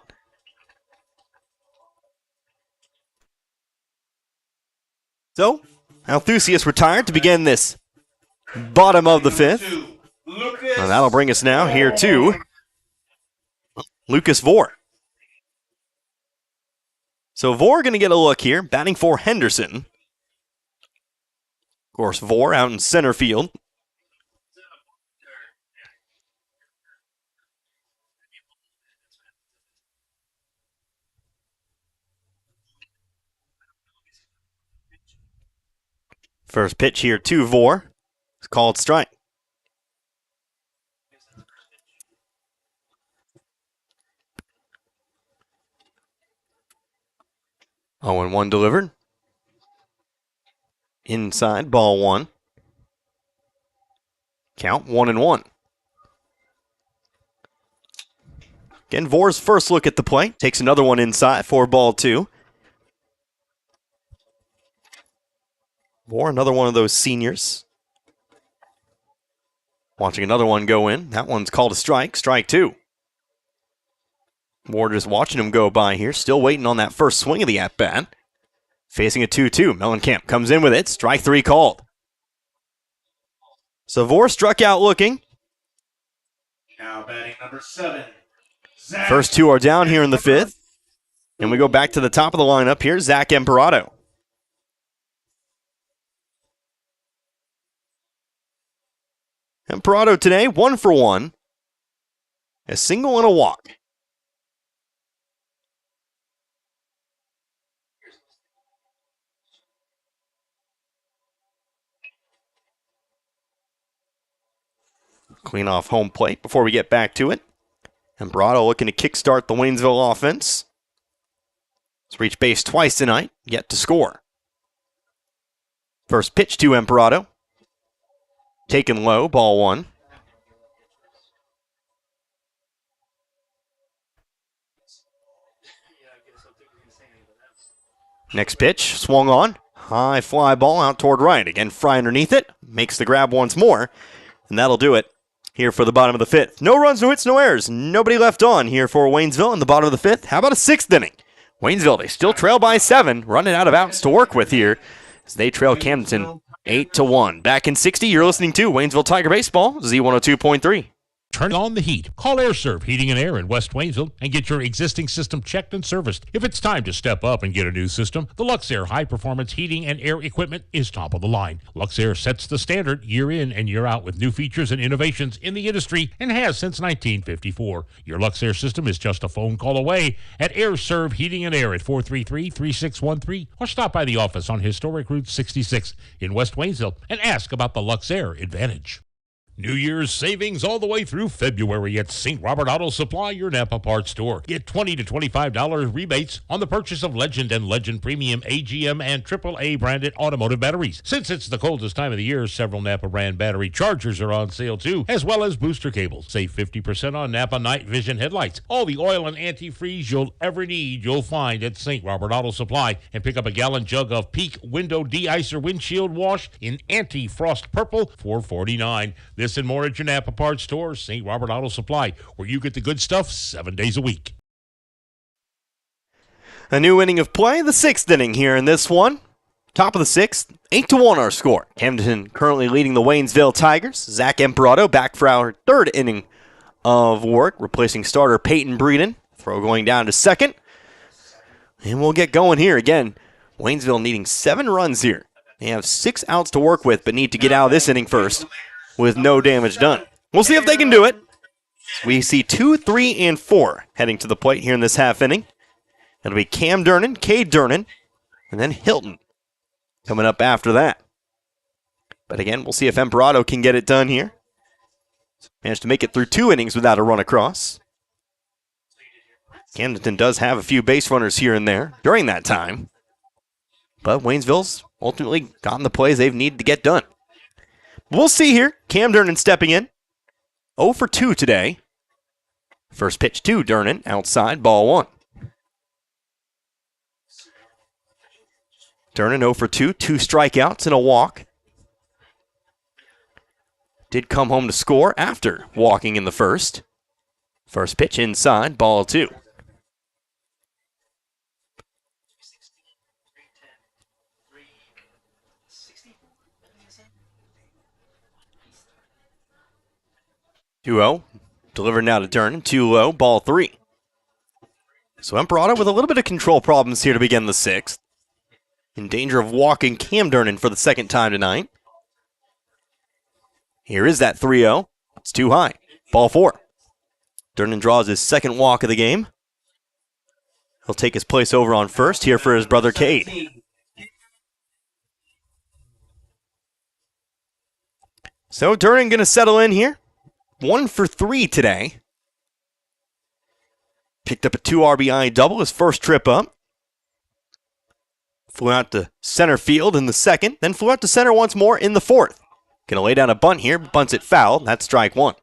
So, Althusius retired to begin this bottom of the 5th. And that'll bring us now here to Lucas Vor. So Vor going to get a look here, batting for Henderson. Of course, Vor out in center field. First pitch here to Vor. It's called strike. Oh, and 1 delivered. Inside, ball 1. Count 1-1. Again, Vor's first look at the plate. Takes another one inside for ball 2. Vor, another one of those seniors. Watching another one go in. That one's called a strike. Strike 2. Ward just watching him go by here. Still waiting on that first swing of the at-bat. Facing a 2-2. Mellencamp comes in with it. Strike 3 called. Savor struck out looking. Now batting number 7. First two are down here in the 5th. And we go back to the top of the lineup here, Zach Imperato. Imperato today, 1 for 1. A single and a walk. Clean off home plate before we get back to it. Imperato looking to kickstart the Waynesville offense. He's reached base twice tonight, yet to score. First pitch to Imperato. Taken low, ball 1. Next pitch, swung on. High fly ball out toward right. Again, Fry underneath it. Makes the grab once more. And that'll do it here for the bottom of the 5th. No runs, no hits, no errors. Nobody left on here for Waynesville in the bottom of the 5th. How about a 6th inning? Waynesville, they still trail by 7. Running out of outs to work with here as they trail Camdenton 8-1. Back in 60, you're listening to Waynesville Tiger Baseball, Z102.3. Turn on the heat. Call AirServe Heating and Air in West Waynesville and get your existing system checked and serviced. If it's time to step up and get a new system, the Luxair high-performance heating and air equipment is top of the line. Luxair sets the standard year in and year out with new features and innovations in the industry and has since 1954. Your Luxair system is just a phone call away at AirServe Heating and Air at 433-3613 or stop by the office on Historic Route 66 in West Waynesville and ask about the Luxair Advantage. New Year's savings all the way through February at St. Robert Auto Supply, your Napa parts store. Get $20 to $25 rebates on the purchase of Legend and Legend Premium AGM and AAA branded automotive batteries. Since it's the coldest time of the year, several Napa brand battery chargers are on sale too, as well as booster cables. Save 50% on Napa night vision headlights. All the oil and antifreeze you'll ever need, you'll find at St. Robert Auto Supply. And pick up a gallon jug of Peak Window De-Icer Windshield Wash in anti-frost purple for $49. This and more at your Napa parts store, St. Robert Auto Supply, where you get the good stuff 7 days a week. A new inning of play, the 6th inning here in this one. Top of the 6th, 8-1 our score. Camdenton currently leading the Waynesville Tigers. Zach Imperato back for our 3rd inning of work, replacing starter Peyton Breeden. Throw going down to 2nd. And we'll get going here again. Waynesville needing 7 runs here. They have 6 outs to work with, but need to get out of this inning first with no damage done. We'll see if they can do it. We see 2, 3, and 4 heading to the plate here in this half inning. It'll be Cam Durnan, Cade Durnan, and then Hilton coming up after that. But again, we'll see if Imperato can get it done here. Managed to make it through 2 innings without a run across. Camdenton does have a few base runners here and there during that time. But Waynesville's ultimately gotten the plays they've needed to get done. We'll see here. Cam Durnan stepping in. 0 for 2 today. First pitch to Durnan, outside, ball 1. Durnan 0 for 2, 2 strikeouts and a walk. Did come home to score after walking in the first. First pitch inside, ball 2. Two-0, delivered now to Durnan, 2-0, ball 3. So Imperato with a little bit of control problems here to begin the 6th. In danger of walking Cam Durnan for the 2nd time tonight. Here is that 3-0. It's too high. Ball 4. Durnan draws his 2nd walk of the game. He'll take his place over on first here for his brother Cade. So Durnan going to settle in here. 1 for 3 today. Picked up a 2 RBI double his first trip up. Flew out to center field in the 2nd, then flew out to center once more in the 4th. Going to lay down a bunt here, bunts it foul. That's strike 1.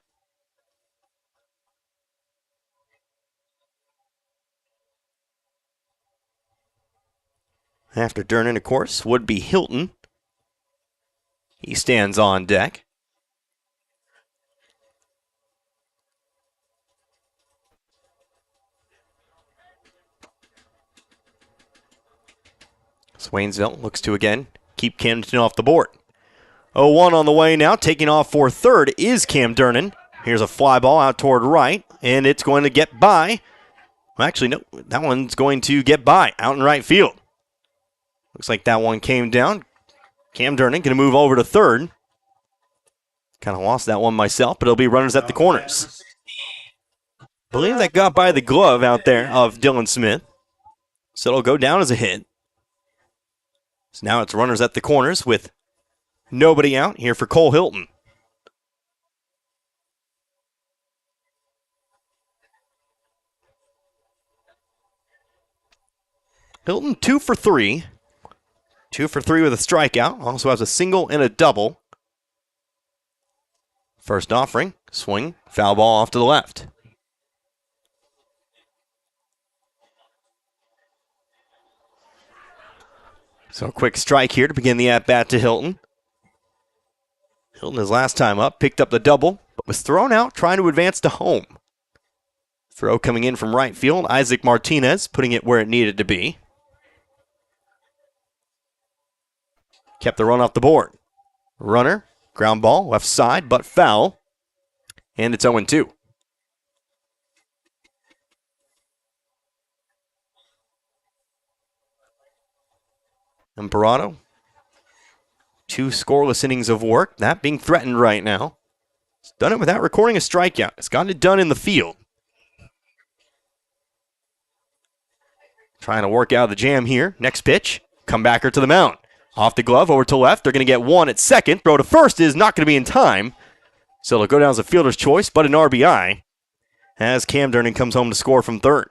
After Durnan, of course, would be Hilton. He stands on deck. Waynesville looks to again keep Camdenton off the board. 0-1 on the way now. Taking off for third is Camdenton. Here's a fly ball out toward right, and it's going to get by. Well, actually, no, that one's going to get by out in right field. Looks like that one came down. Camdenton going to move over to third. Kind of lost that one myself, but it'll be runners at the corners. Believe that got by the glove out there of Dylan Smith. So it'll go down as a hit. So now it's runners at the corners with nobody out here for Cole Hilton. Hilton 2 for 3. 2 for 3 with a strikeout. Also has a single and a double. First offering, swing, foul ball off to the left. So a quick strike here to begin the at-bat to Hilton. Hilton, his last time up, picked up the double, but was thrown out trying to advance to home. Throw coming in from right field, Isaac Martinez putting it where it needed to be. Kept the run off the board. Runner, ground ball, left side, but foul. And it's 0-2. Imperato, 2 scoreless innings of work. That being threatened right now. He's done it without recording a strikeout. It's gotten it done in the field. Trying to work out of the jam here. Next pitch, comebacker to the mound. Off the glove, over to left. They're going to get one at second. Throw to first is not going to be in time. So it'll go down as a fielder's choice, but an RBI. As Camdenton comes home to score from third.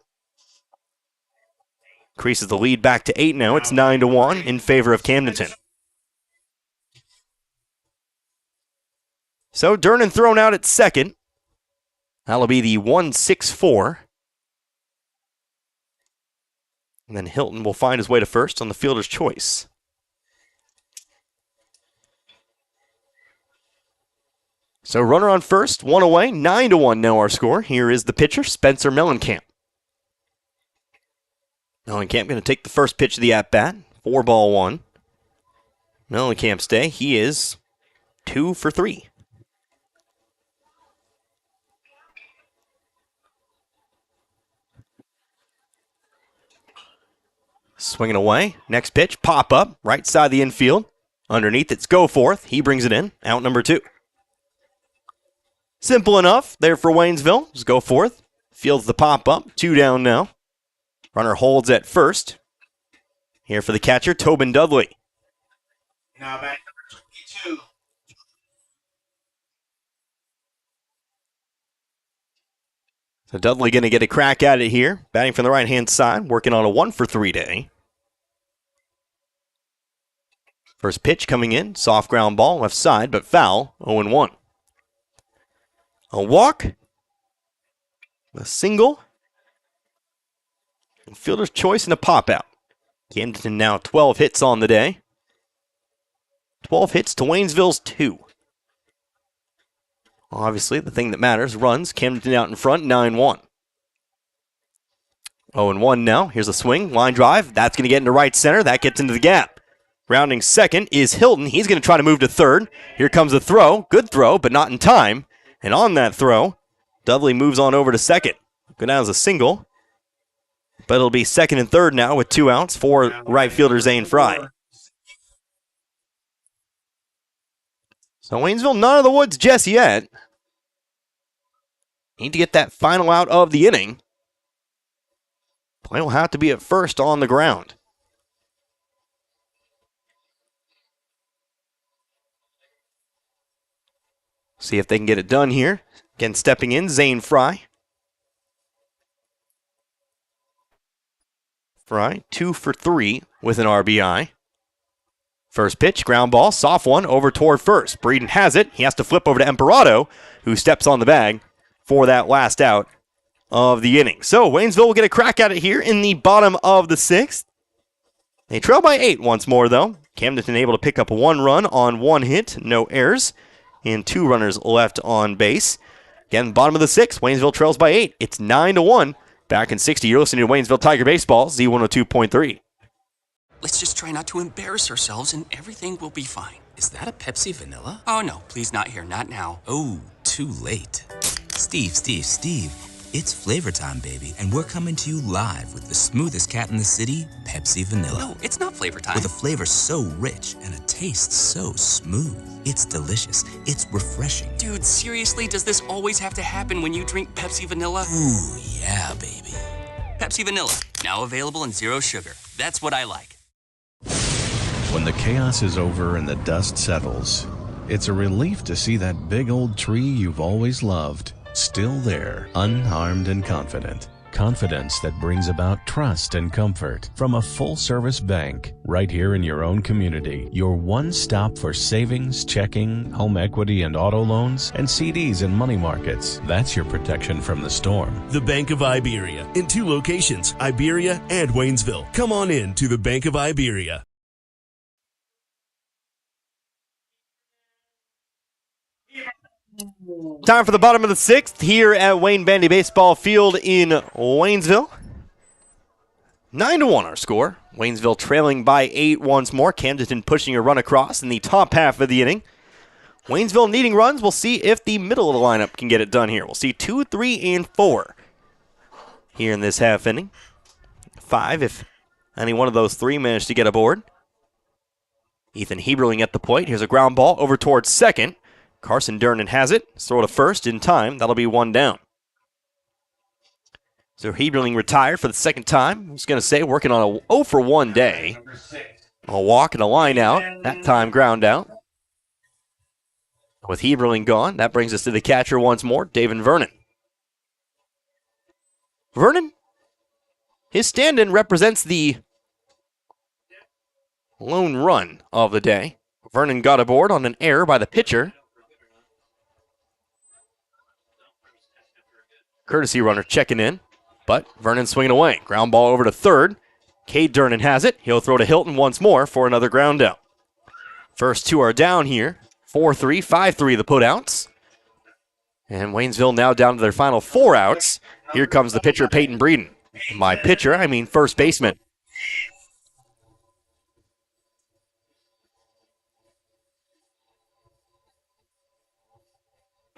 Increases the lead back to 8 now. It's 9-1 in favor of Camdenton. So Durnan thrown out at second. That'll be the 1-6-4. And then Hilton will find his way to first on the fielder's choice. So runner on first, one away, 9-1 now our score. Here is the pitcher, Spencer Mellencamp. Mellencamp going to take the first pitch of the at-bat, 4-1. Mellencamp's day, he is 2 for 3. Swinging away, next pitch, pop up, right side of the infield. Underneath it's go forth, he brings it in, out number 2. Simple enough there for Waynesville. Just go forth. Fields the pop-up. 2 down now. Runner holds at first. Here for the catcher, Tobin Dudley. Now back number 22. So Dudley going to get a crack at it here. Batting from the right-hand side. Working on a 1 for 3 day. First pitch coming in. Soft ground ball. Left side, but foul. 0-1. A walk, a single, a fielder's choice, and a pop-out. Camdenton now 12 hits on the day. 12 hits to Waynesville's 2. Obviously, the thing that matters, runs. Camdenton out in front, 9-1. 0-1 now. Here's a swing, line drive. That's going to get into right center. That gets into the gap. Rounding second is Hilton. He's going to try to move to third. Here comes the throw. Good throw, but not in time. And on that throw, Dudley moves on over to second. Go down as a single. But it'll be second and third now with 2 outs for right fielder Zane Fry. So Waynesville, none of the woods just yet. Need to get that final out of the inning. Play will have to be at first on the ground. See if they can get it done here. Again, stepping in, Zane Fry. Fry, 2 for 3 with an RBI. First pitch, ground ball, soft one, over toward first. Breeden has it. He has to flip over to Imperato, who steps on the bag for that last out of the inning. So Waynesville will get a crack at it here in the bottom of the 6th. They trail by 8 once more, though. Camdenton able to pick up 1 run on 1 hit, no errors. And 2 runners left on base. Again, bottom of the 6th, Waynesville trails by 8. It's 9-1. Back in 60, you're listening to Waynesville Tiger Baseball, Z102.3. Let's just try not to embarrass ourselves and everything will be fine. Is that a Pepsi Vanilla? Oh no, please not here, not now. Oh, too late. Steve, it's flavor time, baby, and we're coming to you live with the smoothest cat in the city, Pepsi Vanilla. No, it's not flavor time. With a flavor so rich and a taste so smooth. It's delicious. It's refreshing. Dude, seriously, does this always have to happen when you drink Pepsi Vanilla? Ooh, yeah, baby. Pepsi Vanilla, now available in 0 sugar. That's what I like. When the chaos is over and the dust settles, it's a relief to see that big old tree you've always loved still there, unharmed and confident. Confidence that brings about trust and comfort from a full-service bank right here in your own community. Your one stop for savings, checking, home equity and auto loans, and CDs and money markets. That's your protection from the storm. The Bank of Iberia in 2 locations, Iberia and Waynesville. Come on in to the Bank of Iberia. Time for the bottom of the 6th here at Wayne Bandy Baseball Field in Waynesville. 9-1 our score. Waynesville trailing by 8 once more. Camdenton pushing a run across in the top half of the inning. Waynesville needing runs. We'll see if the middle of the lineup can get it done here. We'll see 2, 3, and 4 here in this half inning. 5 if any one of those 3 manage to get aboard. Ethan Heberling at the plate. Here's a ground ball over towards second. Carson Durnan has it. Throw to first in time. That'll be 1 down. So Heberling retired for the second time. I was going to say, working on a 0 for 1 day. A walk and a line out. That time ground out. With Heberling gone, that brings us to the catcher once more, David Vernon. Vernon, his stand-in represents the lone run of the day. Vernon got aboard on an error by the pitcher. Courtesy runner checking in, but Vernon swinging away. Ground ball over to third. Cade Durnan has it. He'll throw to Hilton once more for another ground out. First 2 are down here. 4-3, 5-3 the putouts. And Waynesville now down to their final 4 outs. Here comes the pitcher, Peyton Breeden. By pitcher, I mean first baseman.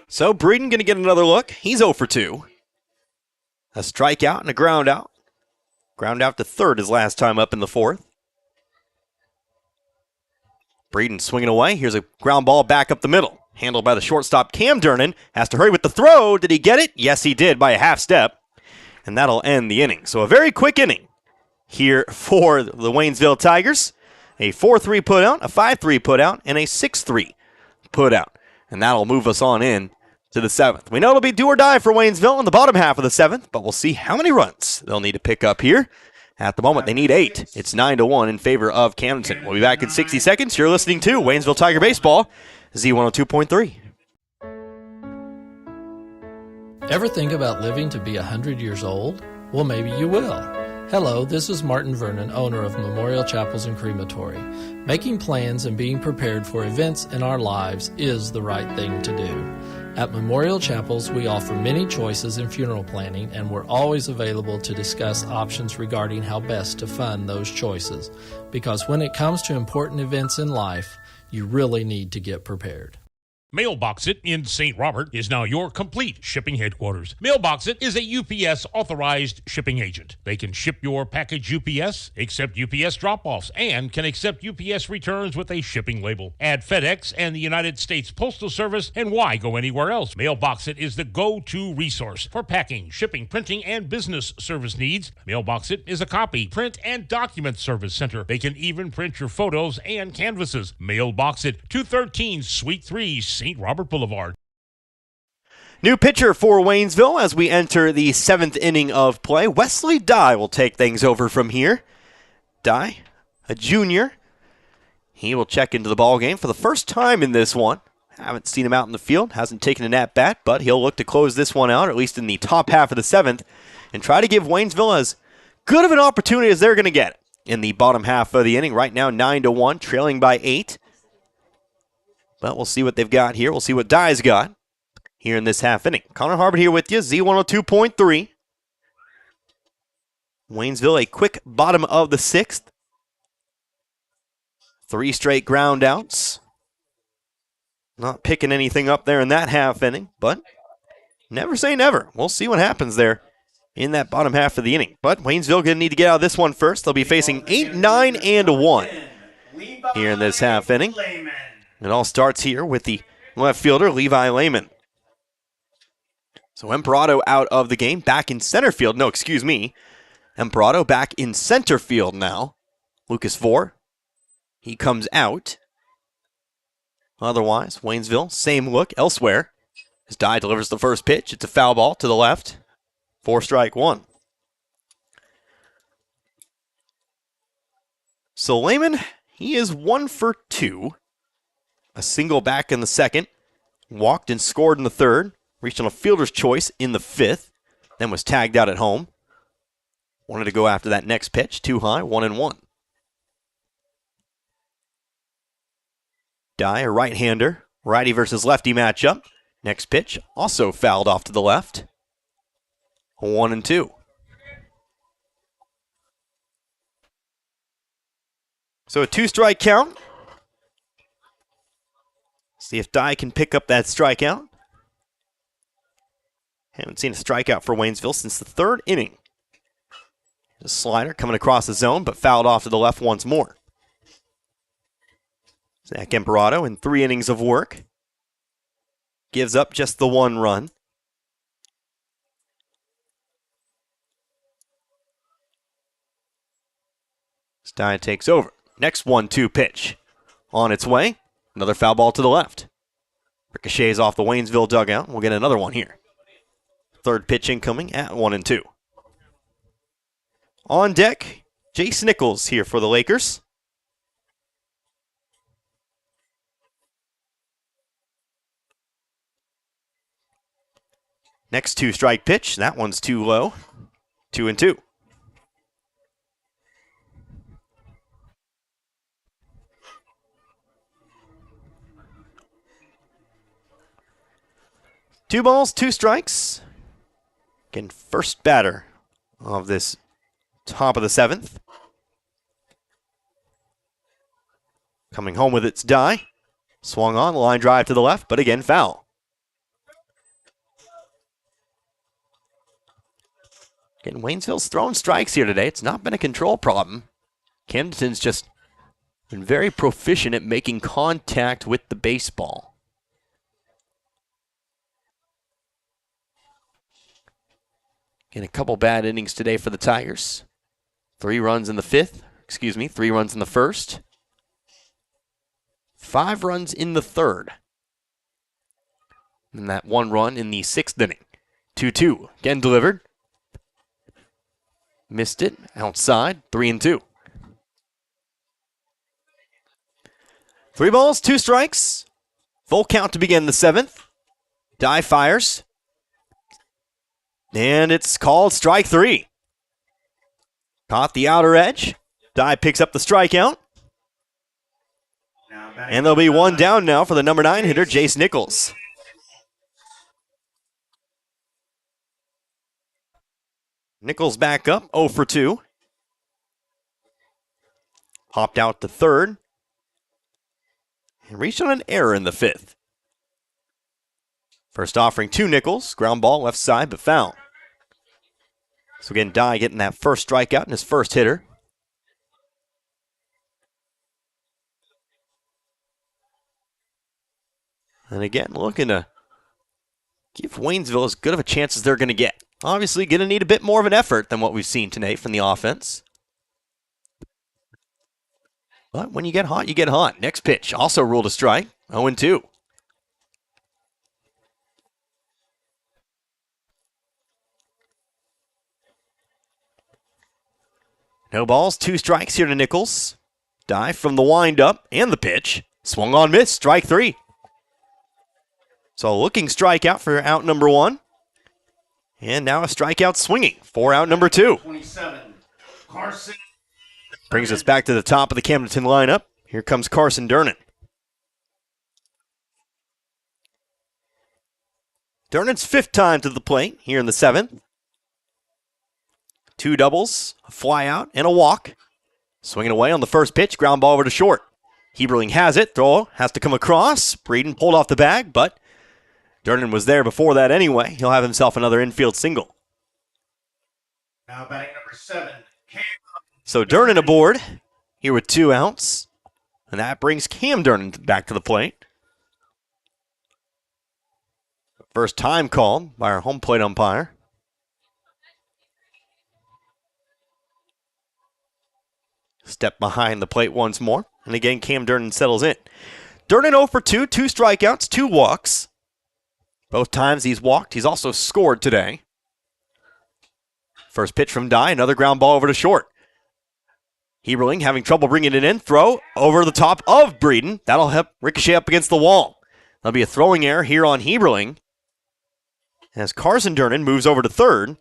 So Breeden going to get another look. He's 0 for 2. A strikeout and a ground out. Ground out to third his last time up in the 4th. Breeden swinging away. Here's a ground ball back up the middle. Handled by the shortstop, Cam Durnan. Has to hurry with the throw. Did he get it? Yes, he did by a half step. And that'll end the inning. So a very quick inning here for the Waynesville Tigers. A 4-3 putout, a 5-3 putout, and a 6-3 putout. And that'll move us on in to the 7th. We know it'll be do or die for Waynesville in the bottom half of the 7th, but we'll see how many runs they'll need to pick up here. At the moment, they need 8. It's 9-1 in favor of Camdenton. We'll be back in 60 seconds. You're listening to Waynesville Tiger Baseball, Z102.3. Ever think about living to be 100 years old? Well, maybe you will. Hello, this is Martin Vernon, owner of Memorial Chapels and Crematory. Making plans and being prepared for events in our lives is the right thing to do. At Memorial Chapels, we offer many choices in funeral planning, and we're always available to discuss options regarding how best to fund those choices. Because when it comes to important events in life, you really need to get prepared. Mailbox It in St. Robert is now your complete shipping headquarters. Mailbox It is a UPS authorized shipping agent. They can ship your package UPS, accept UPS drop-offs, and can accept UPS returns with a shipping label. Add FedEx and the United States Postal Service, and why go anywhere else? Mailbox It is the go-to resource for packing, shipping, printing, and business service needs. Mailbox It is a copy, print, and document service center. They can even print your photos and canvases. Mailbox It, 213 Suite 3, St. Robert Boulevard. New pitcher for Waynesville as we enter the 7th inning of play. Wesley Dye will take things over from here. Dye, a junior. He will check into the ball game for the first time in this one. Haven't seen him out in the field. Hasn't taken an at-bat, but he'll look to close this one out, at least in the top half of the 7th, and try to give Waynesville as good of an opportunity as they're going to get in the bottom half of the inning. Right now, 9-1, trailing by 8. But we'll see what they've got here. We'll see what Dye's got here in this half inning. Connor Harbert here with you, Z102.3. Waynesville, a quick bottom of the 6th. 3 straight ground outs. Not picking anything up there in that half inning, but never say never. We'll see what happens there in that bottom half of the inning. But Waynesville going to need to get out of this one first. They'll be facing 8, 9, and 1 here in this half inning. It all starts here with the left fielder, Levi Lehman. So Emperado out of the game, back in center field. No, excuse me. Emperado back in center field now. Lucas Vore, he comes out. Otherwise, Waynesville, same look elsewhere. As Dye delivers the first pitch. It's a foul ball to the left. 4 strike 1. So Lehman, he is 1 for 2. A single back in the second. Walked and scored in the third. Reached on a fielder's choice in the 5th. Then was tagged out at home. Wanted to go after that next pitch. Too high, 1-1. Dye, a right-hander. Righty versus lefty matchup. Next pitch, also fouled off to the left. 1-2. So a 2-strike count. See if Dye can pick up that strikeout. Haven't seen a strikeout for Waynesville since the 3rd inning. A slider coming across the zone, but fouled off to the left once more. Zach Emperado in 3 innings of work. Gives up just the 1 run. Stein takes over. Next 1-2 pitch. On its way. Another foul ball to the left. Ricochets off the Waynesville dugout. We'll get another one here. 3rd pitch incoming at 1-2. On deck, Jace Nichols here for the Lakers. Next 2-strike pitch. That one's too low. 2-2. Two balls, 2 strikes. Again, first batter of this top of the 7th. Coming home with its Dye. Swung on, line drive to the left, but again foul. Again, Waynesville's thrown strikes here today. It's not been a control problem. Camdenton's just been very proficient at making contact with the baseball. Again, a couple bad innings today for the Tigers. 3 runs in the 5th. 3 runs in the 1st. 5 runs in the 3rd. And that 1 run in the 6th inning. 2-2. Again delivered. Missed it. Outside. 3-2. 3 balls, 2 strikes. Full count to begin the 7th. Dye fires. And it's called strike 3. Caught the outer edge. Dye picks up the strikeout. And there'll be 1 down now for the number 9 hitter, Jace Nichols. Nichols back up, 0 for 2. Hopped out to 3rd. And reached on an error in the 5th. First offering to Nichols. Ground ball left side, but foul. So again, Dye getting that first strikeout in his first hitter. And again, looking to give Waynesville as good of a chance as they're going to get. Obviously, going to need a bit more of an effort than what we've seen today from the offense. But when you get hot, you get hot. Next pitch, also ruled a strike, 0-2. No balls, 2 strikes here to Nichols. Dye from the windup and the pitch. Swung on, miss, strike 3. So looking strikeout for out number 1. And now a strikeout swinging for out number 2. 27. Carson. Brings us back to the top of the Camdenton lineup. Here comes Carson Dernan. Dernan's 5th time to the plate here in the 7th. 2 doubles, a fly out, and a walk. Swinging away on the first pitch, ground ball over to short. Heberling has it. Throw has to come across. Breeden pulled off the bag, but Durnan was there before that anyway. He'll have himself another infield single. Now batting number 7. So Durnan aboard here with 2 outs. And that brings Cam Durnan back to the plate. First time called by our home plate umpire. Step behind the plate once more. And again, Cam Durnan settles in. Durnan 0 for 2, 2 strikeouts, 2 walks. Both times he's walked. He's also scored today. First pitch from Dye, another ground ball over to short. Heberling having trouble bringing it in. Throw over the top of Breeden. That'll help ricochet up against the wall. There'll be a throwing error here on Heberling. As Carson Durnan moves over to third,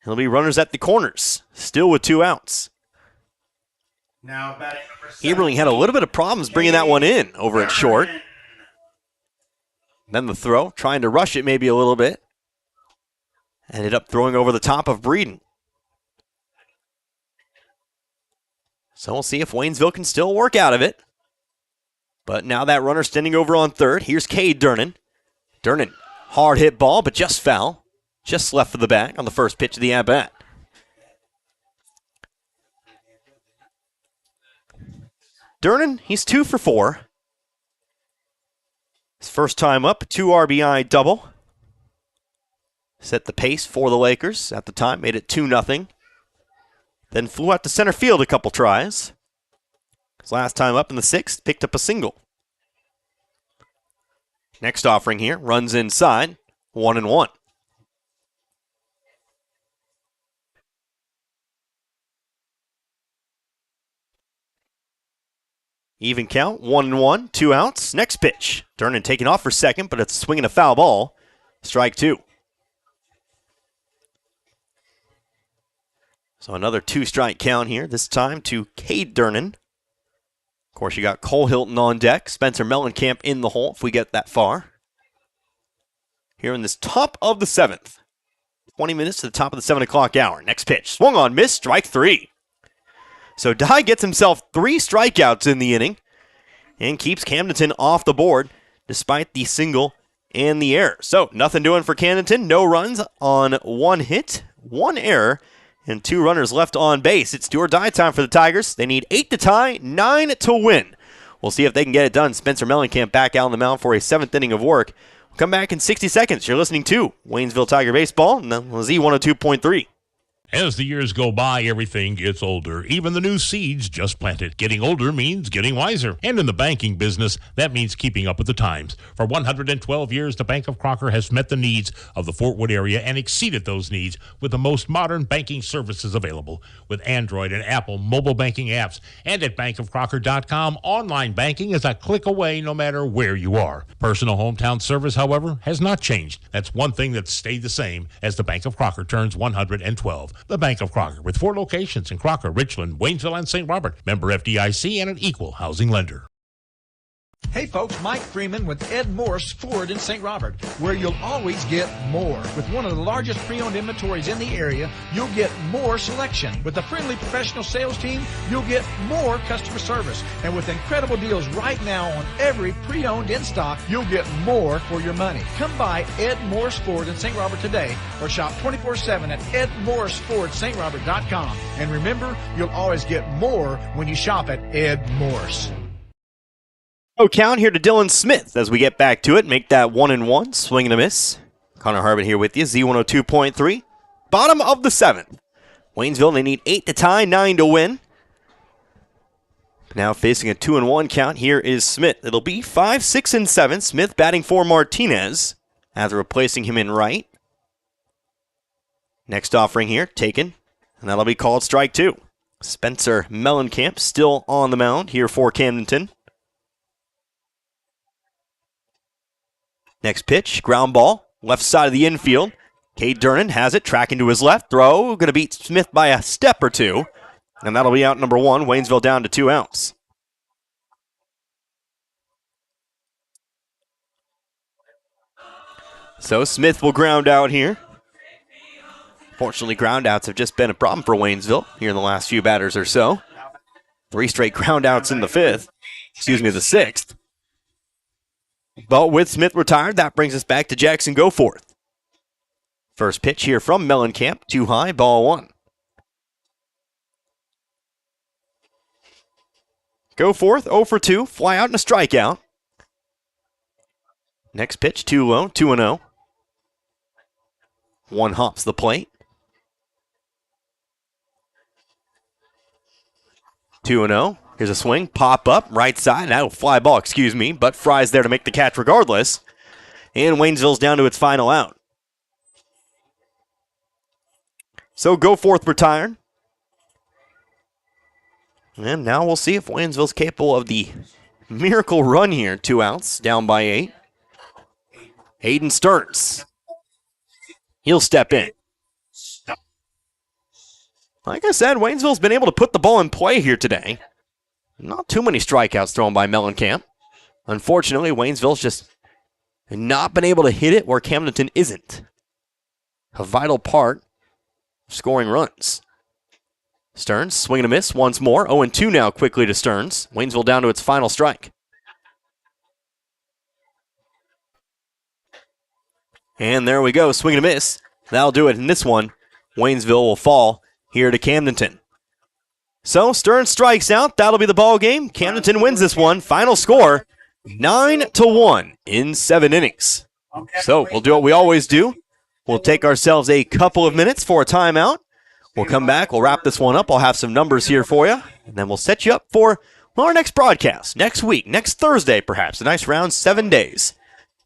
there'll be runners at the corners, still with 2 outs. Now batting number 7. Heberling had a little bit of problems bringing that one in over at short. Then the throw, trying to rush it maybe a little bit. Ended up throwing over the top of Breeden. So we'll see if Waynesville can still work out of it. But now that runner standing over on third. Here's Cade Durnan. Durnan, hard hit ball, but just foul. Just left for the bag on the first pitch of the at-bat. Durnan, he's 2 for 4. His first time up, 2 RBI double. Set the pace for the Lakers at the time, made it 2-0. Then flew out to center field a couple tries. His last time up in the 6th, picked up a single. Next offering here, runs inside, 1-1. Even count, 1-1, 2 outs. Next pitch, Durnan taking off for second, but it's swinging a foul ball. Strike 2. So another 2-strike count here, this time to Cade Durnan. Of course, you got Cole Hilton on deck, Spencer Mellencamp in the hole if we get that far. Here in this top of the 7th. 20 minutes to the top of the 7 o'clock hour. Next pitch, swung on, missed, strike 3. So Dye gets himself 3 strikeouts in the inning and keeps Camdenton off the board despite the single and the error. So nothing doing for Camdenton, no runs on 1 hit, 1 error, and 2 runners left on base. It's do or die time for the Tigers. They need 8 to tie, 9 to win. We'll see if they can get it done. Spencer Mellencamp back out on the mound for a 7th inning of work. We'll come back in 60 seconds. You're listening to Waynesville Tiger Baseball on Z102.3. As the years go by, everything gets older. Even the new seeds just planted. Getting older means getting wiser. And in the banking business, that means keeping up with the times. For 112 years, the Bank of Crocker has met the needs of the Fort Wood area and exceeded those needs with the most modern banking services available. With Android and Apple mobile banking apps. And at bankofcrocker.com, online banking is a click away no matter where you are. Personal hometown service, however, has not changed. That's one thing that's stayed the same as the Bank of Crocker turns 112. The Bank of Crocker, with 4 locations in Crocker, Richland, Waynesville, and St. Robert. Member FDIC and an equal housing lender. Hey folks, Mike Freeman with Ed Morse Ford in St. Robert, where you'll always get more. With one of the largest pre-owned inventories in the area, you'll get more selection. With a friendly professional sales team, you'll get more customer service. And with incredible deals right now on every pre-owned in stock, you'll get more for your money. Come by Ed Morse Ford in St. Robert today or shop 24/7 at edmorsefordstrobert.com. And remember, you'll always get more when you shop at Ed Morse. Count here to Dylan Smith as we get back to it. Make that 1-1. Swing and a miss. Connor Harbin here with you. Z102.3. Bottom of the 7th. Waynesville, they need 8 to tie, 9 to win. Now facing a 2-1 count. Here is Smith. It'll be 5, 6, and 7. Smith batting for Martinez after replacing him in right. Next offering here, taken. And that'll be called strike 2. Spencer Mellencamp still on the mound here for Camdenton. Next pitch, ground ball, left side of the infield. Cade Durnan has it, tracking to his left. Throw, going to beat Smith by a step or 2. And that'll be out number 1. Waynesville down to 2 outs. So Smith will ground out here. Fortunately, ground outs have just been a problem for Waynesville here in the last few batters or so. 3 straight ground outs in the 5th. the sixth. But with Smith retired, that brings us back to Jackson Goforth. First pitch here from Mellencamp, too high, ball one. Goforth, 0 for 2, fly out and a strikeout. Next pitch, too low, 2-0. One hops the plate. 2-0. Here's a swing, pop up, right side. That'll fly ball, but Fry's there to make the catch regardless. And Waynesville's down to its final out. So Goforth retired. And now we'll see if Waynesville's capable of the miracle run here. 2 outs, down by 8. Hayden Stearns. He'll step in. Like I said, Waynesville's been able to put the ball in play here today. Not too many strikeouts thrown by Mellencamp. Unfortunately, Waynesville's just not been able to hit it where Camdenton isn't. A vital part of scoring runs. Stearns, swing and a miss once more. 0-2 now quickly to Stearns. Waynesville down to its final strike. And there we go, swing and a miss. That'll do it in this one. Waynesville will fall here to Camdenton. So Stearns strikes out. That'll be the ball game. Camdenton wins this one. Final score, 9-1 in 7 innings. So we'll do what we always do. We'll take ourselves a couple of minutes for a timeout. We'll come back. We'll wrap this one up. I'll have some numbers here for you. And then we'll set you up for our next broadcast. Next week. Next Thursday, perhaps. A nice round 7 days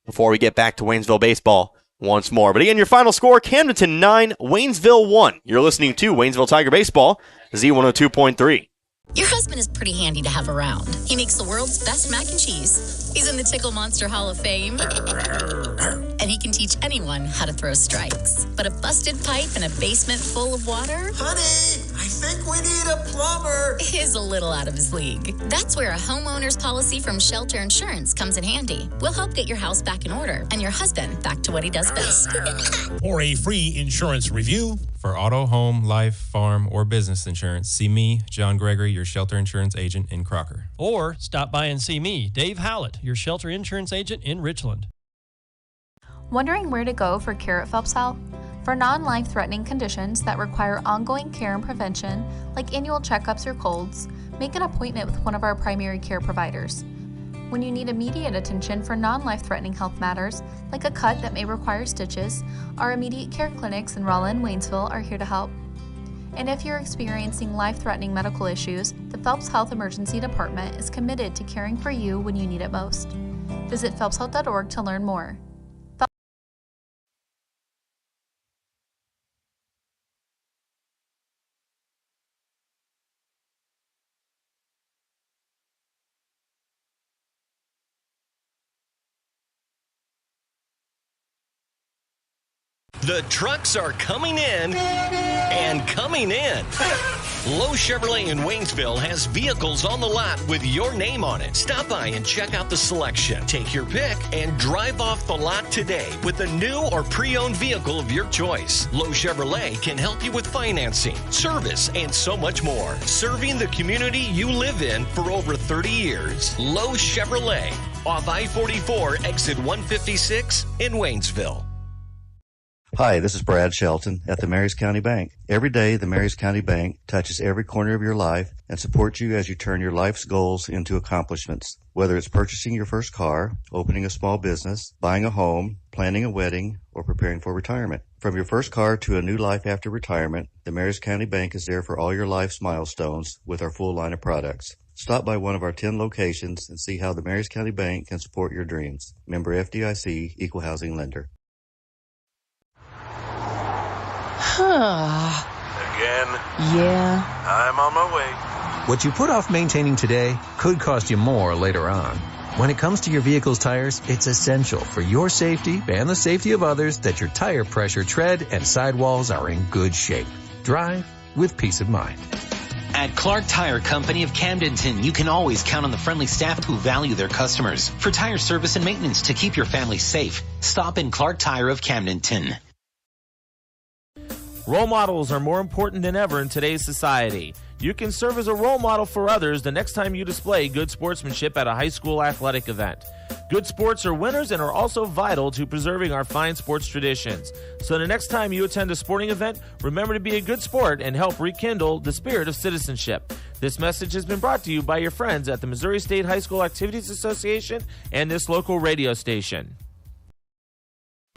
before we get back to Waynesville baseball once more. But again, your final score, Camdenton 9, Waynesville 1. You're listening to Waynesville Tiger Baseball, Z102.3. Your husband is pretty handy to have around. He makes the world's best mac and cheese. He's in the Tickle Monster Hall of Fame. And he can teach anyone how to throw strikes. But a busted pipe in a basement full of water? Honey, I think we need a plumber. Is a little out of his league. That's where a homeowner's policy from Shelter Insurance comes in handy. We'll help get your house back in order and your husband back to what he does best. For a free insurance review, For auto, home, life, farm, or business insurance, see me, John Gregory, your shelter insurance agent in Crocker. Or stop by and see me, Dave Howlett, your shelter insurance agent in Richland. Wondering where to go for care at Phelps Health? For non-life-threatening conditions that require ongoing care and prevention, like annual checkups or colds, make an appointment with one of our primary care providers. When you need immediate attention for non-life-threatening health matters, like a cut that may require stitches, our immediate care clinics in Rolla and Waynesville are here to help. And if you're experiencing life-threatening medical issues, the Phelps Health Emergency Department is committed to caring for you when you need it most. Visit phelpshealth.org to learn more. The trucks are coming in and coming in. Lowe Chevrolet in Waynesville has vehicles on the lot with your name on it. Stop by and check out the selection. Take your pick and drive off the lot today with a new or pre-owned vehicle of your choice. Lowe Chevrolet can help you with financing, service, and so much more. Serving the community you live in for over 30 years. Lowe Chevrolet, off I-44, exit 156 in Waynesville. Hi, this is Brad Shelton at the Marys County Bank. Every day, the Marys County Bank touches every corner of your life and supports you as you turn your life's goals into accomplishments. Whether it's purchasing your first car, opening a small business, buying a home, planning a wedding, or preparing for retirement. From your first car to a new life after retirement, the Marys County Bank is there for all your life's milestones with our full line of products. Stop by one of our 10 locations and see how the Marys County Bank can support your dreams. Member FDIC, Equal Housing Lender. Again? Yeah. I'm on my way. What you put off maintaining today could cost you more later on. When it comes to your vehicle's tires, it's essential for your safety and the safety of others that your tire pressure, tread, and sidewalls are in good shape. Drive with peace of mind. At Clark Tire Company of Camdenton, you can always count on the friendly staff who value their customers. For tire service and maintenance to keep your family safe, stop in Clark Tire of Camdenton. Role models are more important than ever in today's society. You can serve as a role model for others the next time you display good sportsmanship at a high school athletic event. Good sports are winners and are also vital to preserving our fine sports traditions. So the next time you attend a sporting event, remember to be a good sport and help rekindle the spirit of citizenship. This message has been brought to you by your friends at the Missouri State High School Activities Association and this local radio station.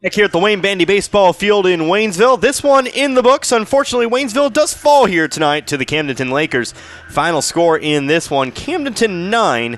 Back here at the Wayne Bandy Baseball Field in Waynesville. This one in the books. Unfortunately, Waynesville does fall here tonight to the Camdenton Lakers. Final score in this one, Camdenton 9,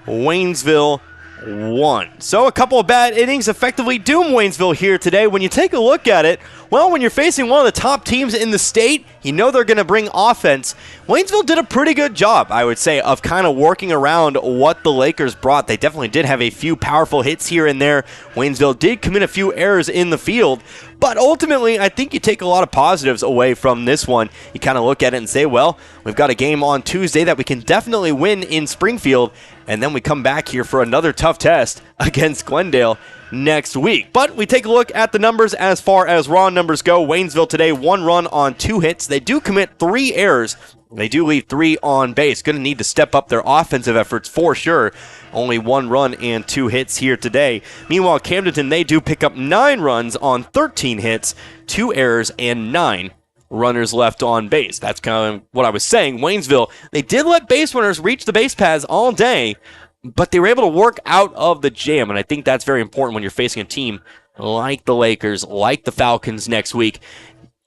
Waynesville 1. So a couple of bad innings effectively doom Waynesville here today. When you take a look at it, well, when you're facing one of the top teams in the state, you know they're going to bring offense. Waynesville did a pretty good job, I would say, of kind of working around what the Lakers brought. They definitely did have a few powerful hits here and there. Waynesville did commit a few errors in the field, but ultimately, I think you take a lot of positives away from this one. You kind of look at it and say, well, we've got a game on Tuesday that we can definitely win in Springfield, and then we come back here for another tough test against Glendale next week. But we take a look at the numbers as far as raw numbers go. Waynesville today, 1 run on 2 hits. They do commit 3 errors. They do leave 3 on base. Going to need to step up their offensive efforts for sure. Only 1 run and 2 hits here today. Meanwhile, Camdenton, they do pick up 9 runs on 13 hits, 2 errors, and 9 runners left on base. That's kind of what I was saying. Waynesville, they did let base runners reach the base paths all day, but they were able to work out of the jam, and I think that's very important when you're facing a team like the Lakers, like the Falcons next week.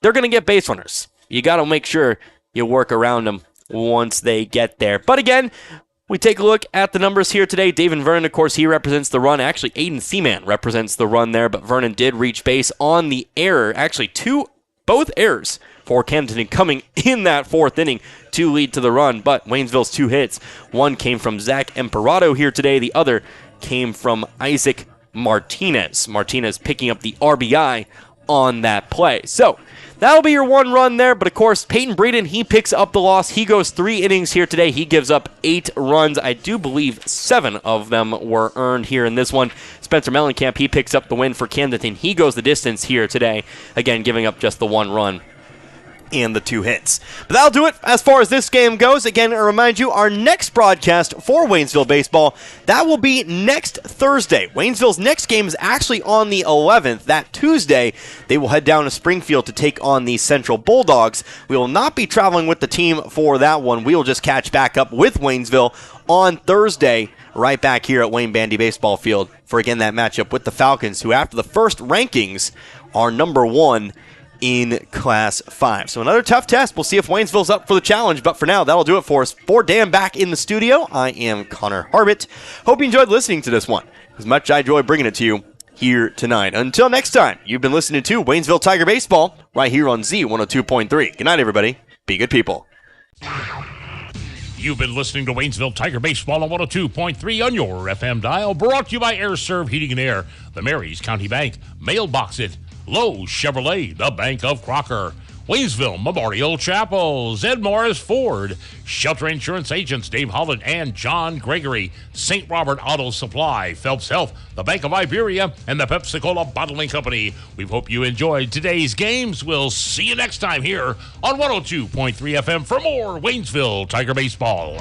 They're going to get base runners. You got to make sure you work around them once they get there. But again, we take a look at the numbers here today. David Vernon, of course, he represents the run. Actually, Aiden Seaman represents the run there, but Vernon did reach base on the error. Actually, both errors for Camdenton coming in that 4th inning to lead to the run. But Waynesville's 2 hits, one came from Zach Imperato here today. The other came from Isaac Martinez. Martinez picking up the RBI on that play. So that'll be your 1 run there. But of course, Peyton Breeden, he picks up the loss. He goes 3 innings here today. He gives up 8 runs. I do believe 7 of them were earned here in this one. Spencer Mellencamp, he picks up the win for Camdenton. He goes the distance here today. Again, giving up just the 1 run and the 2 hits. But that'll do it as far as this game goes. Again, I remind you, our next broadcast for Waynesville Baseball, that will be next Thursday. Waynesville's next game is actually on the 11th. That Tuesday, they will head down to Springfield to take on the Central Bulldogs. We will not be traveling with the team for that one. We will just catch back up with Waynesville on Thursday, right back here at Wayne Bandy Baseball Field for, again, that matchup with the Falcons, who after the first rankings are number 1 in Class 5. So another tough test. We'll see if Waynesville's up for the challenge, but for now, that'll do it for us. For Dan back in the studio, I am Connor Harbit. Hope you enjoyed listening to this one as much as I enjoy bringing it to you here tonight. Until next time, you've been listening to Waynesville Tiger Baseball right here on Z102.3. Good night, everybody. Be good people. You've been listening to Waynesville Tiger Baseball on 102.3 on your FM dial. Brought to you by Air Serv Heating and Air, the Marys County Bank, Mailbox It, Lowe's Chevrolet, the Bank of Crocker, Waynesville Memorial Chapel, Zed Morris Ford, Shelter Insurance Agents Dave Holland and John Gregory, St. Robert Auto Supply, Phelps Health, the Bank of Iberia, and the Pepsi-Cola Bottling Company. We hope you enjoyed today's games. We'll see you next time here on 102.3 FM for more Waynesville Tiger Baseball.